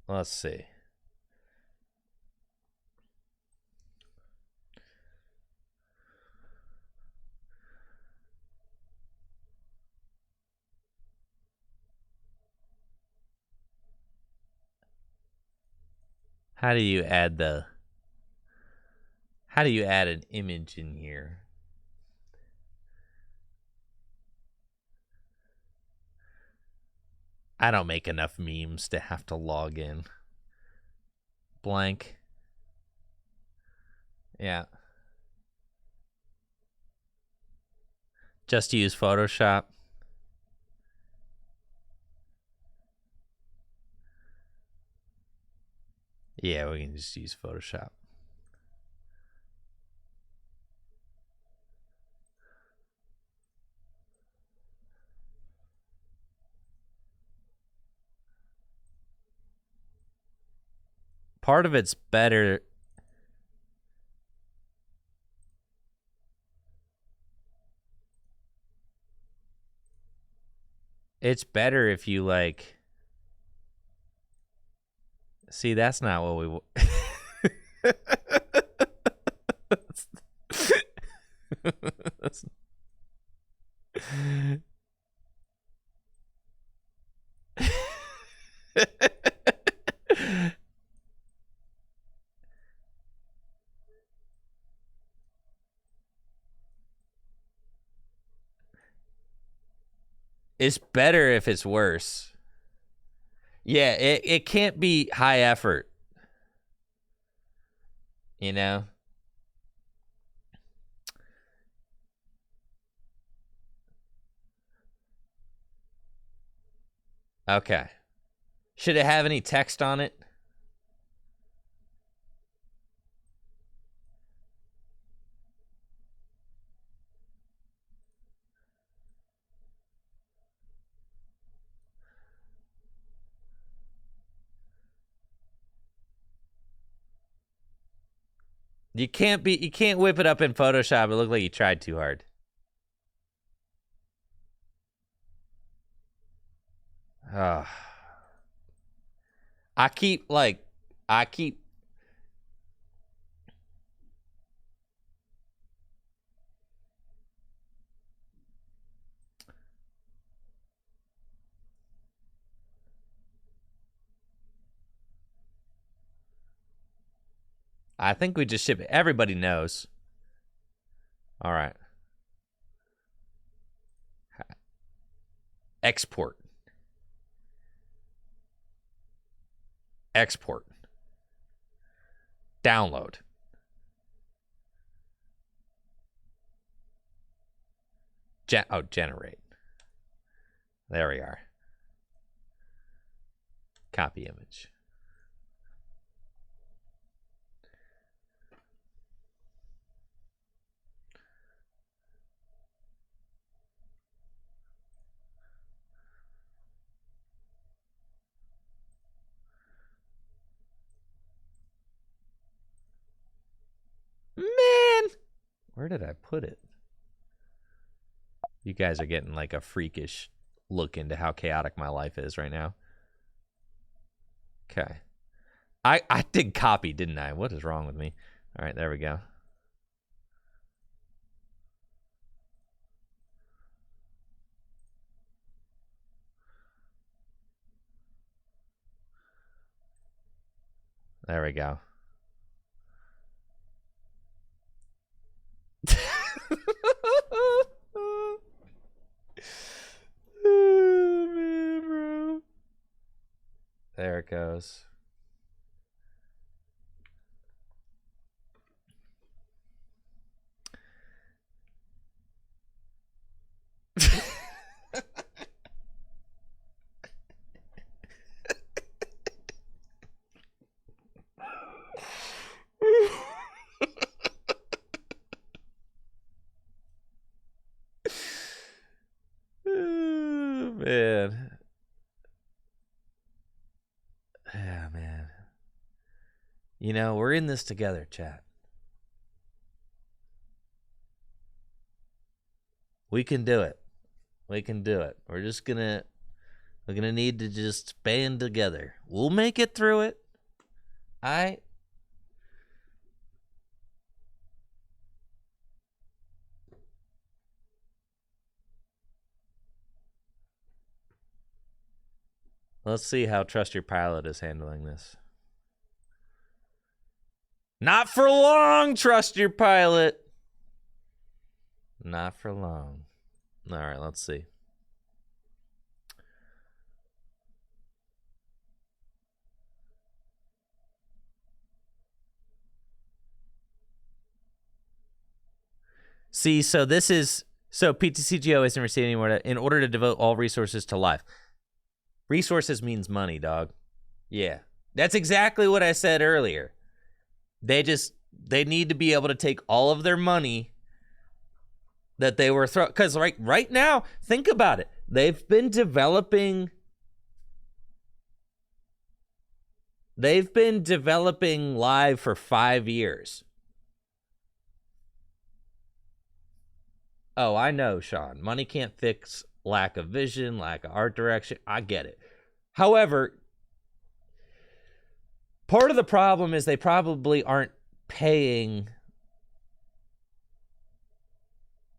Let's see. How do you add an image in here? I don't make enough memes to have to log in. Blank. Yeah. Just use Photoshop. Yeah, we can just use Photoshop. Part of it's better. It's better if you like. See, that's not what we. It's better if it's worse. Yeah, it can't be high effort. You know? Okay. Should it have any text on it? You can't whip it up in Photoshop. It looked like you tried too hard. I keep I think we just ship it. Everybody knows. All right. Export. Export. Download. Generate. There we are. Copy image. Man, where did I put it? You guys are getting like a freakish look into how chaotic my life is right now. Okay. I did copy, didn't I? What is wrong with me? All right, there we go. There we go. Oh, man, bro. There it goes. Oh, man. Yeah, man. You know, we're in this together, chat. We can do it. We can do it. We're gonna need to just band together. We'll make it through it. Let's see how Trust Your Pilot is handling this. Not for long, trust your pilot. Not for long. All right, let's see. See, so this is... So PTCGO isn't receiving anymore in order to devote all resources to live. Resources means money, dog. Yeah. That's exactly what I said earlier. They need to be able to take all of their money that they were throwing. Because right now, think about it. They've been developing live for 5 years. Oh, I know, Sean. Money can't fix lack of vision, lack of art direction. I get it. However, part of the problem is they probably aren't paying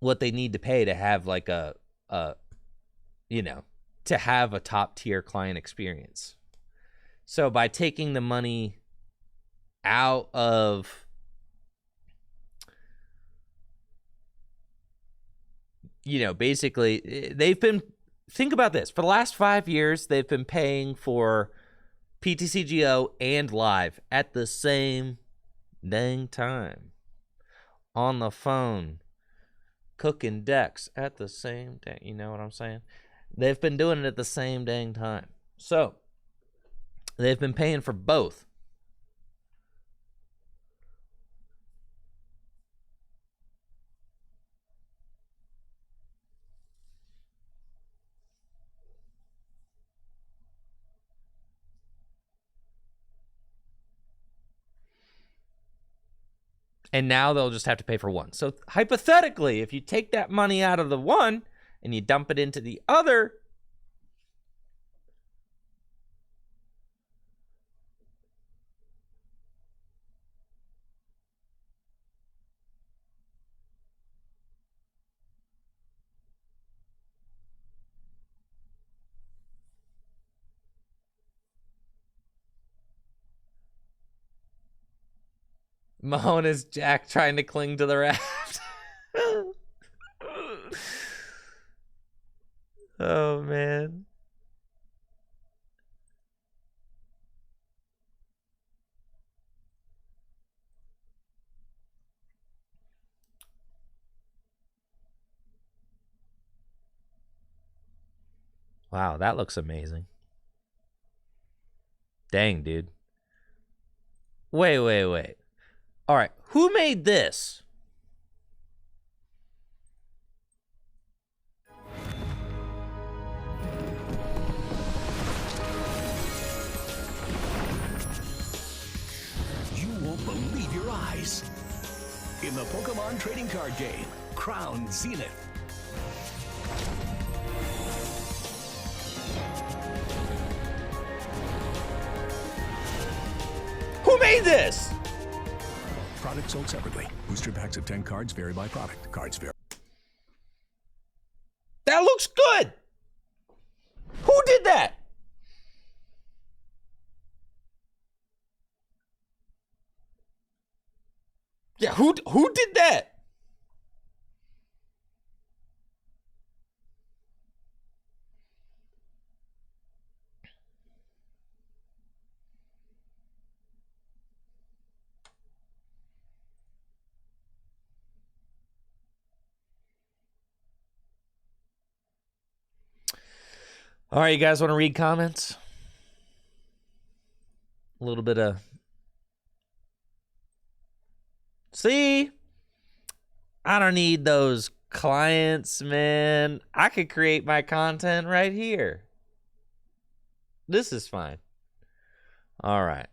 what they need to pay to have like to have a top tier client experience. So by taking the money out of basically they've been, think about this, for the last 5 years they've been paying for PTCGO and live at the same dang time on the phone, cooking decks at the same dang, you know what I'm saying? They've been doing it at the same dang time. So they've been paying for both. And now they'll just have to pay for one. So hypothetically, if you take that money out of the one and you dump it into the other, Mahone is Jack trying to cling to the raft. Oh, man. Wow, that looks amazing. Dang, dude. Wait. All right, who made this? You won't believe your eyes. In the Pokemon trading card game, Crown Zenith. Who made this? Product sold separately. Booster packs of 10 cards vary by product. Cards vary. That looks good. Who did that? Yeah, who did that? All right, you guys want to read comments? A little bit of... See? I don't need those clients, man. I could create my content right here. This is fine. All right.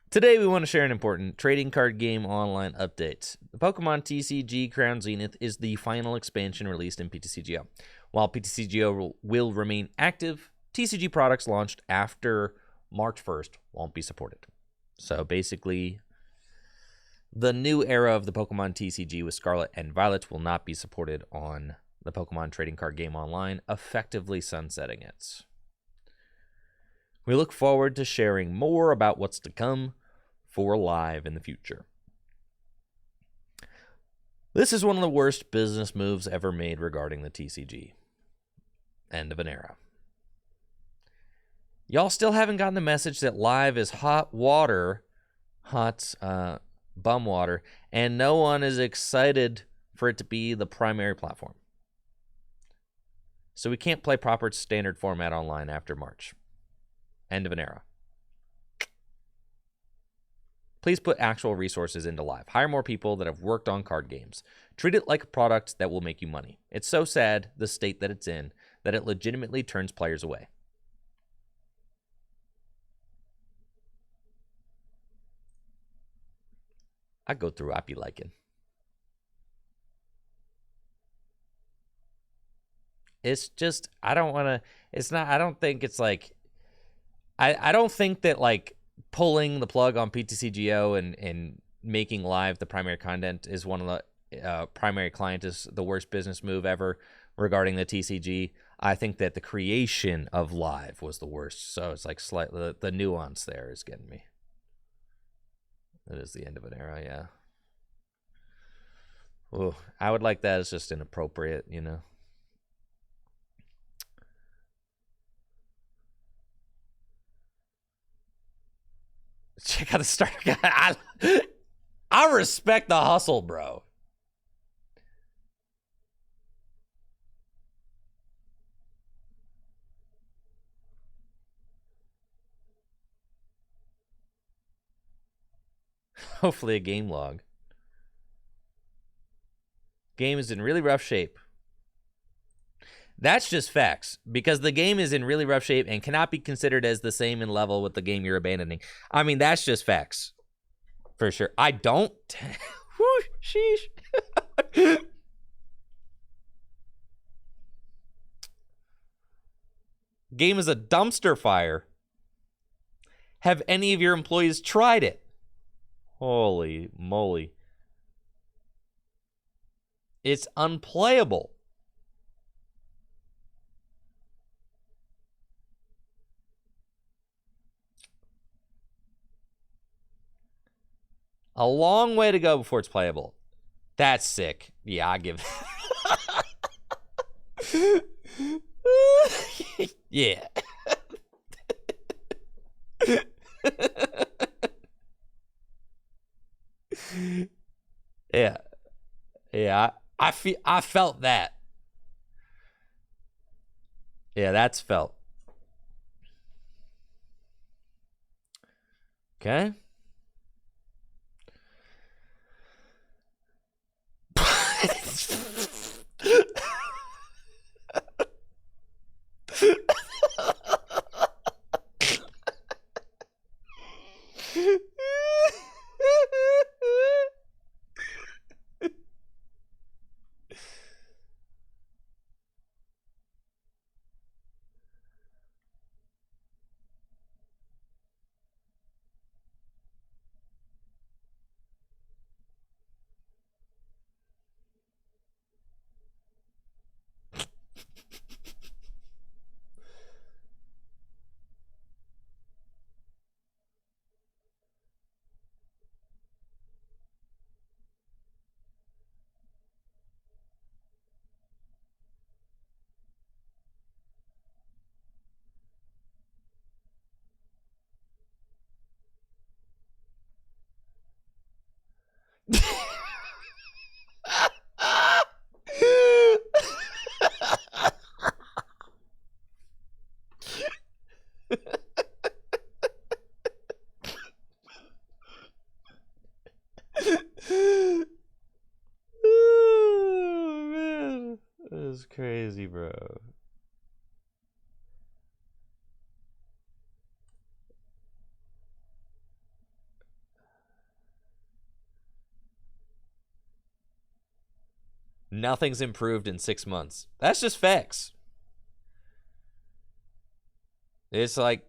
Today we want to share an important trading card game online update. The Pokemon TCG Crown Zenith is the final expansion released in PTCGO. While PTCGO will remain active, TCG products launched after March 1st won't be supported. So basically, the new era of the Pokemon TCG with Scarlet and Violet will not be supported on the Pokemon trading card game online, effectively sunsetting it. We look forward to sharing more about what's to come for live in the future. This is one of the worst business moves ever made regarding the TCG. End of an era. Y'all still haven't gotten the message that live is hot bum water, and no one is excited for it to be the primary platform. So we can't play proper standard format online after March. End of an era. Please put actual resources into live. Hire more people that have worked on card games. Treat it like a product that will make you money. It's so sad, the state that it's in, that it legitimately turns players away. I go through, I be liking. It's just, I don't want to, it's not, I don't think it's like, I don't think that like pulling the plug on PTCGO and making live the primary content is one of the primary client is the worst business move ever regarding the TCG. I think that the creation of live was the worst. So it's like slightly, the nuance there is getting me. It is the end of an era, yeah. Ooh, I would like that as just inappropriate, you know. Check out the starter guide. I respect the hustle, bro. Hopefully a game log. Game is in really rough shape. That's just facts, because the game is in really rough shape and cannot be considered as the same in level with the game you're abandoning. I mean, that's just facts. For sure. I don't... Whew, sheesh. Game is a dumpster fire. Have any of your employees tried it? Holy moly. It's unplayable. A long way to go before it's playable. That's sick. Yeah, I give. Yeah. Yeah. Yeah. I felt that. Yeah, that's felt. Okay. Oh, man. That's crazy, bro. Nothing's improved in 6 months. That's just facts. It's like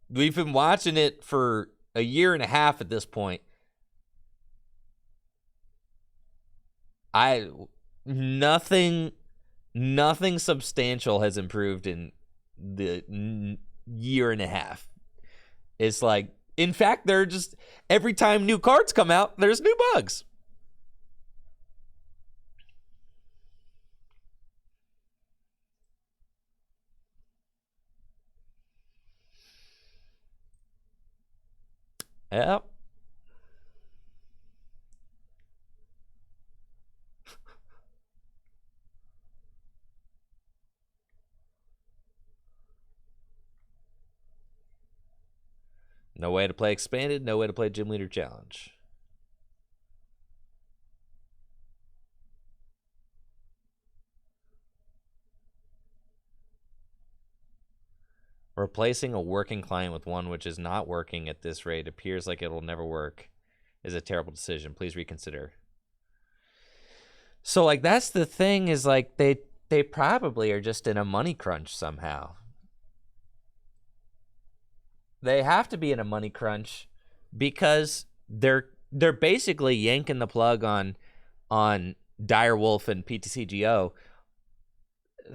we've been watching it for a year and a half at this point. Nothing substantial has improved in the year and a half. It's like In fact, they're just, every time new cards come out, there's new bugs. Yep. No way to play expanded, no way to play Gym Leader Challenge. Replacing a working client with one which is not working at this rate appears like it will never work is a terrible decision. Please reconsider. So, like, that's the thing, is like they probably are just in a money crunch somehow. They have to be in a money crunch because they're basically yanking the plug on Direwolf and PTCGO,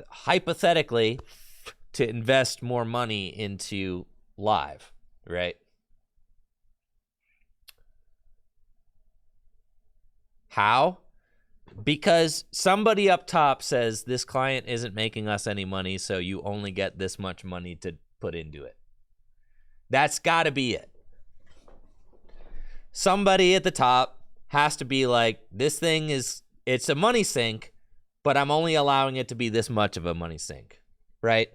hypothetically, to invest more money into live, right? How? Because somebody up top says this client isn't making us any money, so you only get this much money to put into it. That's got to be it. Somebody at the top has to be like, this thing it's a money sink, but I'm only allowing it to be this much of a money sink, right?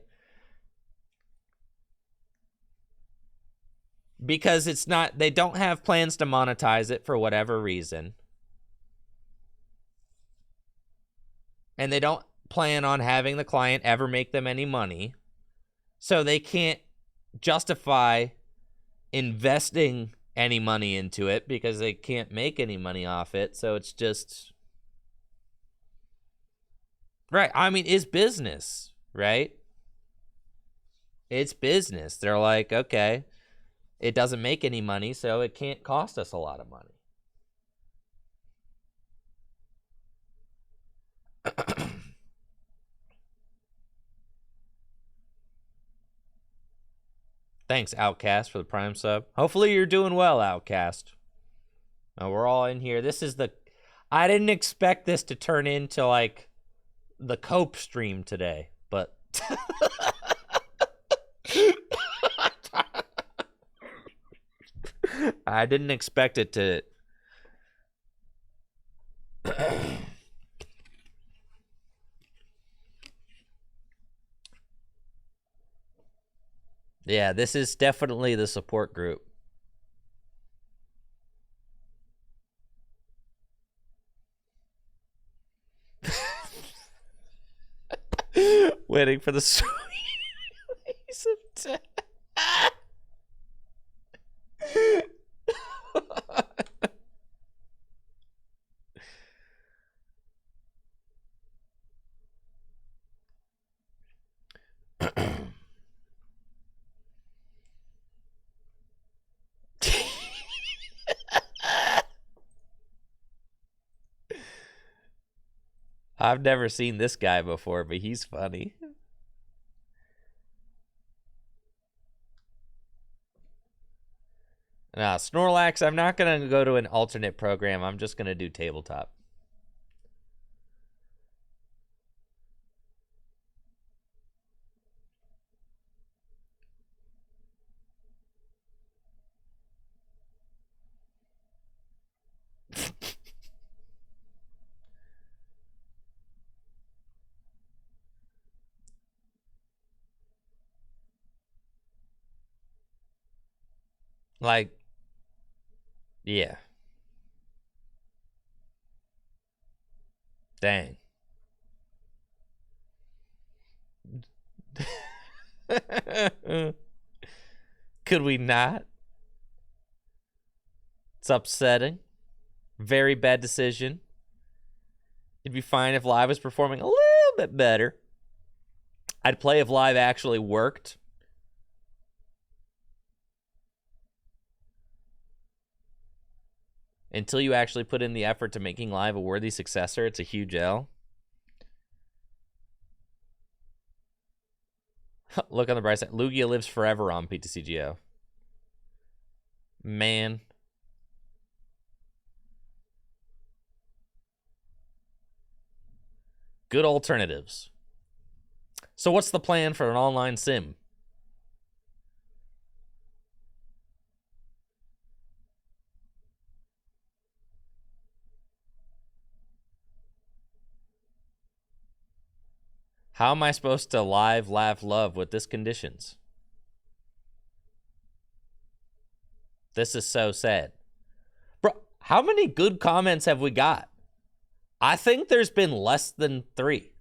Because it's not, they don't have plans to monetize it for whatever reason. And they don't plan on having the client ever make them any money. So they can't justify investing any money into it because they can't make any money off it. So it's just, right. I mean, it's business, right? It's business. They're like, okay, it doesn't make any money, so it can't cost us a lot of money. Thanks, Outcast, for the Prime sub. Hopefully you're doing well, Outcast. We're all in here. This is the... I didn't expect this to turn into, like, the Cope stream today, but... I didn't expect it to... Yeah, this is definitely the support group. Waiting for the sweet release of death. I've never seen this guy before, but he's funny. Nah, Snorlax, I'm not going to go to an alternate program. I'm just going to do tabletop. Like, yeah. Dang. Could we not? It's upsetting. Very bad decision. It'd be fine if Live was performing a little bit better. I'd play if Live actually worked. Until you actually put in the effort to making Live a worthy successor, it's a huge L. Look on the bright side. Lugia lives forever on PTCGO. Man. Good alternatives. So what's the plan for an online sim? How am I supposed to live, laugh, love with this conditions? This is so sad. Bro, how many good comments have we got? I think there's been less than 3.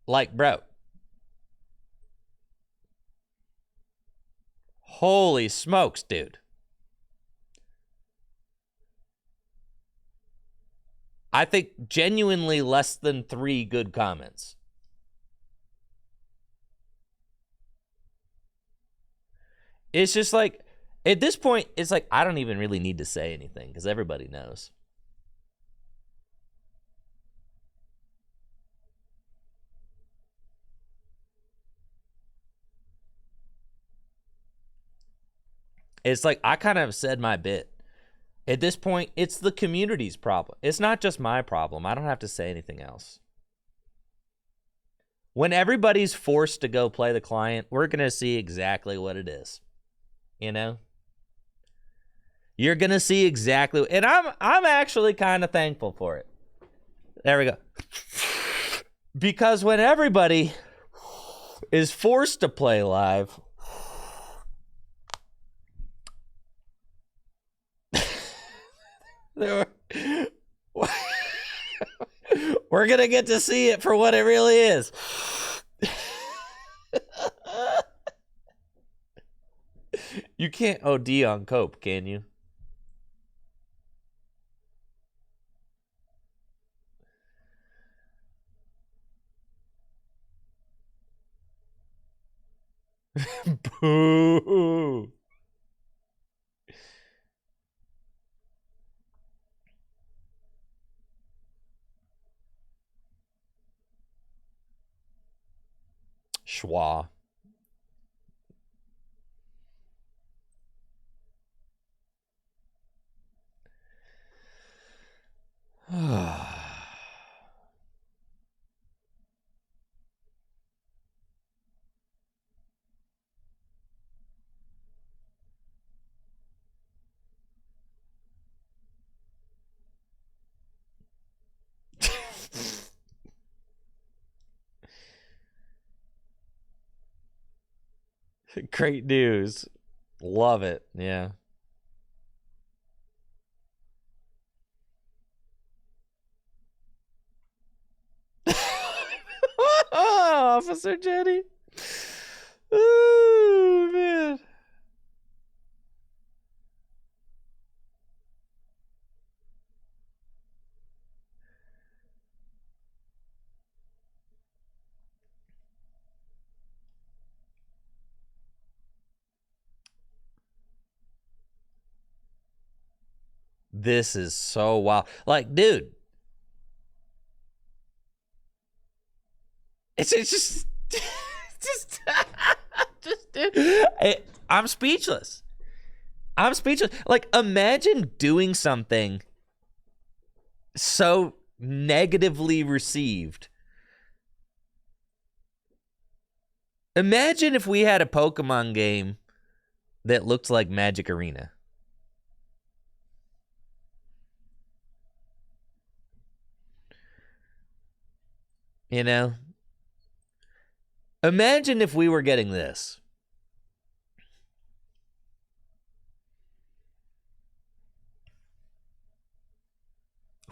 Like, bro. Holy smokes, dude. I think genuinely less than 3 good comments. It's just like, at this point, it's like, I don't even really need to say anything because everybody knows. It's like, I kind of said my bit. At this point, it's the community's problem. It's not just my problem. I don't have to say anything else. When everybody's forced to go play the client, we're going to see exactly what it is. You know? You're going to see exactly. And I'm actually kind of thankful for it. There we go. Because when everybody is forced to play live, we're going to get to see it for what it really is. You can't OD on cope, can you? Boo. Schwa. Great news. Love it. Yeah. Officer Jenny. Oh, man. This is so wild. Like, dude. It's just dude. I'm speechless. I'm speechless. Like, imagine doing something so negatively received. Imagine if we had a Pokemon game that looked like Magic Arena. You know? Imagine if we were getting this.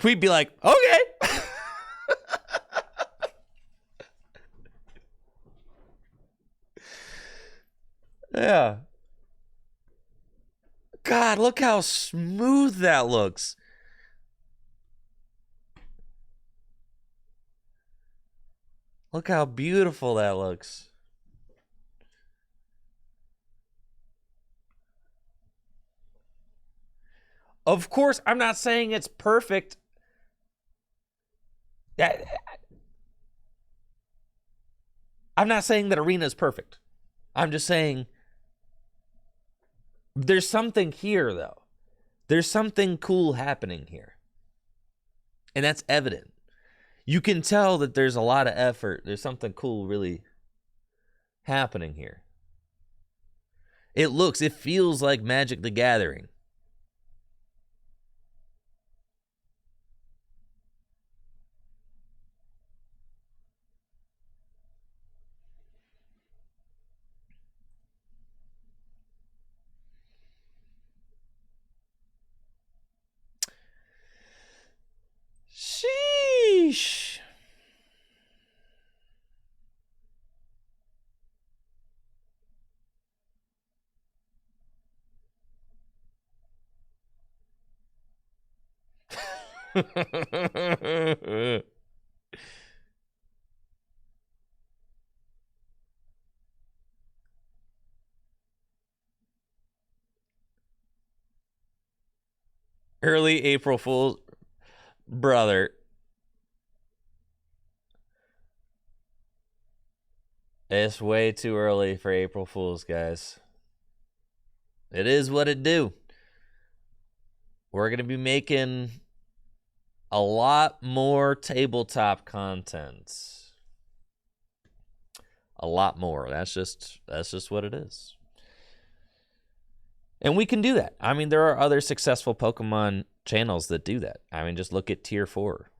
We'd be like, okay. Yeah. God, look how smooth that looks. Look how beautiful that looks. Of course, I'm not saying it's perfect. I'm not saying that Arena is perfect. I'm just saying There's something here, though. There's something cool happening here. And that's evident. You can tell that there's a lot of effort. There's something cool really happening here. It feels like Magic the Gathering. Sheesh. Early April Fool's, brother. It's way too early for April Fools, guys. It is what it do. We're going to be making a lot more tabletop content. A lot more. That's just what it is. And we can do that. I mean, there are other successful Pokemon channels that do that. I mean, just look at Tier 4.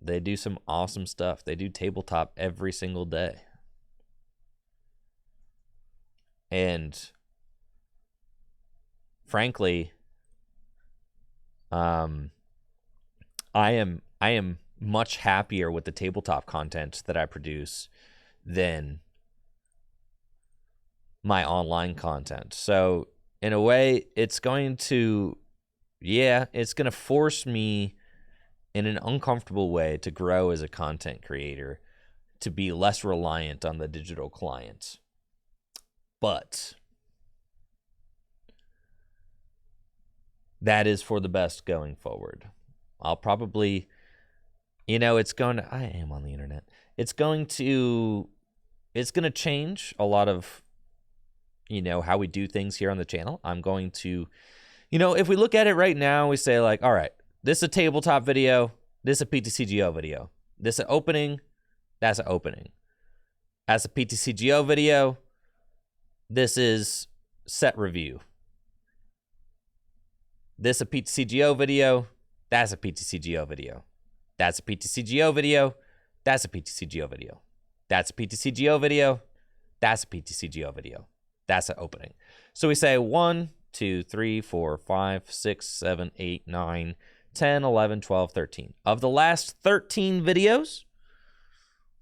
They do some awesome stuff. They do tabletop every single day. And frankly, I am much happier with the tabletop content that I produce than my online content. So in a way, it's going to force me in an uncomfortable way to grow as a content creator, to be less reliant on the digital client. But that is for the best going forward. I'll probably, I am on the internet. It's going to change a lot of, how we do things here on the channel. I'm going to, if we look at it right now, we say like, all right, this is a tabletop video. This is a PTCGO video. This is an opening. That's an opening. As a PTCGO video, this is set review. This is a PTCGO video. That's a PTCGO video. That's a PTCGO video. That's a PTCGO video. That's a PTCGO video. That's a PTCGO video. That's an opening. So we say 1, 2, 3, 4, 5, 6, 7, 8, 9, 10, 11, 12, 13. Of the last 13 videos,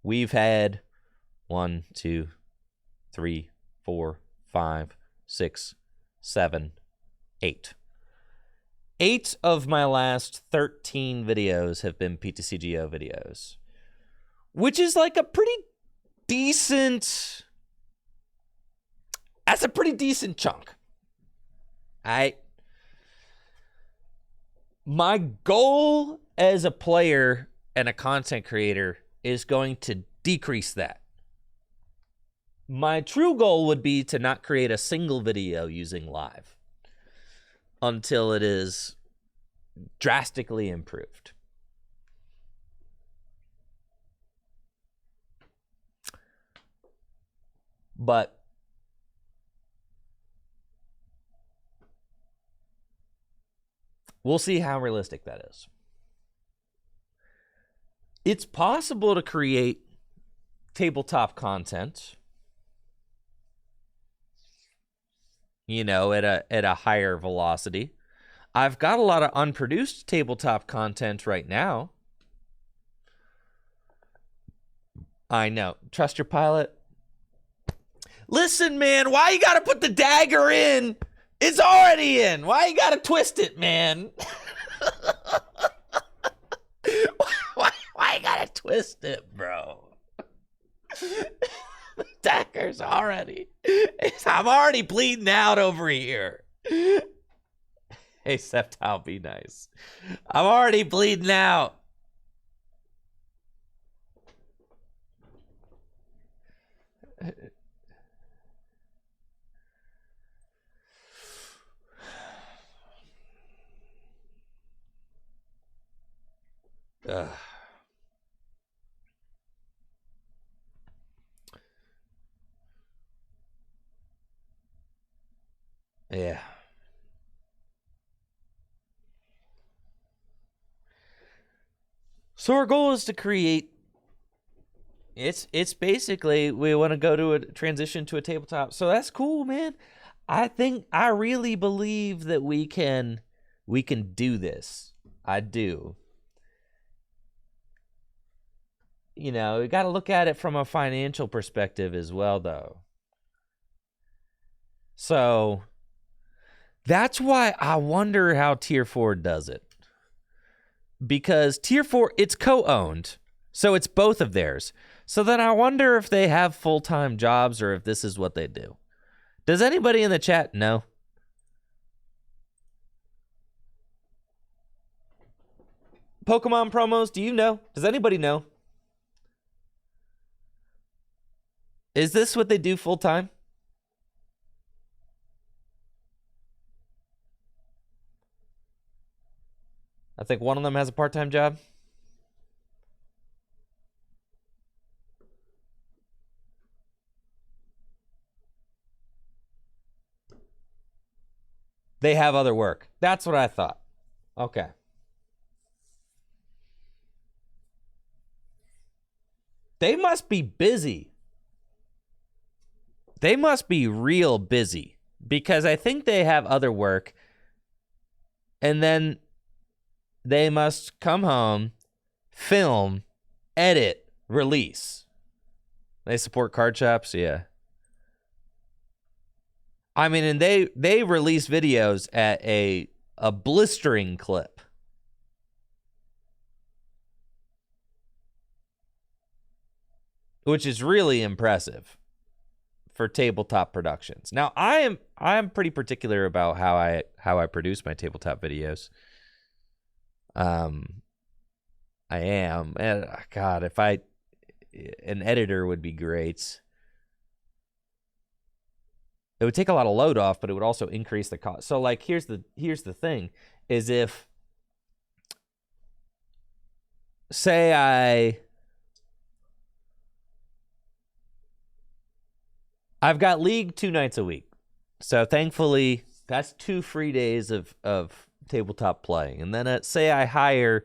we've had 1, 2, 3, 4, 5, 6, 7, 8. 8 of my last 13 videos have been PTCGO videos, which is like a pretty decent... That's a pretty decent chunk. My goal as a player and a content creator is going to decrease that. My true goal would be to not create a single video using live until it is drastically improved. But we'll see how realistic that is. It's possible to create tabletop content, at a higher velocity. I've got a lot of unproduced tabletop content right now. I know. Trust your pilot. Listen, man, why you gotta put the dagger in? It's already in. Why you gotta twist it, man? why you gotta twist it, bro? The dagger's already... I'm already bleeding out over here. Hey, Septile, be nice. I'm already bleeding out. Ugh. Yeah. So our goal is to create. It's basically we want to go to a transition to a tabletop. So that's cool, man. I really believe that we can do this. I do. You know, we got to look at it from a financial perspective as well, though. So that's why I wonder how Tier 4 does it. Because Tier 4, it's co-owned, so it's both of theirs. So then I wonder if they have full-time jobs or if this is what they do. Does anybody in the chat know? Pokemon promos, do you know? Does anybody know? Is this what they do full-time? I think one of them has a part-time job. They have other work. That's what I thought. Okay. They must be busy. They must be real busy because I think they have other work. And then they must come home, film, edit, release. They support card shops, yeah. I mean, and they release videos at a blistering clip. Which is really impressive for tabletop productions. Now, I'm pretty particular about how I produce my tabletop videos. I am. And God, if an editor would be great. It would take a lot of load off, but it would also increase the cost. So like here's the thing is if say I've got League 2 nights a week. So thankfully that's 2 free days of tabletop playing. And then say I hire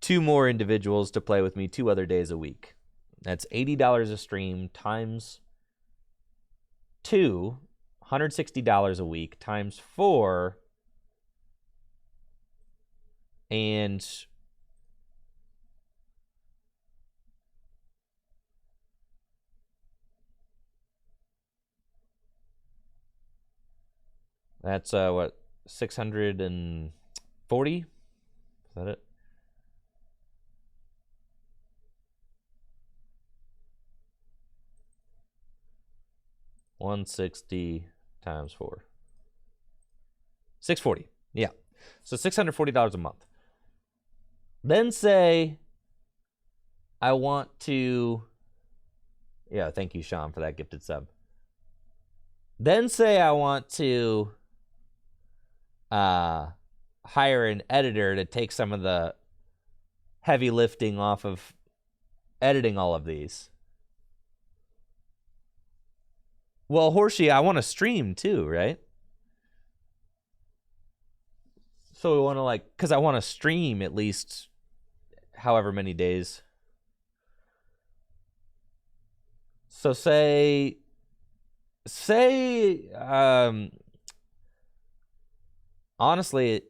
2 more individuals to play with me 2 other days a week. That's $80 a stream times 2, $160 a week times 4, and that's what, 640? Is that it? $160 times 4. 640. Yeah. So $640 a month. Then say I want to, yeah, thank you, Sean, for that gifted sub. Then say I want to hire an editor to take some of the heavy lifting off of editing all of these. Well, Horsey, I want to stream too, right? So we want to because I want to stream at least however many days. So say honestly,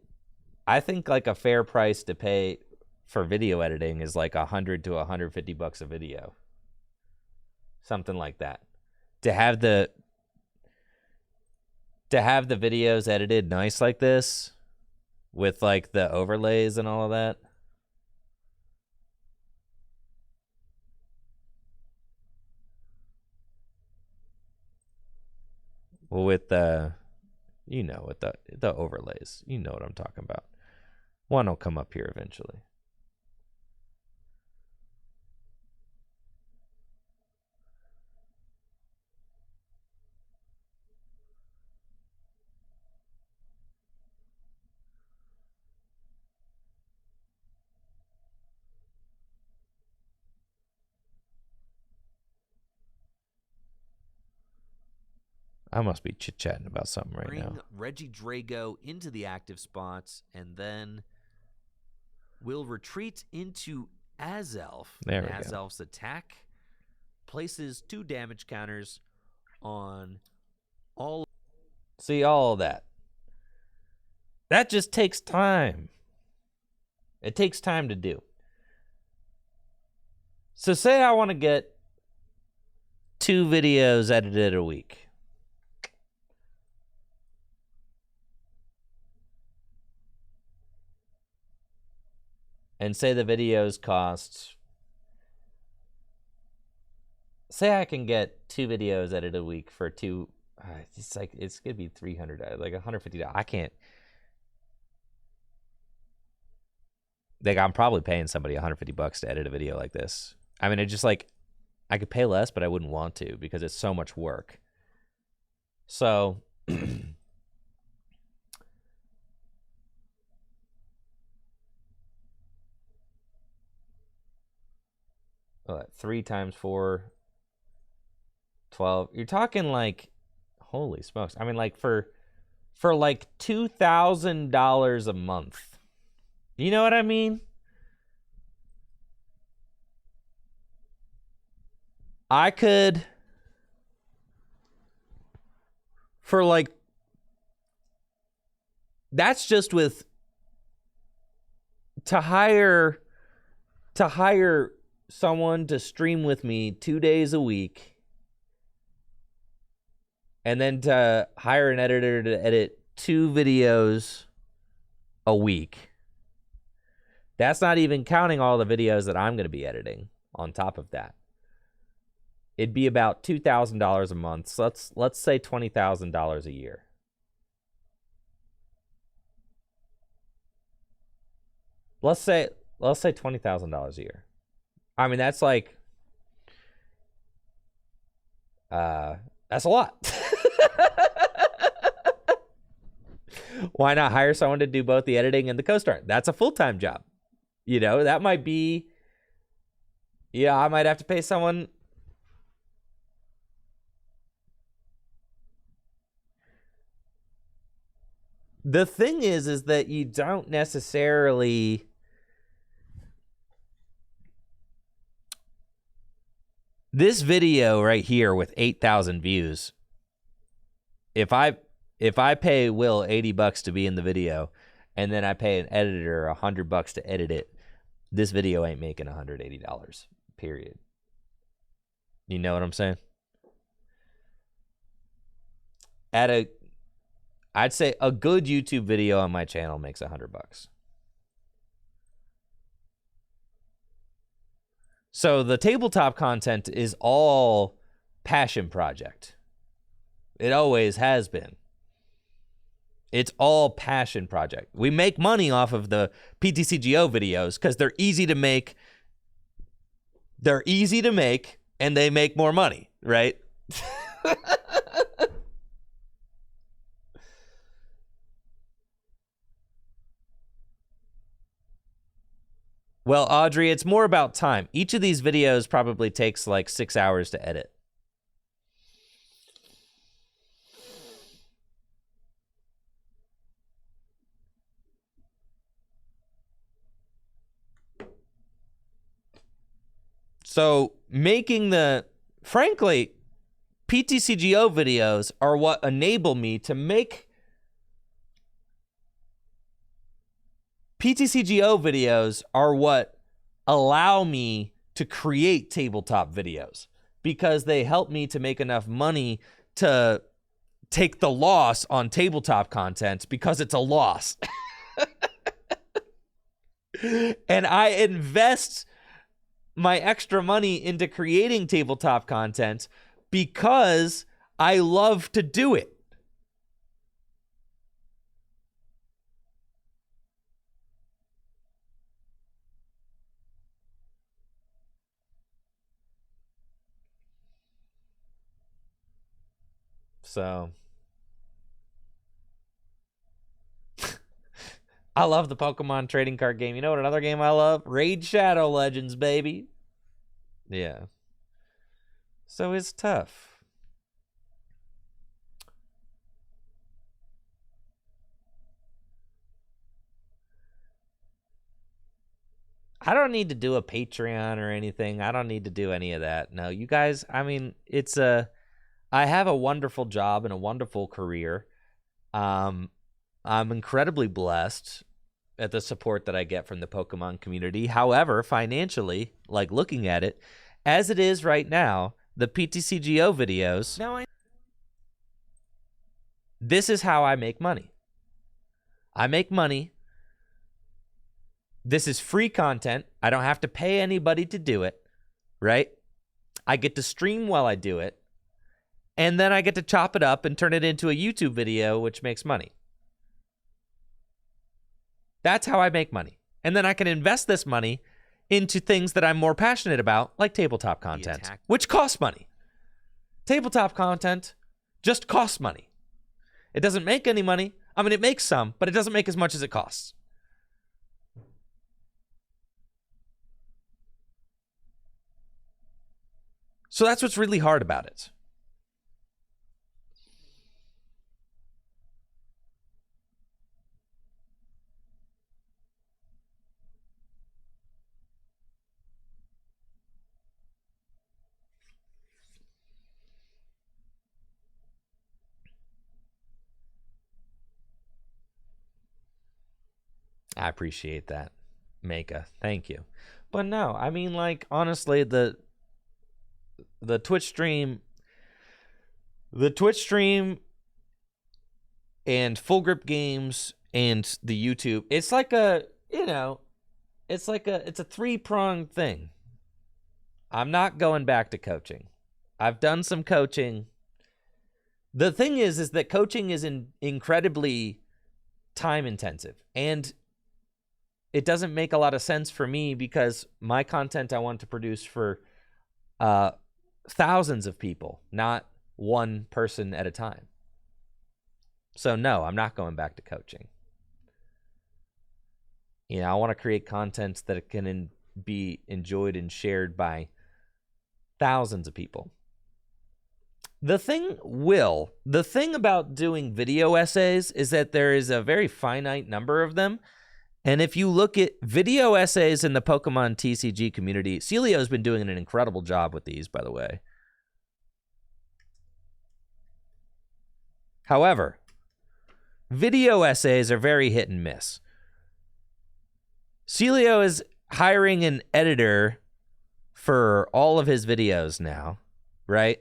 I think like a fair price to pay for video editing is like $100 to $150 a video. Something like that. To have the videos edited nice like this with like the overlays and all of that. Well, with the with the overlays, you know what I'm talking about. One will come up here eventually. I must be chit-chatting about something right now. Bring Reggie Drago into the active spots, and then we'll retreat into Azelf. There we go. Azelf's attack places 2 damage counters on all. See, all of that. That just takes time. It takes time to do. So say I want to get 2 videos edited a week. And say the videos cost... Say I can get 2 videos edited a week for 2... it's like, it's going to be $300, like $150. I can't... Like, I'm probably paying somebody $150 to edit a video like this. I mean, it's just like, I could pay less, but I wouldn't want to because it's so much work. So, what, 3 times 4, 12. You're talking like, holy smokes. I mean, like for like $2,000 a month. You know what I mean? I could, for like, that's just with, to hire someone to stream with me 2 days a week, and then to hire an editor to edit 2 videos a week. That's not even counting all the videos that I'm going to be editing on top of that. It'd be about $2,000 a month. So let's say $20,000 a year. Let's say $20,000 a year. I mean, that's like, that's a lot. Why not hire someone to do both the editing and the co-star? That's a full-time job. You know, that might be, yeah, I might have to pay someone. The thing is that you don't necessarily, this video right here with 8,000 views, if I pay Will $80 to be in the video, and then I pay an editor $100 to edit it, this video ain't making $180, period. You know what I'm saying? I'd say a good YouTube video on my channel makes $100. So the tabletop content is all passion project. It always has been. It's all passion project. We make money off of the PTCGO videos because they're easy to make. They're easy to make, and they make more money, right? Well, Audrey, it's more about time. Each of these videos probably takes like 6 hours to edit. So making frankly, PTCGO videos are what enable me to make PTCGO videos are what allow me to create tabletop videos because they help me to make enough money to take the loss on tabletop content because it's a loss. And I invest my extra money into creating tabletop content because I love to do it. So I love the Pokemon trading card game. You know what another game I love? Raid Shadow Legends, baby. Yeah. So it's tough. I don't need to do a Patreon or anything. I don't need to do any of that. No, you guys, I mean, I have a wonderful job and a wonderful career. I'm incredibly blessed at the support that I get from the Pokemon community. However, financially, like looking at it, as it is right now, the PTCGO videos, this is how I make money. I make money. This is free content. I don't have to pay anybody to do it, right? I get to stream while I do it. And then I get to chop it up and turn it into a YouTube video, which makes money. That's how I make money. And then I can invest this money into things that I'm more passionate about, like tabletop content, which costs money. Tabletop content just costs money. It doesn't make any money. I mean, it makes some, but it doesn't make as much as it costs. So that's what's really hard about it. I appreciate that, Maka. Thank you. But no, I mean, like, honestly, the Twitch stream and Full Grip Games and the YouTube, it's like it's a three-pronged thing. I'm not going back to coaching. I've done some coaching. The thing is that coaching is incredibly time intensive, and it doesn't make a lot of sense for me because my content I want to produce for thousands of people, not one person at a time. So no, I'm not going back to coaching. You know, I want to create content that can be enjoyed and shared by thousands of people. The thing about doing video essays is that there is a very finite number of them. And if you look at video essays in the Pokemon TCG community, Celio's been doing an incredible job with these, by the way. However, video essays are very hit and miss. Celio is hiring an editor for all of his videos now, right?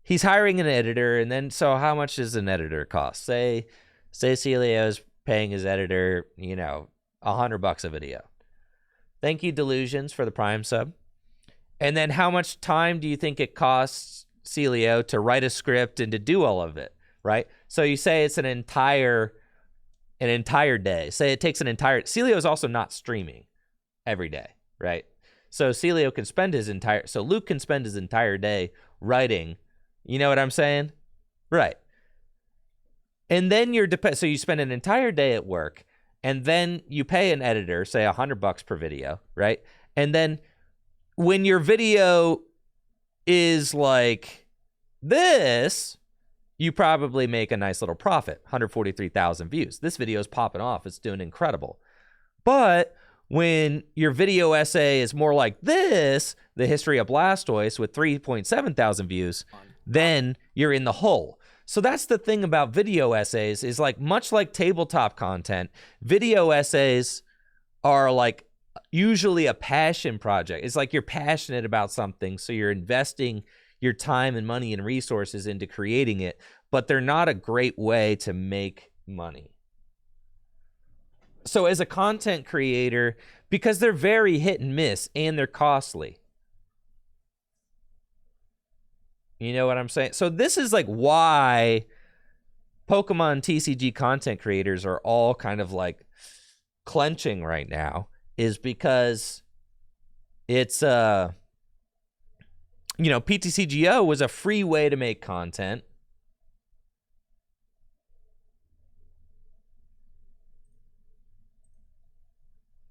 He's hiring an editor, and then, so how much does an editor cost? Say Celio's paying his editor, $100 a video. Thank you, Delusions, for the Prime sub. And then how much time do you think it costs Celio to write a script and to do all of it, right? So you say it's an entire day. Say it takes an entire... Celio is also not streaming every day, right? So Celio can spend so Luke can spend his entire day writing. You know what I'm saying? Right. And then so you spend an entire day at work, and then you pay an editor, say $100 per video, right? And then when your video is like this, you probably make a nice little profit, 143,000 views. This video is popping off. It's doing incredible. But when your video essay is more like this, the history of Blastoise with 3.7 thousand views, then you're in the hole. So that's the thing about video essays is, like, much like tabletop content, video essays are like usually a passion project. It's like you're passionate about something, so you're investing your time and money and resources into creating it, but they're not a great way to make money. So as a content creator, because they're very hit and miss and they're costly. You know what I'm saying? So this is like why Pokemon TCG content creators are all kind of like clenching right now, is because it's PTCGO was a free way to make content.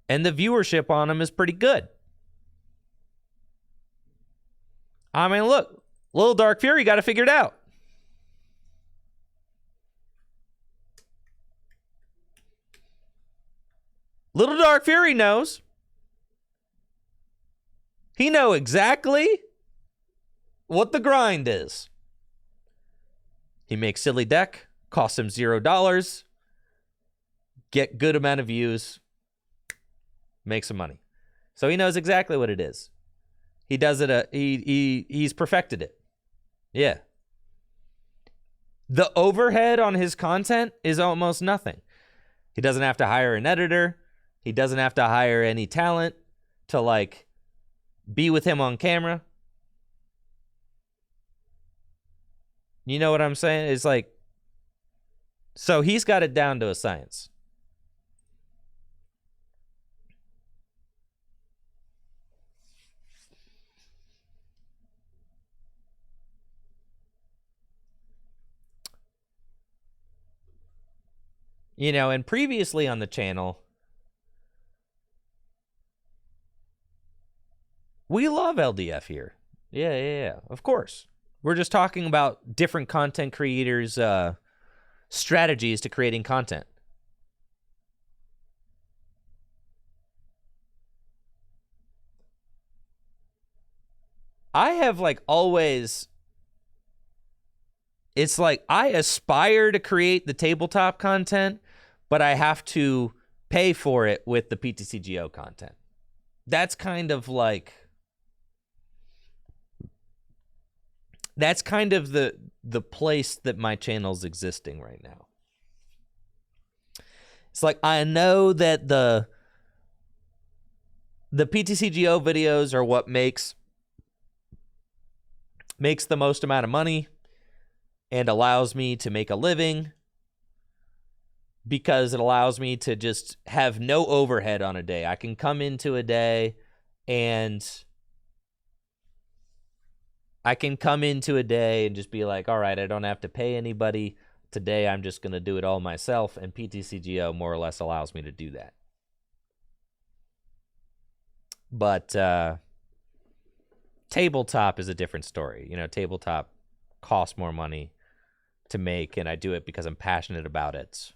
And the viewership on them is pretty good. I mean, look, Little Dark Fury got it figured out. Little Dark Fury knows. He know exactly what the grind is. He makes silly deck, costs him $0, get good amount of views, make some money. So he knows exactly what it is. He does it. He's perfected it. Yeah. The overhead on his content is almost nothing. He doesn't have to hire an editor. He doesn't have to hire any talent to like be with him on camera. You know what I'm saying? It's like, so he's got it down to a science. You know, and previously on the channel, we love LDF here. Yeah, of course. We're just talking about different content creators' strategies to creating content. I have like always, it's like I aspire to create the tabletop content, but I have to pay for it with the PTCGO content. That's kind of like, that's kind of the place that my channel's existing right now. It's like I know that the PTCGO videos are what makes the most amount of money and allows me to make a living because it allows me to just have no overhead on a day. I can come into a day and just be like, all right, I don't have to pay anybody. Today, I'm just going to do it all myself. And PTCGO more or less allows me to do that. But tabletop is a different story. You know, tabletop costs more money to make, and I do it because I'm passionate about it.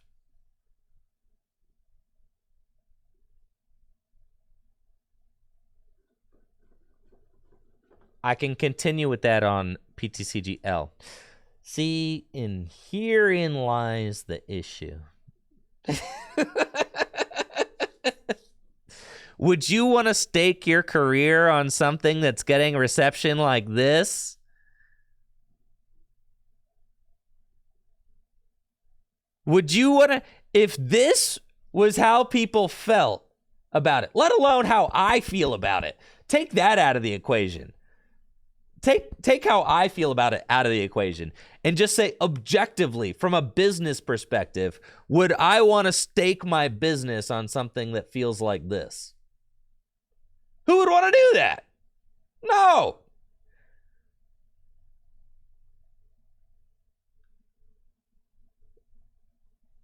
I can continue with that on PTCGL. See, and herein lies the issue. Would you want to stake your career on something that's getting reception like this? Would you want to, if this was how people felt about it, let alone how I feel about it, take that out of the equation. Take how I feel about it out of the equation and just say objectively, from a business perspective, would I want to stake my business on something that feels like this? Who would want to do that? No.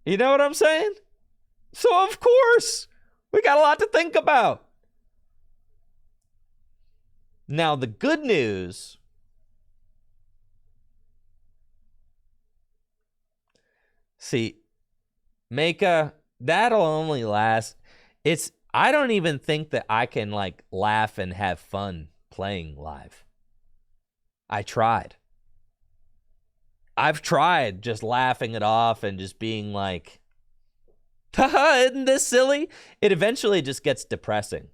You know what I'm saying? So of course, we got a lot to think about. Now, the good news, see, Maka, that'll only last. I don't even think that I can like laugh and have fun playing live. I've tried just laughing it off and just being like, haha, isn't this silly? It eventually just gets depressing.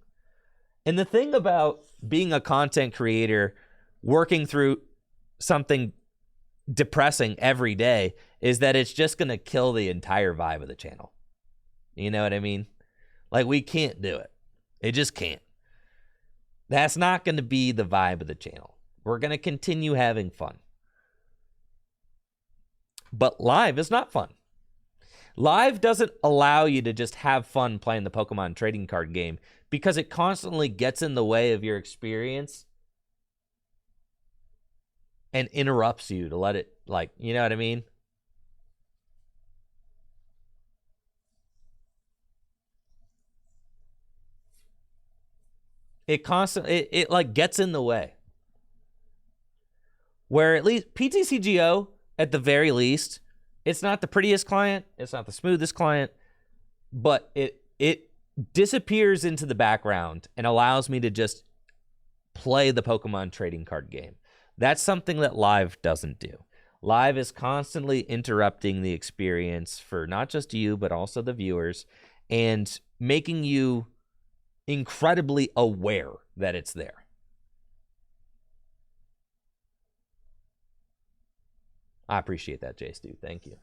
And the thing about being a content creator, working through something depressing every day, is that it's just going to kill the entire vibe of the channel. You know what I mean? Like, we can't do it. It just can't. That's not going to be the vibe of the channel. We're going to continue having fun. But live is not fun. Live doesn't allow you to just have fun playing the Pokemon trading card game because it constantly gets in the way of your experience and interrupts you to let it, like, you know what I mean? It constantly, it like gets in the way. Where at least PTCGO, at the very least, it's not the prettiest client, it's not the smoothest client, but it disappears into the background and allows me to just play the Pokemon trading card game. That's something that Live doesn't do. Live is constantly interrupting the experience for not just you, but also the viewers, and making you incredibly aware that it's there. I appreciate that, Jay Stu. Thank you.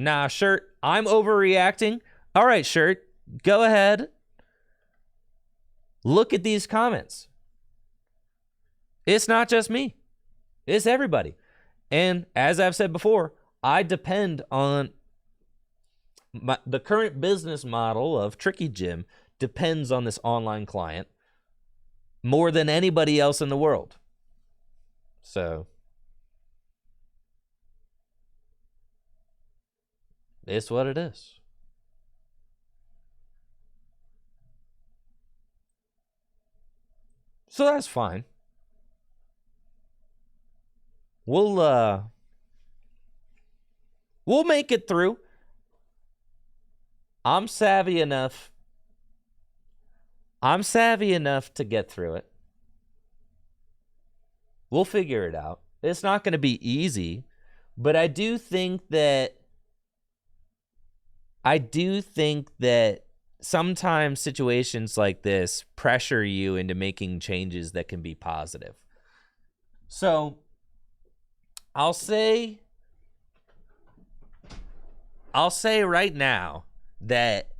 Nah, Shirt, I'm overreacting. All right, Shirt, go ahead. Look at these comments. It's not just me. It's everybody. And as I've said before, I depend on the current business model of Tricky Gym depends on this online client more than anybody else in the world. So it's what it is. So that's fine. We'll make it through. I'm savvy enough to get through it. We'll figure it out. It's not going to be easy, but I do think that sometimes situations like this pressure you into making changes that can be positive. So I'll say right now that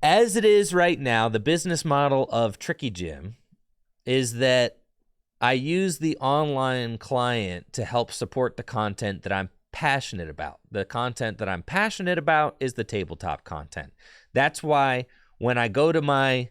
as it is right now, the business model of Tricky Gym is that I use the online client to help support the content that I'm passionate about. The content that I'm passionate about is the tabletop content. That's why when I go to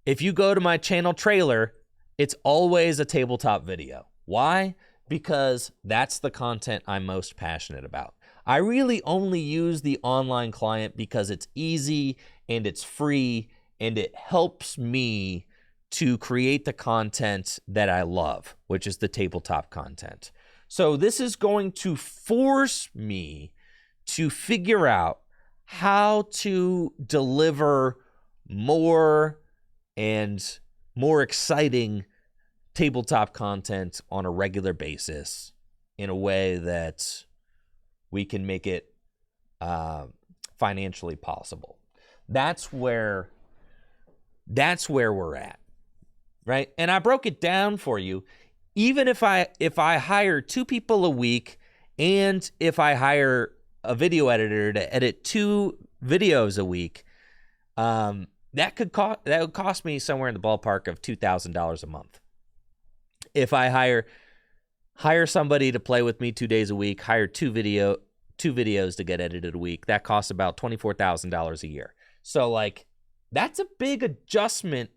if you go to my channel trailer, it's always a tabletop video. Why? Because that's the content I'm most passionate about. I really only use the online client because it's easy and it's free and it helps me to create the content that I love, which is the tabletop content. So this is going to force me to figure out how to deliver more and more exciting tabletop content on a regular basis in a way that we can make it financially possible. That's where we're at, right? And I broke it down for you. Even if I hire 2 people a week, and if I hire a video editor to edit 2 videos a week, that would cost me somewhere in the ballpark of $2,000 a month. If I hire somebody to play with me 2 days a week, hire 2 videos to get edited a week, that costs about $24,000 a year. So like that's a big adjustment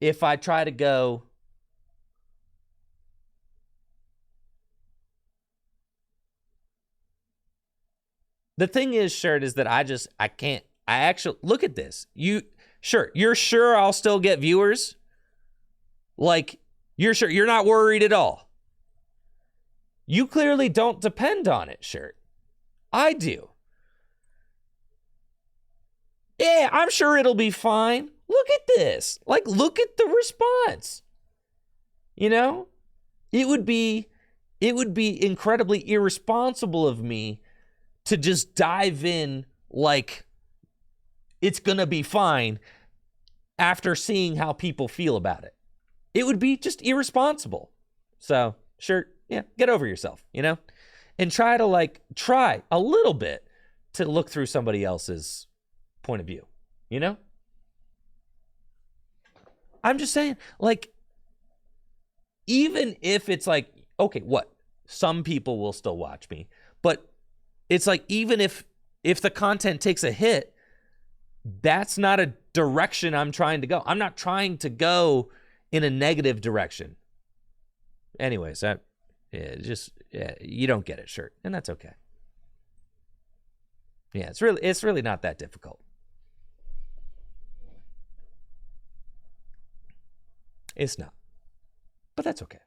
if I try to go The thing is, Shirt, is that I actually look at this. You're sure I'll still get viewers? Like, you're sure you're not worried at all? You clearly don't depend on it, Shirt. I do. Yeah, I'm sure it'll be fine. Look at this. Like, look at the response. You know? It would be incredibly irresponsible of me to just dive in like it's gonna be fine after seeing how people feel about it. It would be just irresponsible. So, Shirt, yeah, get over yourself, you know? And try a little bit to look through somebody else's point of view, you know? I'm just saying, like, even if it's like, okay, what? Some people will still watch me, but it's like, even if the content takes a hit, that's not a direction I'm trying to go. I'm not trying to go in a negative direction. Anyways, you don't get it, Shirt, and that's okay. Yeah, it's really not that difficult. It's not. But that's okay.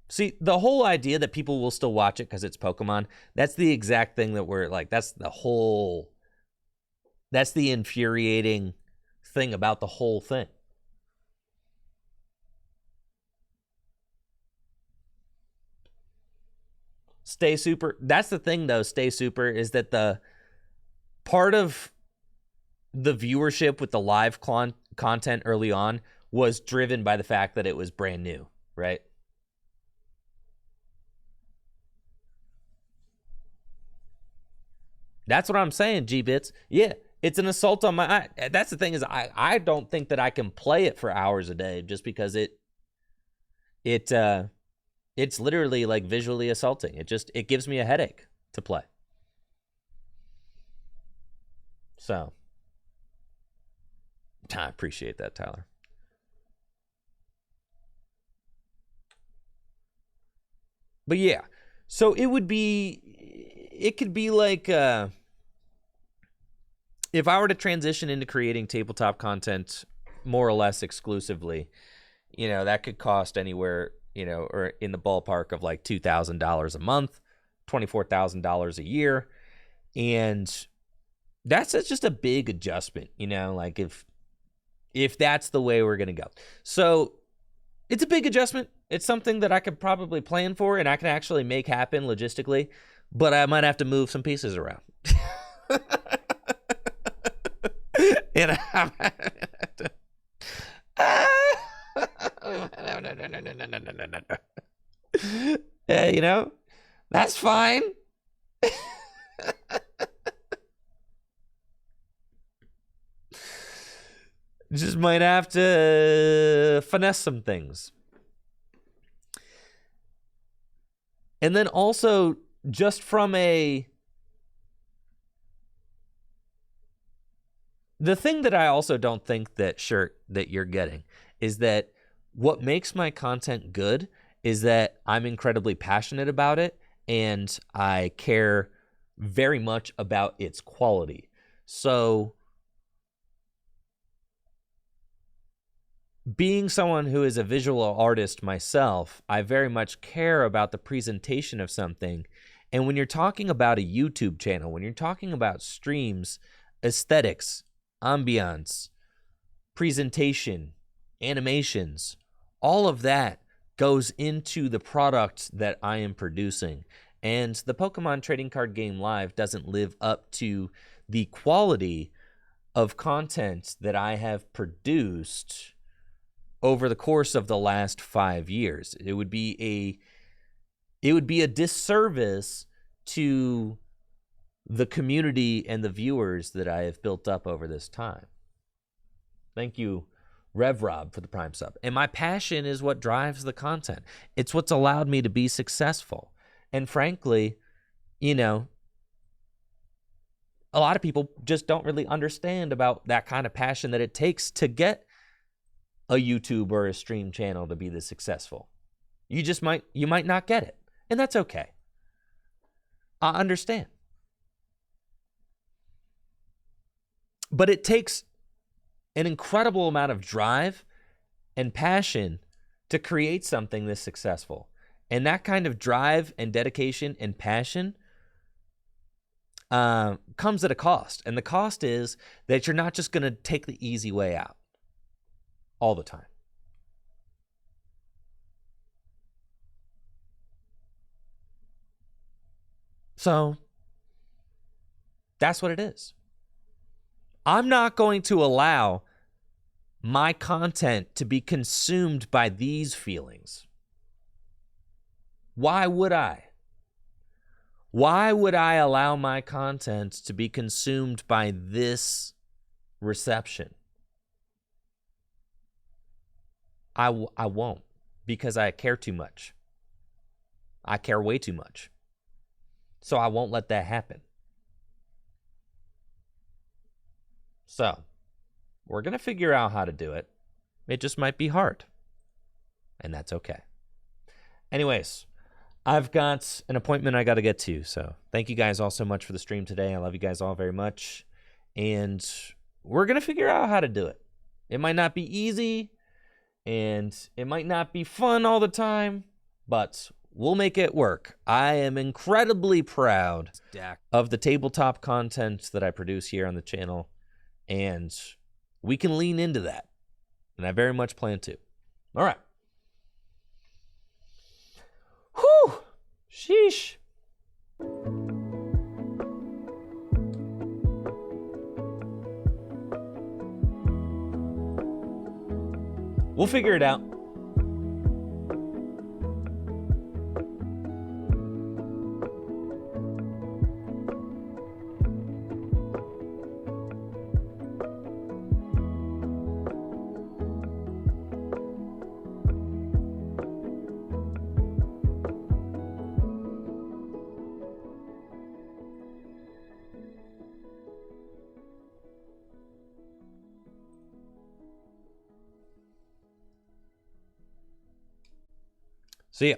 See, the whole idea that people will still watch it because it's Pokemon, that's the exact thing that we're like, that's the infuriating thing about the whole thing. Stay Super, that's the thing though, Stay Super, is that the part of the viewership with the live content early on was driven by the fact that it was brand new, right? That's what I'm saying, G-Bits. Yeah, it's an assault on my... That's the thing is I don't think that I can play it for hours a day just because it's literally like visually assaulting. It gives me a headache to play. So, I appreciate that, Tyler. But yeah, so it could be like, if I were to transition into creating tabletop content more or less exclusively, that could cost anywhere, or in the ballpark of like $2,000 a month, $24,000 a year. And that's just a big adjustment, like if that's the way we're going to go. So it's a big adjustment. It's something that I could probably plan for and I can actually make happen logistically, but I might have to move some pieces around. That's fine. Just might have to finesse some things. And then also, just from the thing that I also don't think that you're getting is that what makes my content good is that I'm incredibly passionate about it and I care very much about its quality. So being someone who is a visual artist myself, I very much care about the presentation of something. And when you're talking about a YouTube channel, when you're talking about streams, aesthetics, ambiance, presentation, animations, all of that goes into the product that I am producing. And the Pokemon Trading Card Game Live doesn't live up to the quality of content that I have produced over the course of the last 5 years. It would be a disservice to the community and the viewers that I have built up over this time. Thank you, Rev Rob, for the Prime sub. And my passion is what drives the content. It's what's allowed me to be successful. And frankly, a lot of people just don't really understand about that kind of passion that it takes to get a YouTube or a stream channel to be this successful. You might not get it, and that's okay. I understand. But it takes an incredible amount of drive and passion to create something this successful. And that kind of drive and dedication and passion comes at a cost. And the cost is that you're not just going to take the easy way out all the time. So that's what it is. I'm not going to allow my content to be consumed by these feelings. Why would I? Why would I allow my content to be consumed by this reception? I won't, because I care too much. I care way too much. So I won't let that happen. So, we're going to figure out how to do it. It just might be hard. And that's okay. Anyways, I've got an appointment I got to get to. So, thank you guys all so much for the stream today. I love you guys all very much. And we're going to figure out how to do it. It might not be easy. And it might not be fun all the time, but we'll make it work. I am incredibly proud of the tabletop content that I produce here on the channel, and we can lean into that. And I very much plan to. All right. Whew! Sheesh. We'll figure it out. See ya.